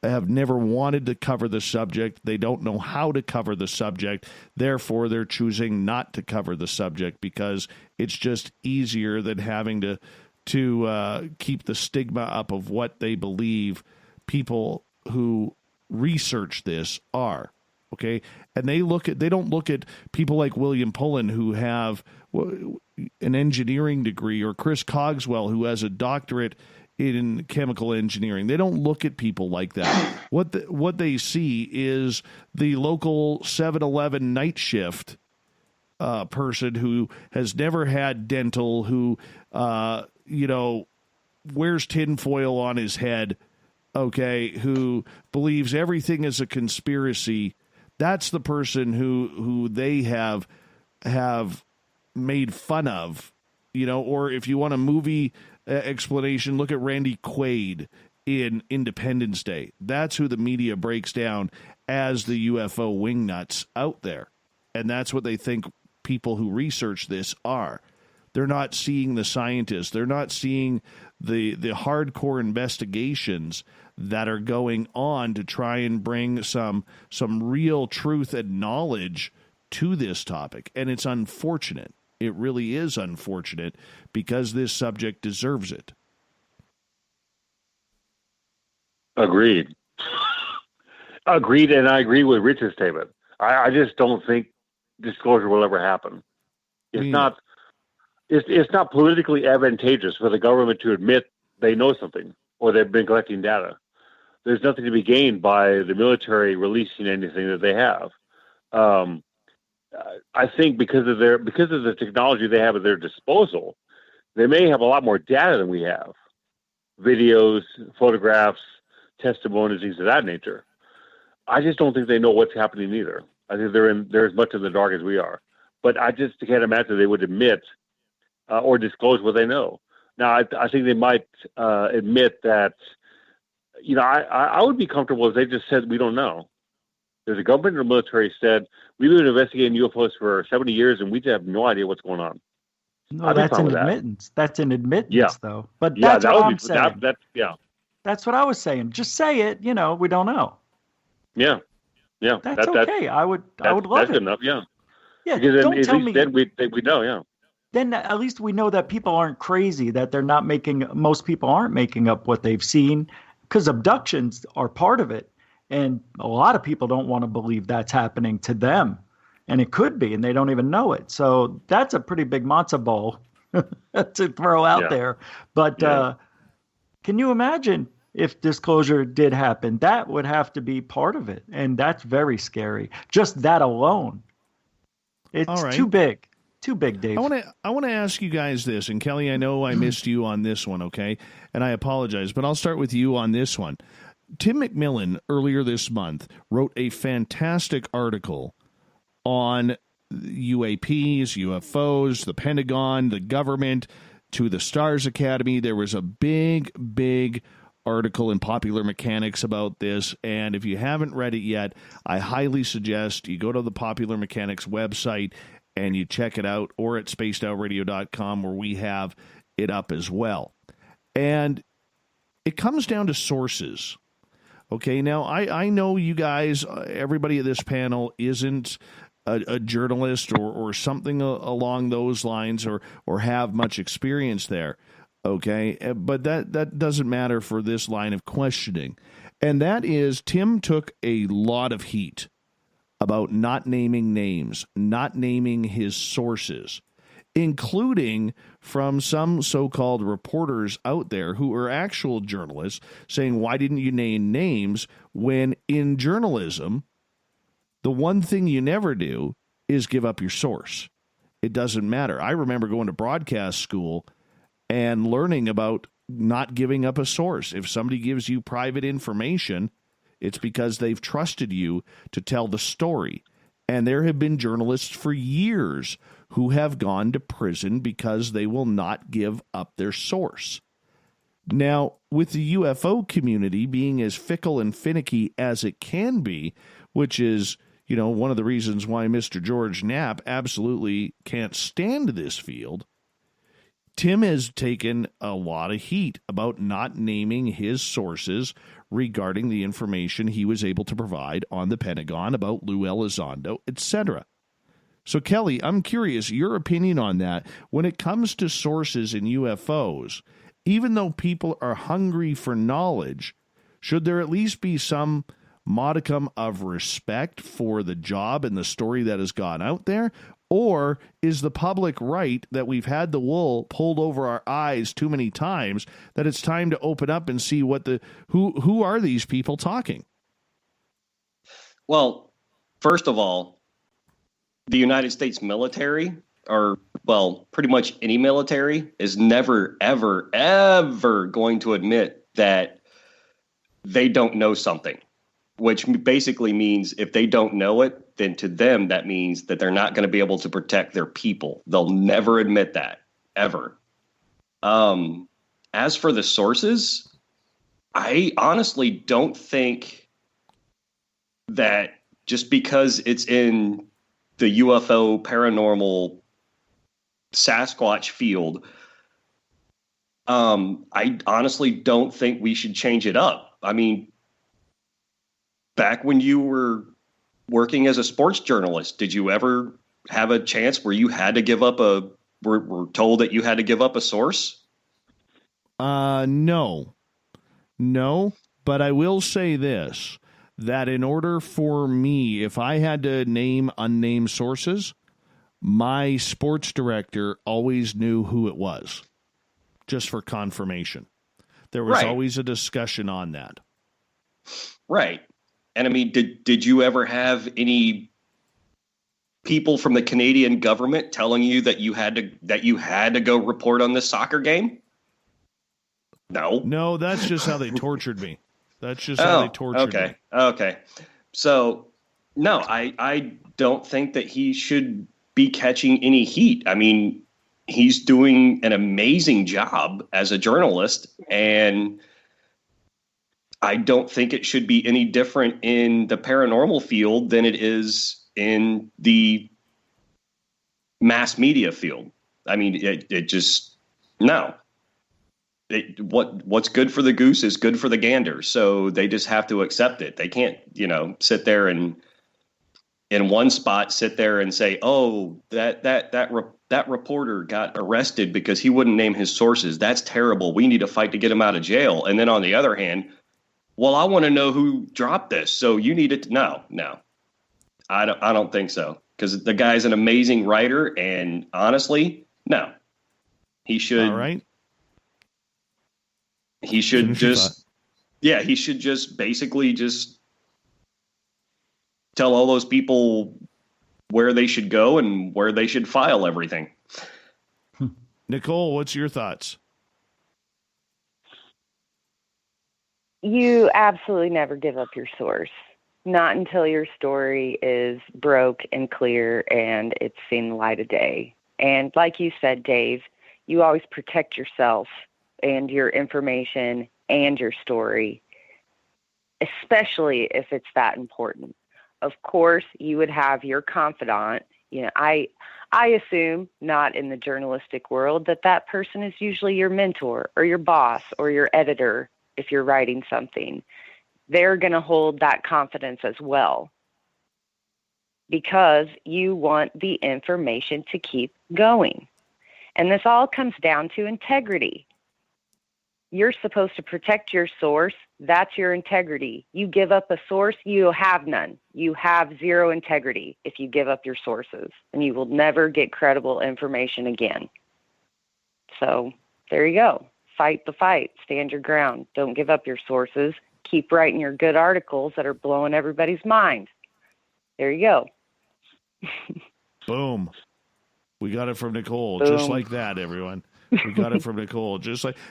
never wanted to cover the subject. They don't know how to cover the subject. Therefore, they're choosing not to cover the subject because it's just easier than having to keep the stigma up of what they believe people who research this are. Okay. And they don't look at people like William Pullin who have an engineering degree, or Chris Cogswell who has a doctorate in chemical engineering. They don't look at people like that. What they see is the local 7-Eleven night shift person who has never had dental, who wears tinfoil on his head, okay, who believes everything is a conspiracy. That's the person who they have made fun of, or if you want a movie explanation, look at Randy Quaid in Independence Day. That's who the media breaks down as the UFO wingnuts out there. And that's what they think people who research this are. They're not seeing the scientists. They're not seeing the hardcore investigations that are going on to try and bring some real truth and knowledge to this topic. And it's unfortunate. It really is unfortunate because this subject deserves it. Agreed. And I agree with Richard's statement. I just don't think disclosure will ever happen. It's not politically advantageous for the government to admit they know something or they've been collecting data. There's nothing to be gained by the military releasing anything that they have. I think because of the technology they have at their disposal, they may have a lot more data than we have. Videos, photographs, testimonies, things of that nature. I just don't think they know what's happening either. I think they're as much in the dark as we are. But I just can't imagine they would admit or disclose what they know. Now, I think they might admit that, I would be comfortable if they just said we don't know. There's a government or military said, we've been investigating UFOs for 70 years and we have no idea what's going on. No, that's an admittance. That's an admittance, though. But Yeah, that's what I'm saying. Yeah. That's what I was saying. Just say it. We don't know. Yeah. Yeah. That's okay. I would love that's it. good enough. Yeah. Yeah. Because Don't tell me. Then we know. Yeah. Then at least we know that people aren't crazy, that most people aren't making up what they've seen, because abductions are part of it. And a lot of people don't want to believe that's happening to them. And it could be, and they don't even know it. So that's a pretty big matzo ball to throw out there. But can you imagine if disclosure did happen? That would have to be part of it. And that's very scary. Just that alone. It's too big. Too big, Dave. I want to ask you guys this. And Kelly, I know I missed you on this one, okay? And I apologize, but I'll start with you on this one. Tim McMillan, earlier this month, wrote a fantastic article on UAPs, UFOs, the Pentagon, the government, to the Stars Academy. There was a big article in Popular Mechanics about this, and if you haven't read it yet, I highly suggest you go to the Popular Mechanics website and you check it out, or at spacedoutradio.com, where we have it up as well. And it comes down to sources. Okay, now I know you guys, everybody at this panel isn't a journalist or something along those lines, or have much experience there, okay? But that doesn't matter for this line of questioning. And that is, Tim took a lot of heat about not naming names, not naming his sources, including from some so-called reporters out there who are actual journalists saying, why didn't you name names, when in journalism, the one thing you never do is give up your source. It doesn't matter. I remember going to broadcast school and learning about not giving up a source. If somebody gives you private information, it's because they've trusted you to tell the story. And there have been journalists for years who have gone to prison because they will not give up their source. Now, with the UFO community being as fickle and finicky as it can be, which is, one of the reasons why Mr. George Knapp absolutely can't stand this field, Tim has taken a lot of heat about not naming his sources regarding the information he was able to provide on the Pentagon about Lou Elizondo, etc. So, Kelly, I'm curious, your opinion on that. When it comes to sources in UFOs, even though people are hungry for knowledge, should there at least be some modicum of respect for the job and the story that has gone out there? Or is the public right that we've had the wool pulled over our eyes too many times that it's time to open up and see who are these people talking? Well, first of all, the United States military, or, pretty much any military, is never, ever, ever going to admit that they don't know something, which basically means if they don't know it, then to them, that means that they're not going to be able to protect their people. They'll never admit that, ever. As for the sources, I honestly don't think that just because it's in the UFO paranormal Sasquatch field, I honestly don't think we should change it up. I mean, back when you were working as a sports journalist, did you ever have a chance where you had to give up were told that you had to give up a source? No, but I will say this, that in order for me, if I had to name unnamed sources, my sports director always knew who it was, just for confirmation. There was always a discussion on that. Right. And I mean, did you ever have any people from the Canadian government telling you that you had to go report on this soccer game? No, that's just how they tortured me. That's just how they tortured me. Okay. So, no, I don't think that he should be catching any heat. I mean, he's doing an amazing job as a journalist, and I don't think it should be any different in the paranormal field than it is in the mass media field. I mean, it just, no. What's good for the goose is good for the gander. So they just have to accept it. They can't, sit there and in one spot sit there and say, oh, that reporter got arrested because he wouldn't name his sources. That's terrible. We need to fight to get him out of jail. And then on the other hand, well, I want to know who dropped this. So you need it. No, I don't think so. Because the guy's an amazing writer. And honestly, no, he should. All right. He should he should just basically just tell all those people where they should go and where they should file everything. Nicole, what's your thoughts? You absolutely never give up your source. Not until your story is broke and clear and it's seen the light of day. And like you said, Dave, you always protect yourself and your information and your story, especially if it's that important. Of course, you would have your confidant. I assume not in the journalistic world that person is usually your mentor or your boss or your editor. If you're writing something, they're going to hold that confidence as well because you want the information to keep going. And this all comes down to integrity. You're supposed to protect your source. That's your integrity. You give up a source, you have none. You have zero integrity if you give up your sources, and you will never get credible information again. So there you go. Fight the fight. Stand your ground. Don't give up your sources. Keep writing your good articles that are blowing everybody's mind. There you go. Boom. We got it from Nicole. Boom. Just like that, everyone. We got it from Nicole.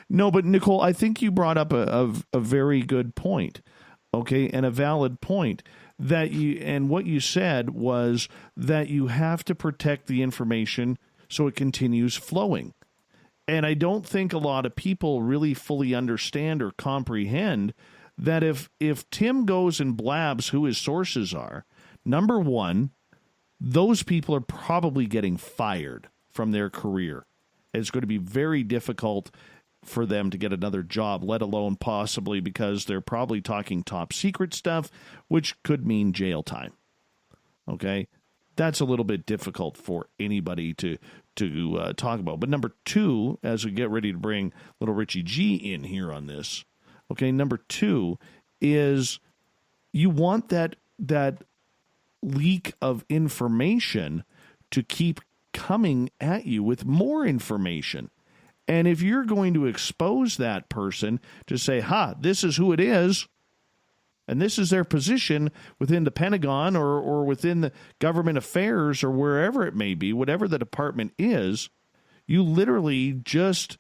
No, but Nicole, I think you brought up a very good point, okay, and a valid point and what you said was that you have to protect the information so it continues flowing. And I don't think a lot of people really fully understand or comprehend that if Tim goes and blabs who his sources are, number one, those people are probably getting fired from their career. It's going to be very difficult for them to get another job, let alone possibly because they're probably talking top secret stuff, which could mean jail time. Okay? That's a little bit difficult for anybody to talk about. But number two, as we get ready to bring little Richie G in here on this, okay, number two is you want that leak of information to keep coming at you with more information. And if you're going to expose that person to say, this is who it is, and this is their position within the Pentagon or within the government affairs or wherever it may be, whatever the department is, you literally just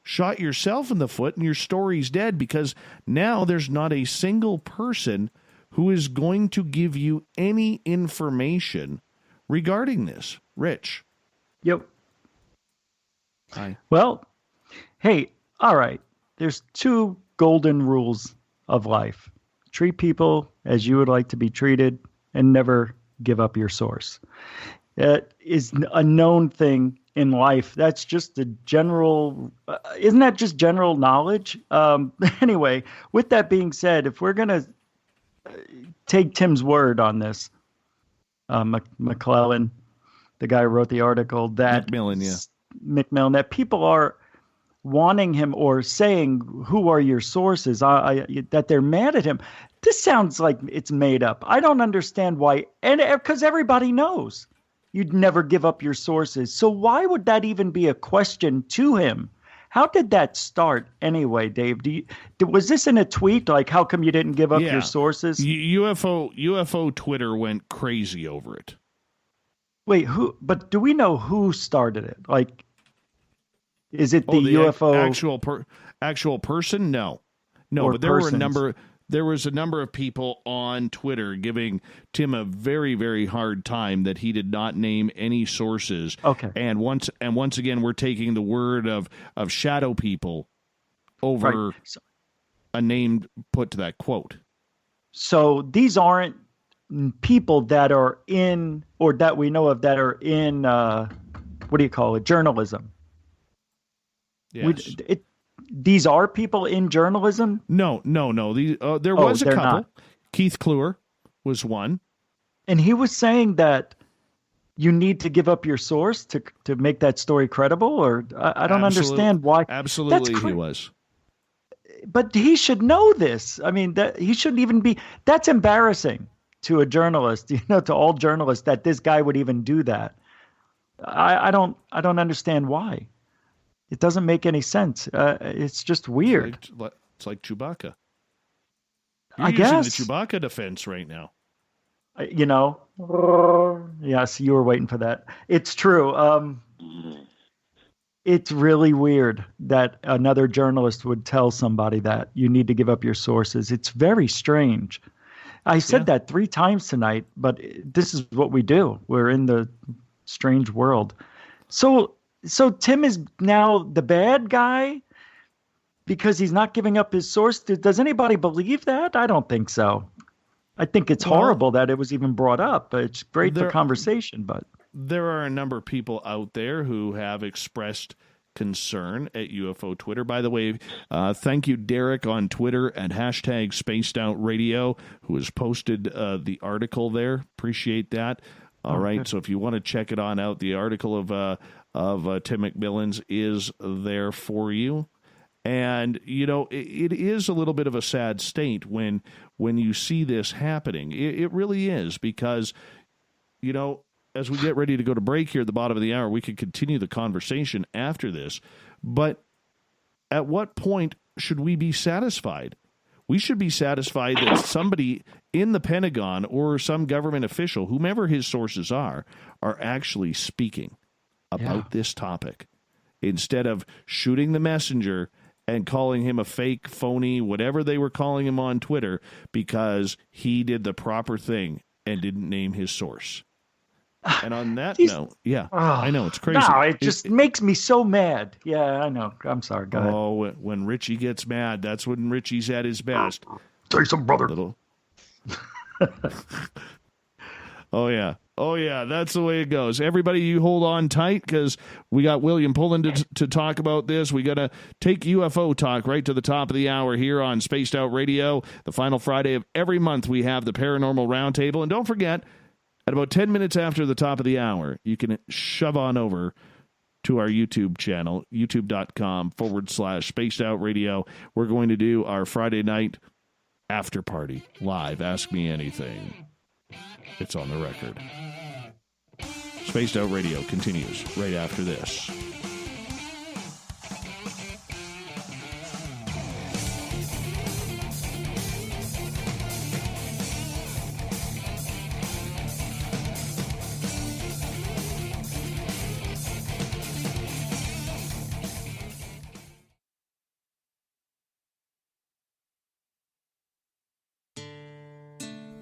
shot yourself in the foot and your story's dead because now there's not a single person who is going to give you any information regarding this. Rich. Yep. Hi. Well, hey, all right. There's two golden rules of life. Treat people as you would like to be treated and never give up your source. That is a known thing in life. That's just the general, isn't that just general knowledge? Anyway, with that being said, if we're going to take Tim's word on this, McClellan, the guy who wrote the article, that McMillan, that people are wanting him or saying, who are your sources, that they're mad at him. This sounds like it's made up. I don't understand why, and because everybody knows you'd never give up your sources. So why would that even be a question to him? How did that start anyway, Dave? Was this in a tweet? Like, how come you didn't give up your sources? UFO Twitter went crazy over it. Wait, who? But do we know who started it? Like, is it the UFO actual person? No, but there were a number. There was a number of people on Twitter giving Tim a very, very hard time that he did not name any sources. Okay. And once again, we're taking the word of shadow people over. Right. a name put to that quote. So these aren't people that are in, or that we know of that are in, what do you call it, journalism. Yes. These are people in journalism? No. There was a couple. Not. Keith Kluwer was one. And he was saying that you need to give up your source to make that story credible, or I don't understand why. Absolutely, he was. But he should know this. I mean, that he shouldn't even be. That's embarrassing to a journalist, to all journalists, that this guy would even do that. I don't understand why. It doesn't make any sense. It's just weird. It's like Chewbacca. I You're guess using the Chewbacca defense right now. Yes, you were waiting for that. It's true. It's really weird that another journalist would tell somebody that you need to give up your sources. It's very strange. I said that 3 times tonight, but this is what we do. We're in the strange world. So Tim is now the bad guy because he's not giving up his source. Does anybody believe that? I don't think so. I think it's horrible that it was even brought up. It's great for conversation, but there are a number of people out there who have expressed concern at UFO Twitter. By the way, thank you, Derek, on Twitter at #SpacedOutRadio, who has posted the article there. Appreciate that. All right, so if you want to check it on out, the article of Tim McMillan's is there for you. And, it is a little bit of a sad state when you see this happening. It really is, because, as we get ready to go to break here at the bottom of the hour, we could continue the conversation after this. But at what point should we be satisfied? We should be satisfied that somebody in the Pentagon or some government official, whomever his sources are actually speaking about this topic, instead of shooting the messenger and calling him a fake, phony, whatever they were calling him on Twitter, because he did the proper thing and didn't name his source. And on that note, I know, it's crazy. No, it just makes me so mad. Yeah, I know. I'm sorry. Go ahead. Oh, when Richie gets mad, that's when Richie's at his best. Say some, brother. Oh, yeah, that's the way it goes. Everybody, you hold on tight, because we got William Pullin to talk about this. We got to take UFO talk right to the top of the hour here on Spaced Out Radio. The final Friday of every month, we have the Paranormal Roundtable. And don't forget, at about 10 minutes after the top of the hour, you can shove on over to our YouTube channel, youtube.com/Spaced Out Radio. We're going to do our Friday night after party live. Ask Me Anything. It's on the record. Spaced Out Radio continues right after this.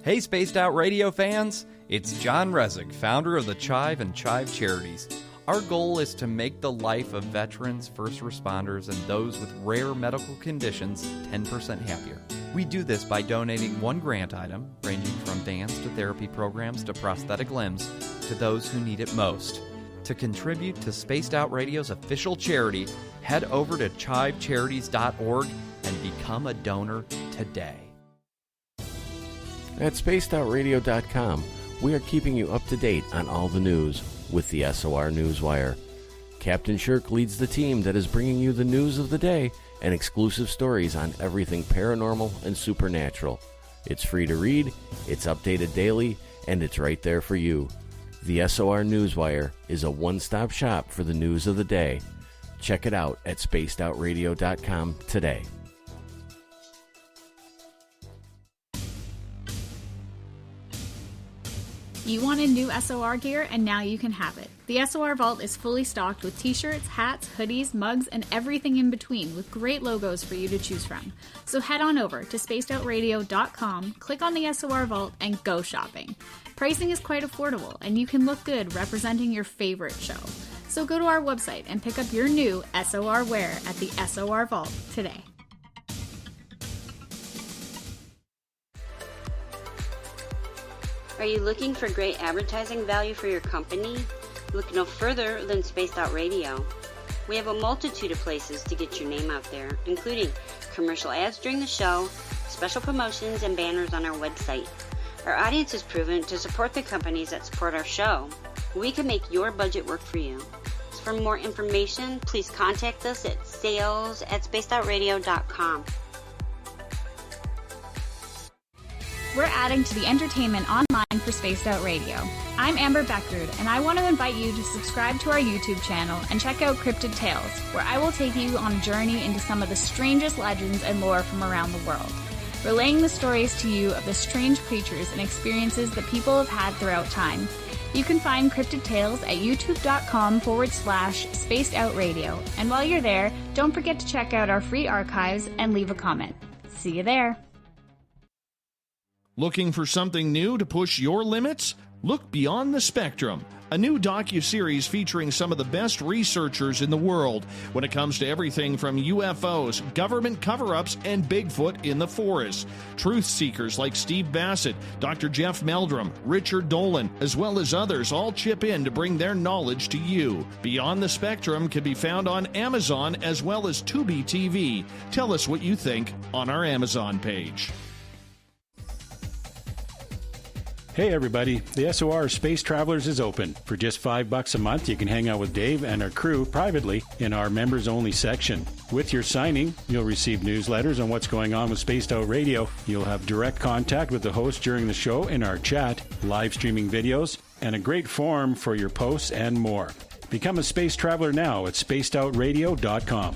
Hey, Spaced Out Radio fans! It's John Resig, founder of the Chive and Chive Charities. Our goal is to make the life of veterans, first responders, and those with rare medical conditions 10% happier. We do this by donating one grant item, ranging from vans to therapy programs to prosthetic limbs, to those who need it most. To contribute to Spaced Out Radio's official charity, head over to chivecharities.org and become a donor today. At spacedoutradio.com, we are keeping you up to date on all the news with the SOR Newswire. Captain Shirk leads the team that is bringing you the news of the day and exclusive stories on everything paranormal and supernatural. It's free to read, it's updated daily, and it's right there for you. The SOR Newswire is a one-stop shop for the news of the day. Check it out at spacedoutradio.com today. You wanted new SOR gear, and now you can have it. The SOR Vault is fully stocked with t-shirts, hats, hoodies, mugs, and everything in between, with great logos for you to choose from. So head on over to spacedoutradio.com, click on the SOR Vault, and go shopping. Pricing is quite affordable, and you can look good representing your favorite show. So go to our website and pick up your new SOR wear at the SOR Vault today. Are you looking for great advertising value for your company? Look no further than Spaced Out Radio. We have a multitude of places to get your name out there, including commercial ads during the show, special promotions, and banners on our website. Our audience is proven to support the companies that support our show. We can make your budget work for you. So for more information, please contact us at sales@spacedoutradio.com. We're adding to the entertainment online for Spaced Out Radio. I'm Amber Beckrud, and I want to invite you to subscribe to our YouTube channel and check out Cryptid Tales, where I will take you on a journey into some of the strangest legends and lore from around the world, relaying the stories to you of the strange creatures and experiences that people have had throughout time. You can find Cryptid Tales at youtube.com/spacedoutradio. And while you're there, don't forget to check out our free archives and leave a comment. See you there. Looking for something new to push your limits? Look Beyond the Spectrum, a new docuseries featuring some of the best researchers in the world when it comes to everything from UFOs, government cover-ups, and Bigfoot in the forest. Truth seekers like Steve Bassett, Dr. Jeff Meldrum, Richard Dolan, as well as others all chip in to bring their knowledge to you. Beyond the Spectrum can be found on Amazon as well as Tubi TV. Tell us what you think on our Amazon page. Hey everybody, the SOR Space Travelers is open. For just $5 a month, you can hang out with Dave and our crew privately in our members-only section. With your signing, you'll receive newsletters on what's going on with Spaced Out Radio. You'll have direct contact with the host during the show in our chat, live streaming videos, and a great forum for your posts and more. Become a space traveler now at spacedoutradio.com.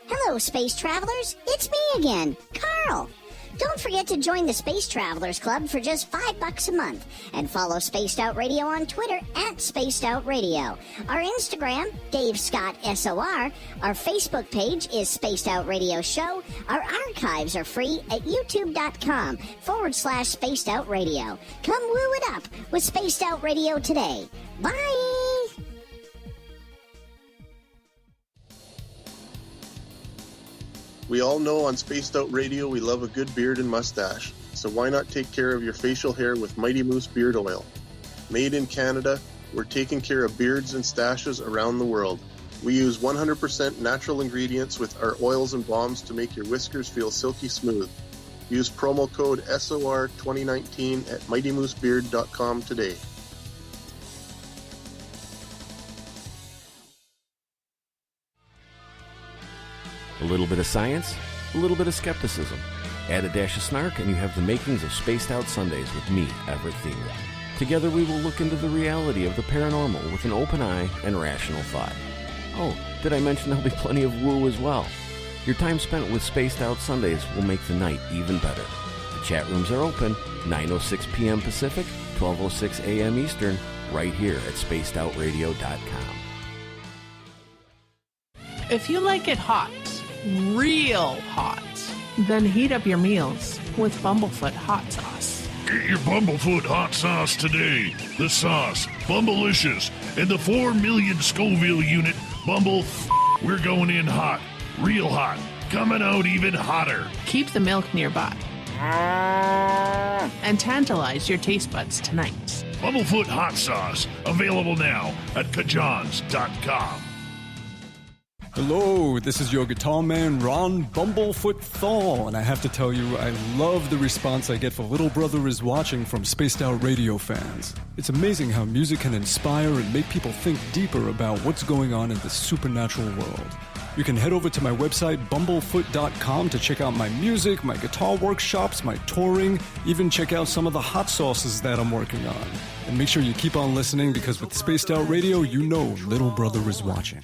Hello, Space Travelers. It's me again, Carl. Don't forget to join the Space Travelers Club for just $5 a month and follow Spaced Out Radio on Twitter at Spaced Out Radio. Our Instagram, Dave Scott SOR. Our Facebook page is Spaced Out Radio Show. Our archives are free at youtube.com/Spaced Out Radio. Come woo it up with Spaced Out Radio today. Bye! We all know on Spaced Out Radio we love a good beard and mustache, so why not take care of your facial hair with Mighty Moose Beard Oil? Made in Canada, we're taking care of beards and stashes around the world. We use 100% natural ingredients with our oils and balms to make your whiskers feel silky smooth. Use promo code SOR2019 at MightyMooseBeard.com today. A little bit of science, a little bit of skepticism. Add a dash of snark and you have the makings of Spaced Out Sundays with me, Everett Thielen. Together we will look into the reality of the paranormal with an open eye and rational thought. Oh, did I mention there'll be plenty of woo as well? Your time spent with Spaced Out Sundays will make the night even better. The chat rooms are open, 9:06 p.m. Pacific, 12:06 a.m. Eastern, right here at spacedoutradio.com. If you like it hot, real hot, then heat up your meals with Bumblefoot hot sauce. Get your Bumblefoot hot sauce today. The sauce, Bumblicious, and the 4 million Scoville unit Bumble. We're going in hot, real hot, coming out even hotter. Keep the milk nearby and tantalize your taste buds tonight. Bumblefoot hot sauce, available now at kajans.com. Hello, this is your guitar man, Ron Bumblefoot Thaw, and I have to tell you, I love the response I get for Little Brother is Watching from Spaced Out Radio fans. It's amazing how music can inspire and make people think deeper about what's going on in the supernatural world. You can head over to my website, bumblefoot.com, to check out my music, my guitar workshops, my touring, even check out some of the hot sauces that I'm working on. And make sure you keep on listening, because with Spaced Out Radio, you know Little Brother is watching.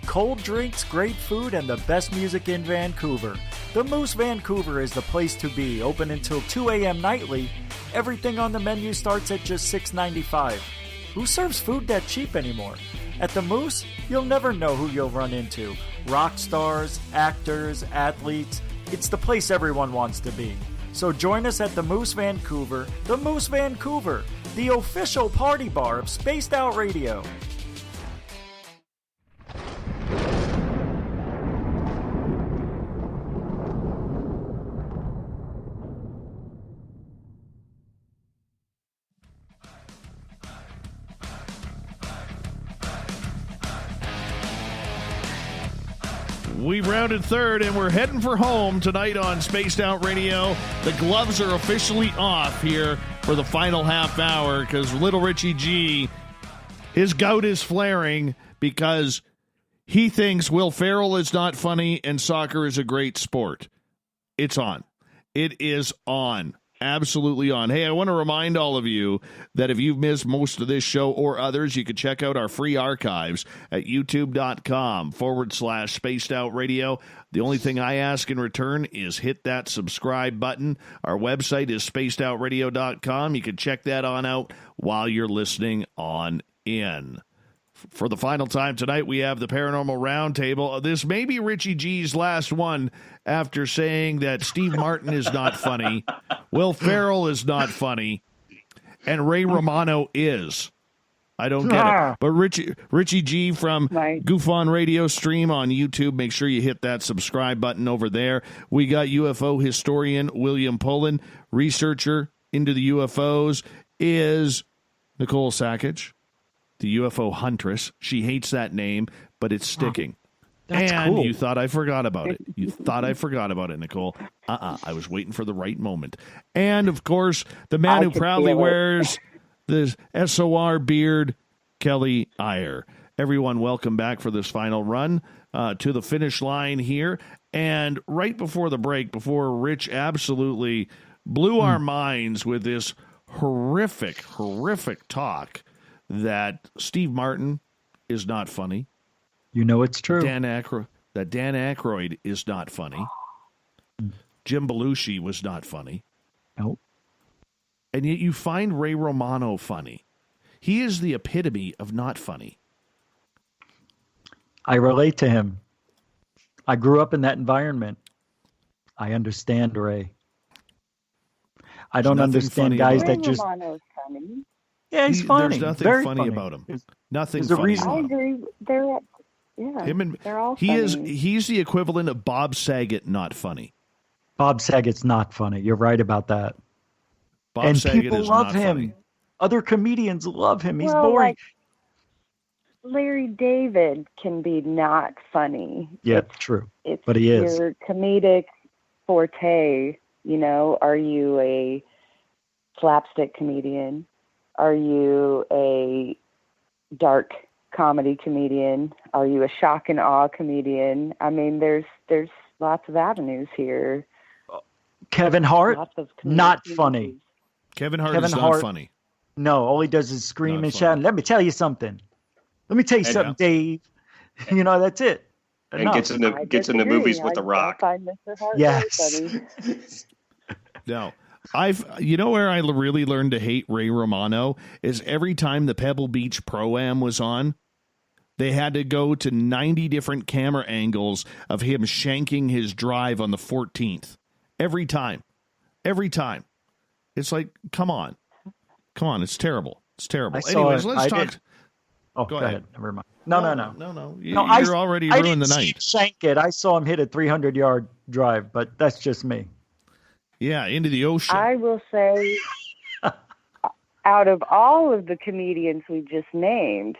Cold drinks, great food, and the best music in Vancouver. The Moose Vancouver is the place to be, open until 2 a.m. nightly. Everything on the menu starts at just $6.95. Who serves food that cheap anymore? At the Moose, you'll never know who you'll run into. Rock stars, actors, athletes. It's the place everyone wants to be. So join us at the Moose Vancouver, the official party bar of Spaced Out Radio. We've rounded third, and we're heading for home tonight on Spaced Out Radio. The gloves are officially off here for the final half hour because little Richie G, his gout is flaring because he thinks Will Ferrell is not funny and soccer is a great sport. It's on. It is on. Absolutely on. Hey, I want to remind all of you that if you've missed most of this show or others, you can check out our free archives at youtube.com/Spaced Out Radio. The only thing I ask in return is hit that subscribe button. Our website is spacedoutradio.com. You can check that on out while you're listening on in. For the final time tonight, we have the Paranormal Roundtable. This may be Richie G's last one after saying that Steve Martin is not funny, Will Ferrell is not funny, and Ray Romano is. I don't get it. But Richie G from GUFON Radio stream on YouTube. Make sure you hit that subscribe button over there. We got UFO historian William Pullin. Researcher into the UFOs is Nicole Sakach, the UFO huntress. She hates that name, but it's sticking. That's and cool. You thought I forgot about it. You thought I forgot about it, Nicole. I was waiting for the right moment. And, of course, the man who proudly wears the SOR Beard, Kelly Eyer. Everyone, welcome back for this final run to the finish line here. And right before the break, before Rich absolutely blew our minds with this horrific talk that Steve Martin is not funny. You know it's true. Dan Aykroyd is not funny. Jim Belushi was not funny. Nope. And yet you find Ray Romano funny. He is the epitome of not funny. I relate to him. I grew up in that environment. I understand Ray. I don't understand guys that just... Romano's funny. Yeah, he's funny. There's nothing Very funny about him. Nothing there's a funny reason. about I him. agree. They're all He's funny. the equivalent of Bob Saget not funny. Bob Saget's not funny. You're right about that. Bob and Saget people is love not him. funny. Other comedians love him. He's Well, boring. like, Larry David can be not funny. Yeah, true. It's but he is. your comedic forte. You know, are you a slapstick comedian? Are you a dark comedy comedian? Are you a shock and awe comedian? I mean, there's lots of avenues here. Kevin Hart, Lots of not comedians. funny. Kevin Hart is not funny. No, all he does is scream Not and funny. shout. Let me tell you something. Let me tell you And, something, Dave. You know, that's it. And Enough. gets into movies with The Rock. I find Mr. Hart Yes. very funny. No. You know where I really learned to hate Ray Romano is every time the Pebble Beach Pro-Am was on, they had to go to 90 different camera angles of him shanking his drive on the 14th. Every time. It's like, come on. It's terrible. Anyways, let's talk. Oh, go ahead. Never mind. No. You're already ruined the night. I didn't shank it. I saw him hit a 300-yard drive, but that's just me. Yeah, into the ocean. I will say, out of all of the comedians we just named,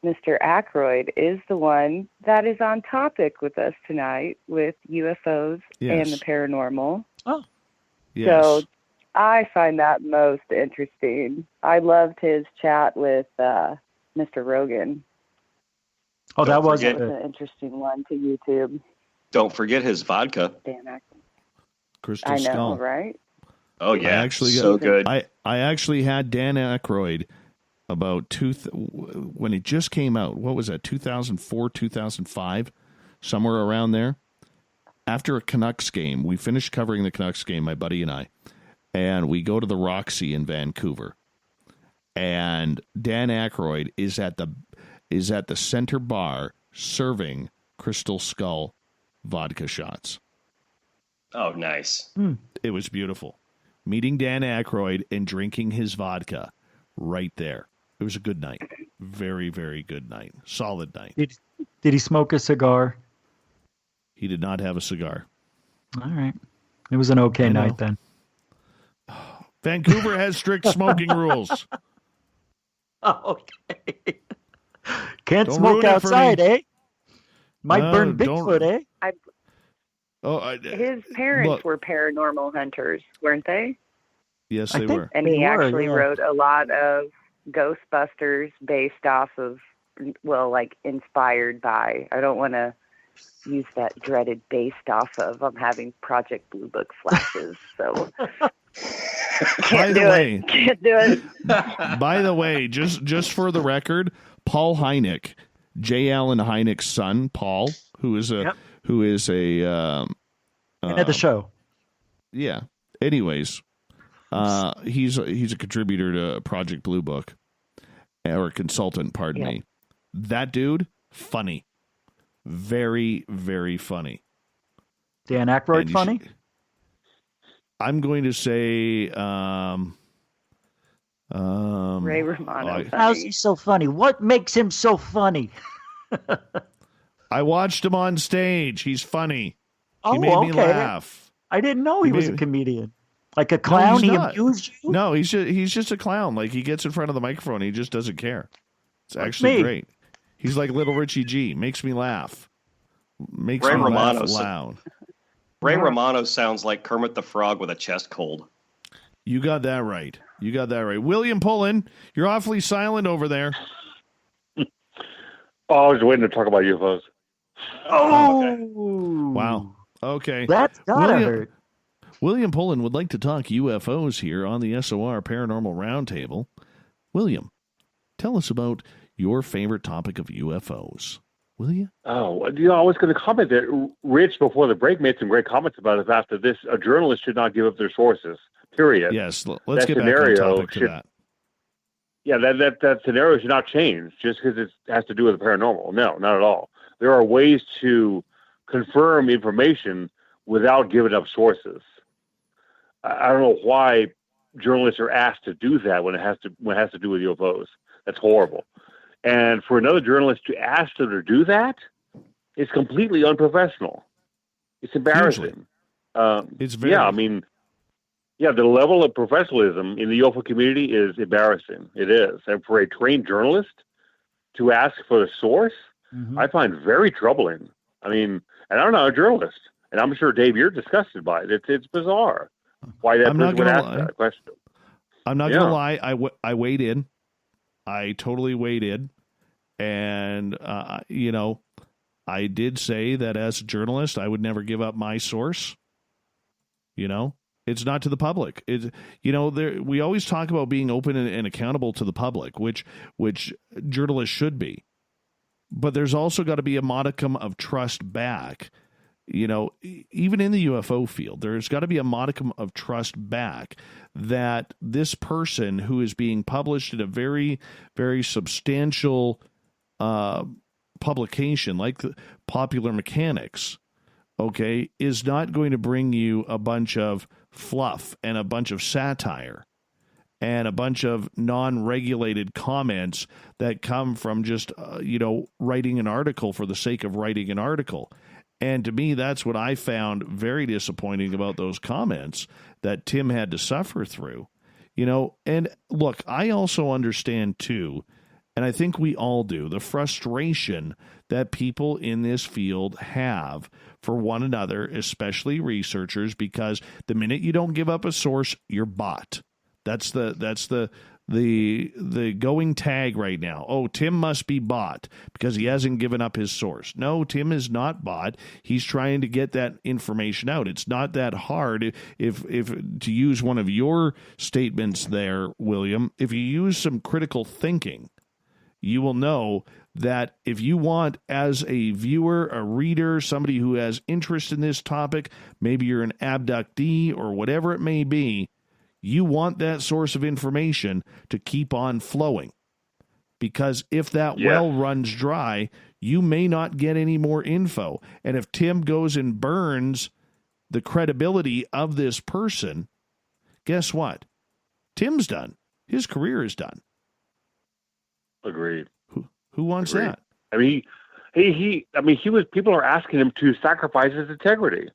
Mr. Aykroyd is the one that is on topic with us tonight with UFOs and the paranormal. Oh, yes. So I find that most interesting. I loved his chat with Mr. Rogan. Oh, that was an interesting one to YouTube. Don't forget his vodka. Dan Aykroyd. Crystal I know, Skull. right? Oh yeah, so good. I actually had Dan Aykroyd about when it just came out. What was that? 2004, 2005, somewhere around there. After a Canucks game, we finished covering the Canucks game, my buddy and I, and we go to the Roxy in Vancouver, and Dan Aykroyd is at the center bar serving Crystal Skull vodka shots. Oh, nice. It was beautiful. Meeting Dan Aykroyd and drinking his vodka right there. It was a good night. Very, very good night. Solid night. Did he smoke a cigar? He did not have a cigar. All right. It was an okay night then. Vancouver has strict smoking rules. Oh, okay. Can't Don't smoke ruin it for outside, me. eh? Might burn Bigfoot, eh? His parents were paranormal hunters, weren't they? Yes, they were. And he actually wrote a lot of Ghostbusters based off of, inspired by. I don't want to use that dreaded based off of. I'm having Project Blue Book flashes, so can't do it. By the way, just for the record, Paul Hynek, J. Allen Hynek's son, Paul, who is a at the show. Yeah. Anyways, he's a contributor to Project Blue Book, or a consultant, pardon me. That dude, funny. Very, very funny. Dan Aykroyd funny? I'm going to say Ray Romano. How's he so funny? What makes him so funny? I watched him on stage. He's funny. He made me laugh. I didn't know he was a comedian. Like a clown, he amused you? No, he's just a clown. Like, he gets in front of the microphone and he just doesn't care. It's actually great. He's like Little Richie G. Makes me laugh. Makes me laugh loud. Ray Romano sounds like Kermit the Frog with a chest cold. You got that right. William Pullin, you're awfully silent over there. I was waiting to talk about UFOs. Oh! Okay. Wow. Okay. That's gotta hurt. William Pullin would like to talk UFOs here on the SOR Paranormal Roundtable. William, tell us about your favorite topic of UFOs. Will you? Oh, I was going to comment that Rich, before the break, made some great comments about it. After this, a journalist should not give up their sources, period. Yes, let's get back on topic to that. Yeah, that scenario should not change just because it has to do with the paranormal. No, not at all. There are ways to confirm information without giving up sources. I don't know why journalists are asked to do that when it has to do with UFOs. That's horrible. And for another journalist to ask them to do that is completely unprofessional. It's embarrassing. It's very. Yeah, the level of professionalism in the UFO community is embarrassing. It is. And for a trained journalist to ask for the source, I find very troubling. And I'm not a journalist, and I'm sure, Dave, you're disgusted by it. It's bizarre why that person would ask that question. I'm not going to lie. I weighed in. I totally weighed in. And, I did say that as a journalist, I would never give up my source. It's not to the public. We always talk about being open and accountable to the public, which journalists should be. But there's also got to be a modicum of trust back. Even in the UFO field, there's got to be a modicum of trust back that this person who is being published in a very, very substantial publication like Popular Mechanics, is not going to bring you a bunch of fluff and a bunch of satire and a bunch of non-regulated comments that come from just, writing an article for the sake of writing an article. And to me, that's what I found very disappointing about those comments that Tim had to suffer through. And look, I also understand too, and I think we all do, the frustration that people in this field have for one another, especially researchers, because the minute you don't give up a source, you're bought. That's the going tag right now. Oh, Tim must be bought because he hasn't given up his source. No, Tim is not bought. He's trying to get that information out. It's not that hard. If to use one of your statements there, William, if you use some critical thinking, you will know that if you want, as a viewer, a reader, somebody who has interest in this topic, maybe you're an abductee or whatever it may be, you want that source of information to keep on flowing. Because if that well runs dry, you may not get any more info. And if Tim goes and burns the credibility of this person, guess what? Tim's done. His career is done. Agreed. Who wants that? People are asking him to sacrifice his integrity,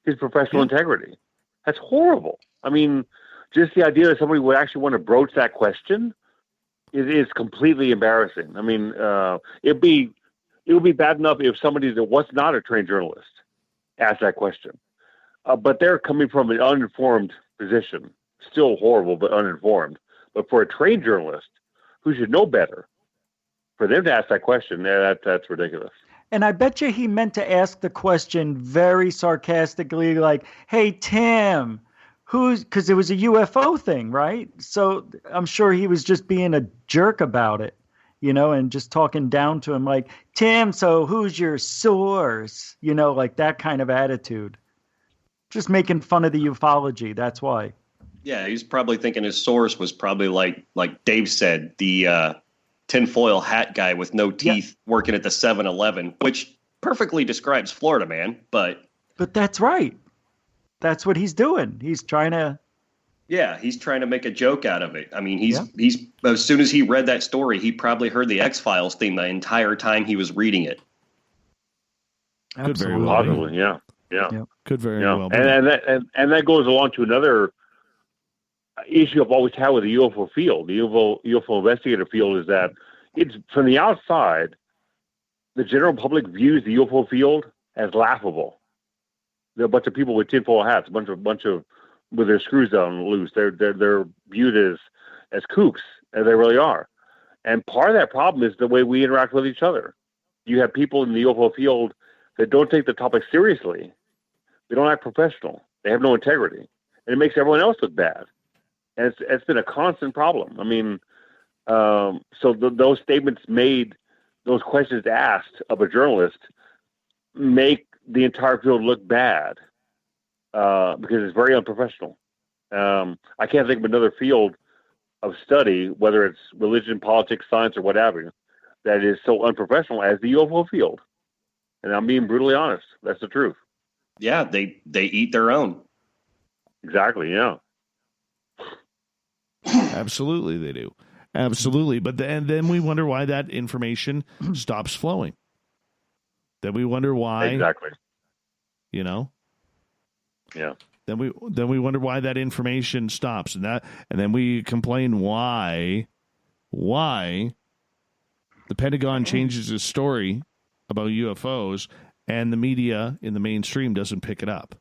his professional integrity. That's horrible. Just the idea that somebody would actually want to broach that question is completely embarrassing. It would be bad enough if somebody that was not a trained journalist ask that question. But they're coming from an uninformed position. Still horrible, but uninformed. But for a trained journalist who should know better, for them to ask that question, that's ridiculous. And I bet you he meant to ask the question very sarcastically, like, hey, Tim, because it was a UFO thing, right? So I'm sure he was just being a jerk about it, and just talking down to him like, Tim, so who's your source? Like that kind of attitude. Just making fun of the ufology. That's why. Yeah, he's probably thinking his source was probably like Dave said, the tinfoil hat guy with no teeth working at the 7-Eleven, which perfectly describes Florida man. But that's right. That's what he's doing. He's trying to. Yeah, he's trying to make a joke out of it. I mean, he's as soon as he read that story, he probably heard the X-Files theme the entire time he was reading it. Could very well Possibly, yeah. Could very well be. And that goes along to another issue I've always had with the UFO field, the UFO investigator field, is that it's from the outside, the general public views the UFO field as laughable. There are a bunch of people with tinfoil hats, a bunch of with their screws down loose. They're viewed as kooks, as they really are. And part of that problem is the way we interact with each other. You have people in the UFO field that don't take the topic seriously. They don't act professional. They have no integrity, and it makes everyone else look bad. And it's been a constant problem. I mean, so those statements made, those questions asked of a journalist, make the entire field look bad because it's very unprofessional. I can't think of another field of study, whether it's religion, politics, science, or whatever, that is so unprofessional as the UFO field. And I'm being brutally honest. That's the truth. Yeah, they eat their own. Exactly, yeah. Absolutely, they do. Absolutely. But then we wonder why that information stops flowing. Then we wonder why. Exactly. Yeah. Then we wonder why that information stops, and then we complain why the Pentagon changes its story about UFOs and the media in the mainstream doesn't pick it up.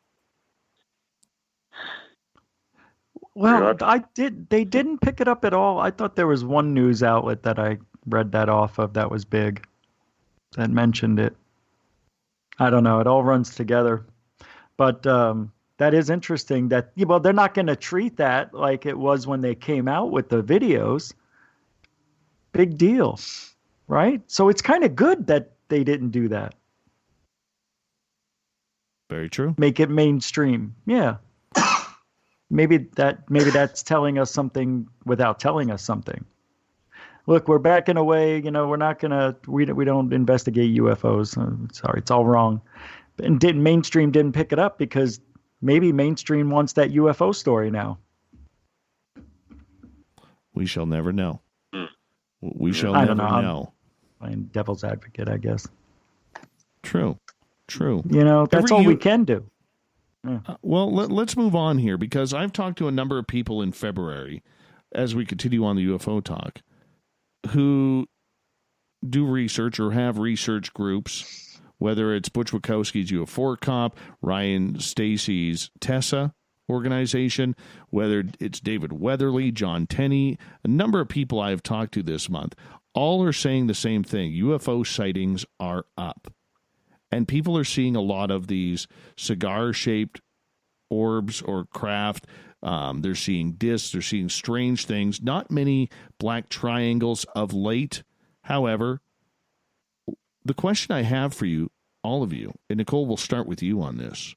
Well, they didn't pick it up at all. I thought there was one news outlet that I read that off of that was big, that mentioned it. I don't know. It all runs together. But that is interesting that, well, they're not going to treat that like it was when they came out with the videos. Big deal, right? So it's kind of good that they didn't do that. Very true. Make it mainstream. Yeah. Maybe that's telling us something without telling us something. Look, we're backing away. We're not we don't investigate UFOs. Sorry, it's all wrong. And mainstream didn't pick it up because maybe mainstream wants that UFO story now. We shall never know. We shall never know. I'm playing devil's advocate, I guess. True. That's all we can do. Yeah. Well, let's move on here because I've talked to a number of people in February as we continue on the UFO talk who do research or have research groups, whether it's Butch Wachowski's UFO Cop, Ryan Stacy's Tessa organization, whether it's David Weatherly, John Tenney, a number of people I've talked to this month, all are saying the same thing. UFO sightings are up. And people are seeing a lot of these cigar-shaped orbs or craft. They're seeing discs. They're seeing strange things. Not many black triangles of late. However, the question I have for you, all of you, and Nicole, we'll start with you on this.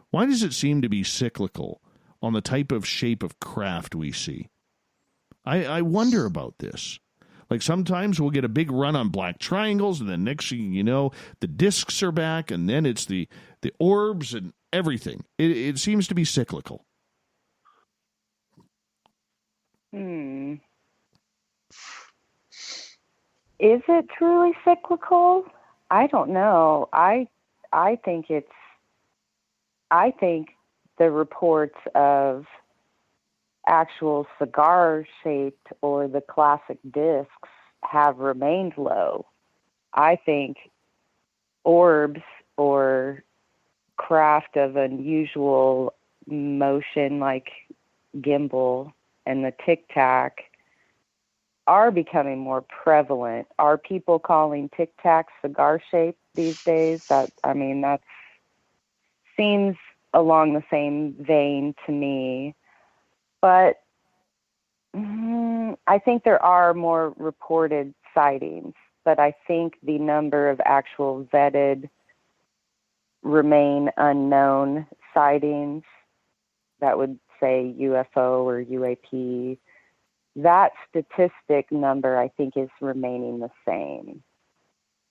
Why does it seem to be cyclical on the type of shape of craft we see? I wonder about this. Like sometimes we'll get a big run on black triangles, and then next thing you know, the discs are back, and then it's the orbs and everything. It seems to be cyclical. Is it truly cyclical? I don't know. I think the reports of actual cigar-shaped or the classic discs have remained low. I think orbs or craft of unusual motion like gimbal and the Tic Tac are becoming more prevalent. Are people calling Tic Tac cigar shape these days? That seems along the same vein to me. But I think there are more reported sightings, but I think the number of actual vetted remain unknown sightings, that would say UFO or UAP, that statistic number I think is remaining the same.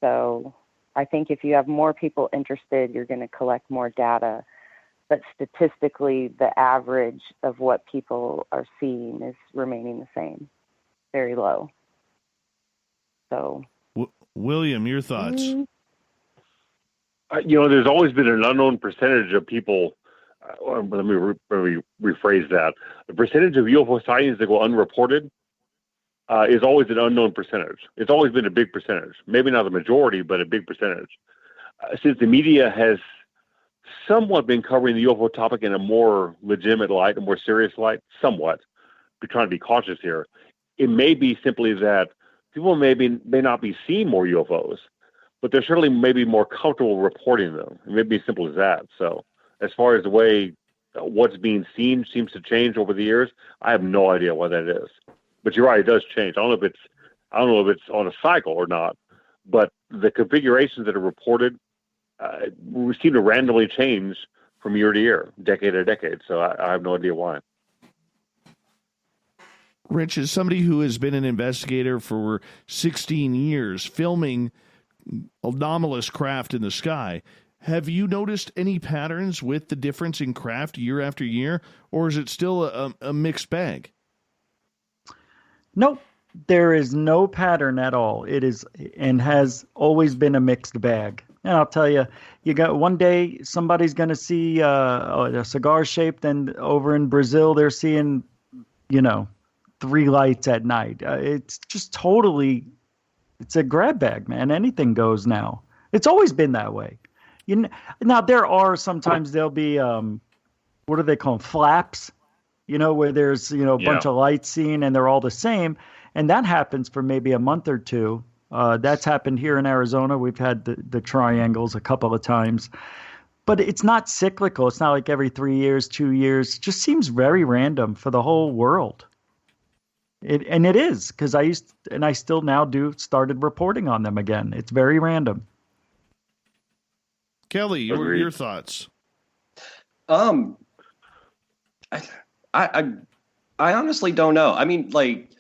So I think if you have more people interested, you're going to collect more data. But statistically, the average of what people are seeing is remaining the same, very low. So, William, your thoughts? There's always been an unknown percentage of people. Let me rephrase that. The percentage of UFO sightings that go unreported is always an unknown percentage. It's always been a big percentage. Maybe not the majority, but a big percentage. Since the media has somewhat been covering the UFO topic in a more legitimate light, a more serious light, somewhat. We're trying to be cautious here. It may be simply that people may not be seeing more UFOs, but they're certainly maybe more comfortable reporting them. It may be as simple as that. So as far as the way what's being seen seems to change over the years, I have no idea why that is. But you're right, it does change. I don't know if it's on a cycle or not, but the configurations that are reported seem to randomly change from year to year, decade to decade. So I have no idea why. Rich, as somebody who has been an investigator for 16 years, filming anomalous craft in the sky, have you noticed any patterns with the difference in craft year after year, or is it still a mixed bag? Nope. There is no pattern at all. It is and has always been a mixed bag. And I'll tell you, you got one day somebody's going to see a cigar shape, then over in Brazil they're seeing, 3 lights at night. It's just totally, it's a grab bag, man. Anything goes now. It's always been that way. Now there are sometimes there'll be what do they call them? Flaps, where there's a bunch of lights seen and they're all the same, and that happens for maybe a month or two. That's happened here in Arizona. We've had the triangles a couple of times, but it's not cyclical. It's not like every 3 years, 2 years. It just seems very random for the whole world. And it is, because I still now started reporting on them again. It's very random. Kelly, your thoughts? I honestly don't know. I mean, like,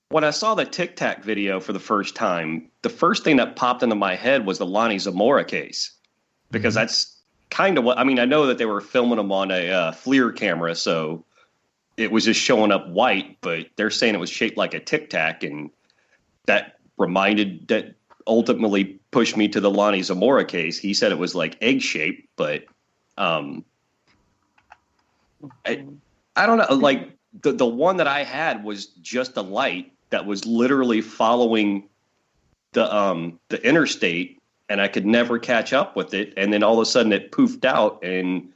when I saw the Tic Tac video for the first time, the first thing that popped into my head was the Lonnie Zamora case, because that's kind of what, I know that they were filming them on a FLIR camera, so it was just showing up white, but they're saying it was shaped like a Tic Tac, and that ultimately pushed me to the Lonnie Zamora case. He said it was like egg shaped, but I don't know, like the one that I had was just a light that was literally following the interstate, and I could never catch up with it. And then all of a sudden it poofed out, and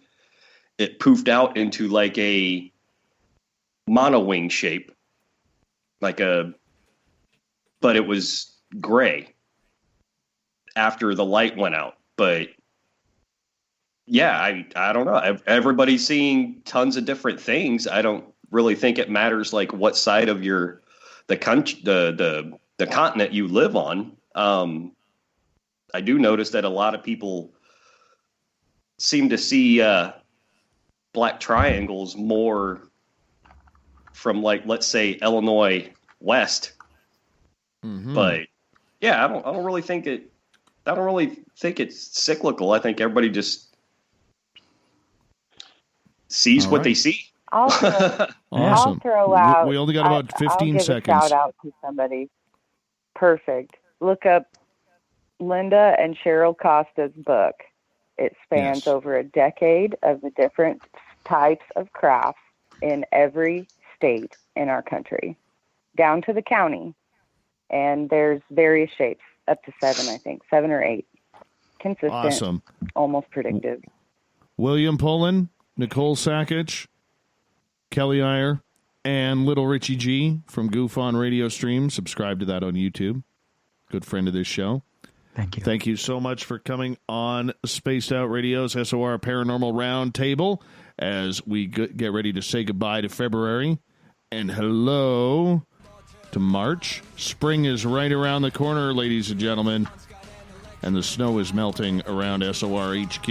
it poofed out into like a monowing shape, but it was gray after the light went out. But yeah, I don't know. Everybody's seeing tons of different things. I don't really think it matters like what side of the continent you live on. I do notice that a lot of people seem to see black triangles more from, like, let's say Illinois west. Mm-hmm. But yeah, I don't really think it's cyclical. I think everybody just sees what they see. Awesome. I'll throw out. We only got about 15 seconds. I'll give a shout out to somebody. Perfect. Look up Linda and Cheryl Costa's book. It spans over a decade of the different types of crafts in every state in our country, down to the county. And there's various shapes, up to 7, I think, 7 or 8. consistent, Awesome. almost predictive. William Pullin, Nicole Sakach, Kelly Eyer, and Little Richie G from GUFON Radio Stream. Subscribe to that on YouTube. Good friend of this show. Thank you. Thank you so much for coming on Spaced Out Radio's SOR Paranormal Roundtable as we get ready to say goodbye to February and hello to March. Spring is right around the corner, ladies and gentlemen, and the snow is melting around SOR HQ.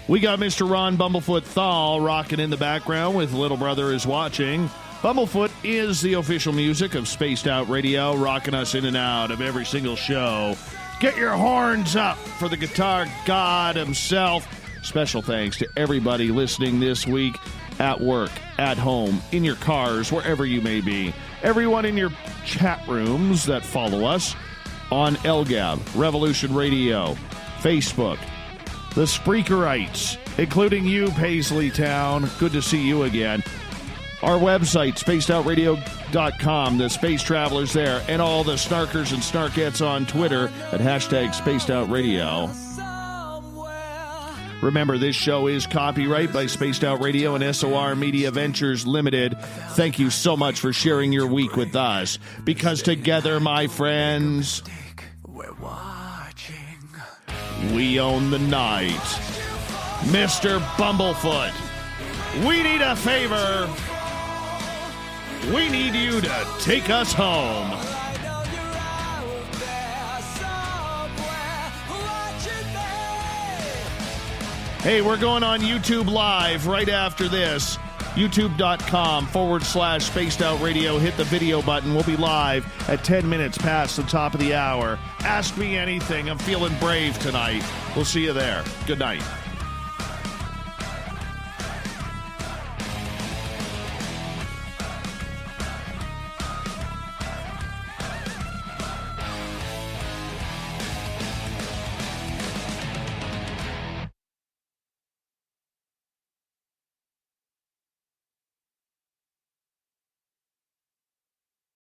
We got Mr. Ron Bumblefoot Thal rocking in the background with Little Brother is Watching. Bumblefoot is the official music of Spaced Out Radio, rocking us in and out of every single show. Get your horns up for the guitar god himself. Special thanks to everybody listening this week at work, at home, in your cars, wherever you may be. Everyone in your chat rooms that follow us on LGAB, Revolution Radio, Facebook, the Spreakerites, including you, Paisley Town. Good to see you again. Our website, spacedoutradio.com, the Space Travelers there, and all the snarkers and snarkettes on Twitter at #SpacedOutRadio. Remember, this show is copyright by Spaced Out Radio and SOR Media Ventures Limited. Thank you so much for sharing your week with us, because together, my friends, we own the night. Mr. Bumblefoot, we need a favor. We need you to take us home. Hey, we're going on YouTube Live right after this. YouTube.com/Spaced Out Radio. Hit the video button. We'll be live at 10 minutes past the top of the hour. Ask me anything. I'm feeling brave tonight. We'll see you there. Good night.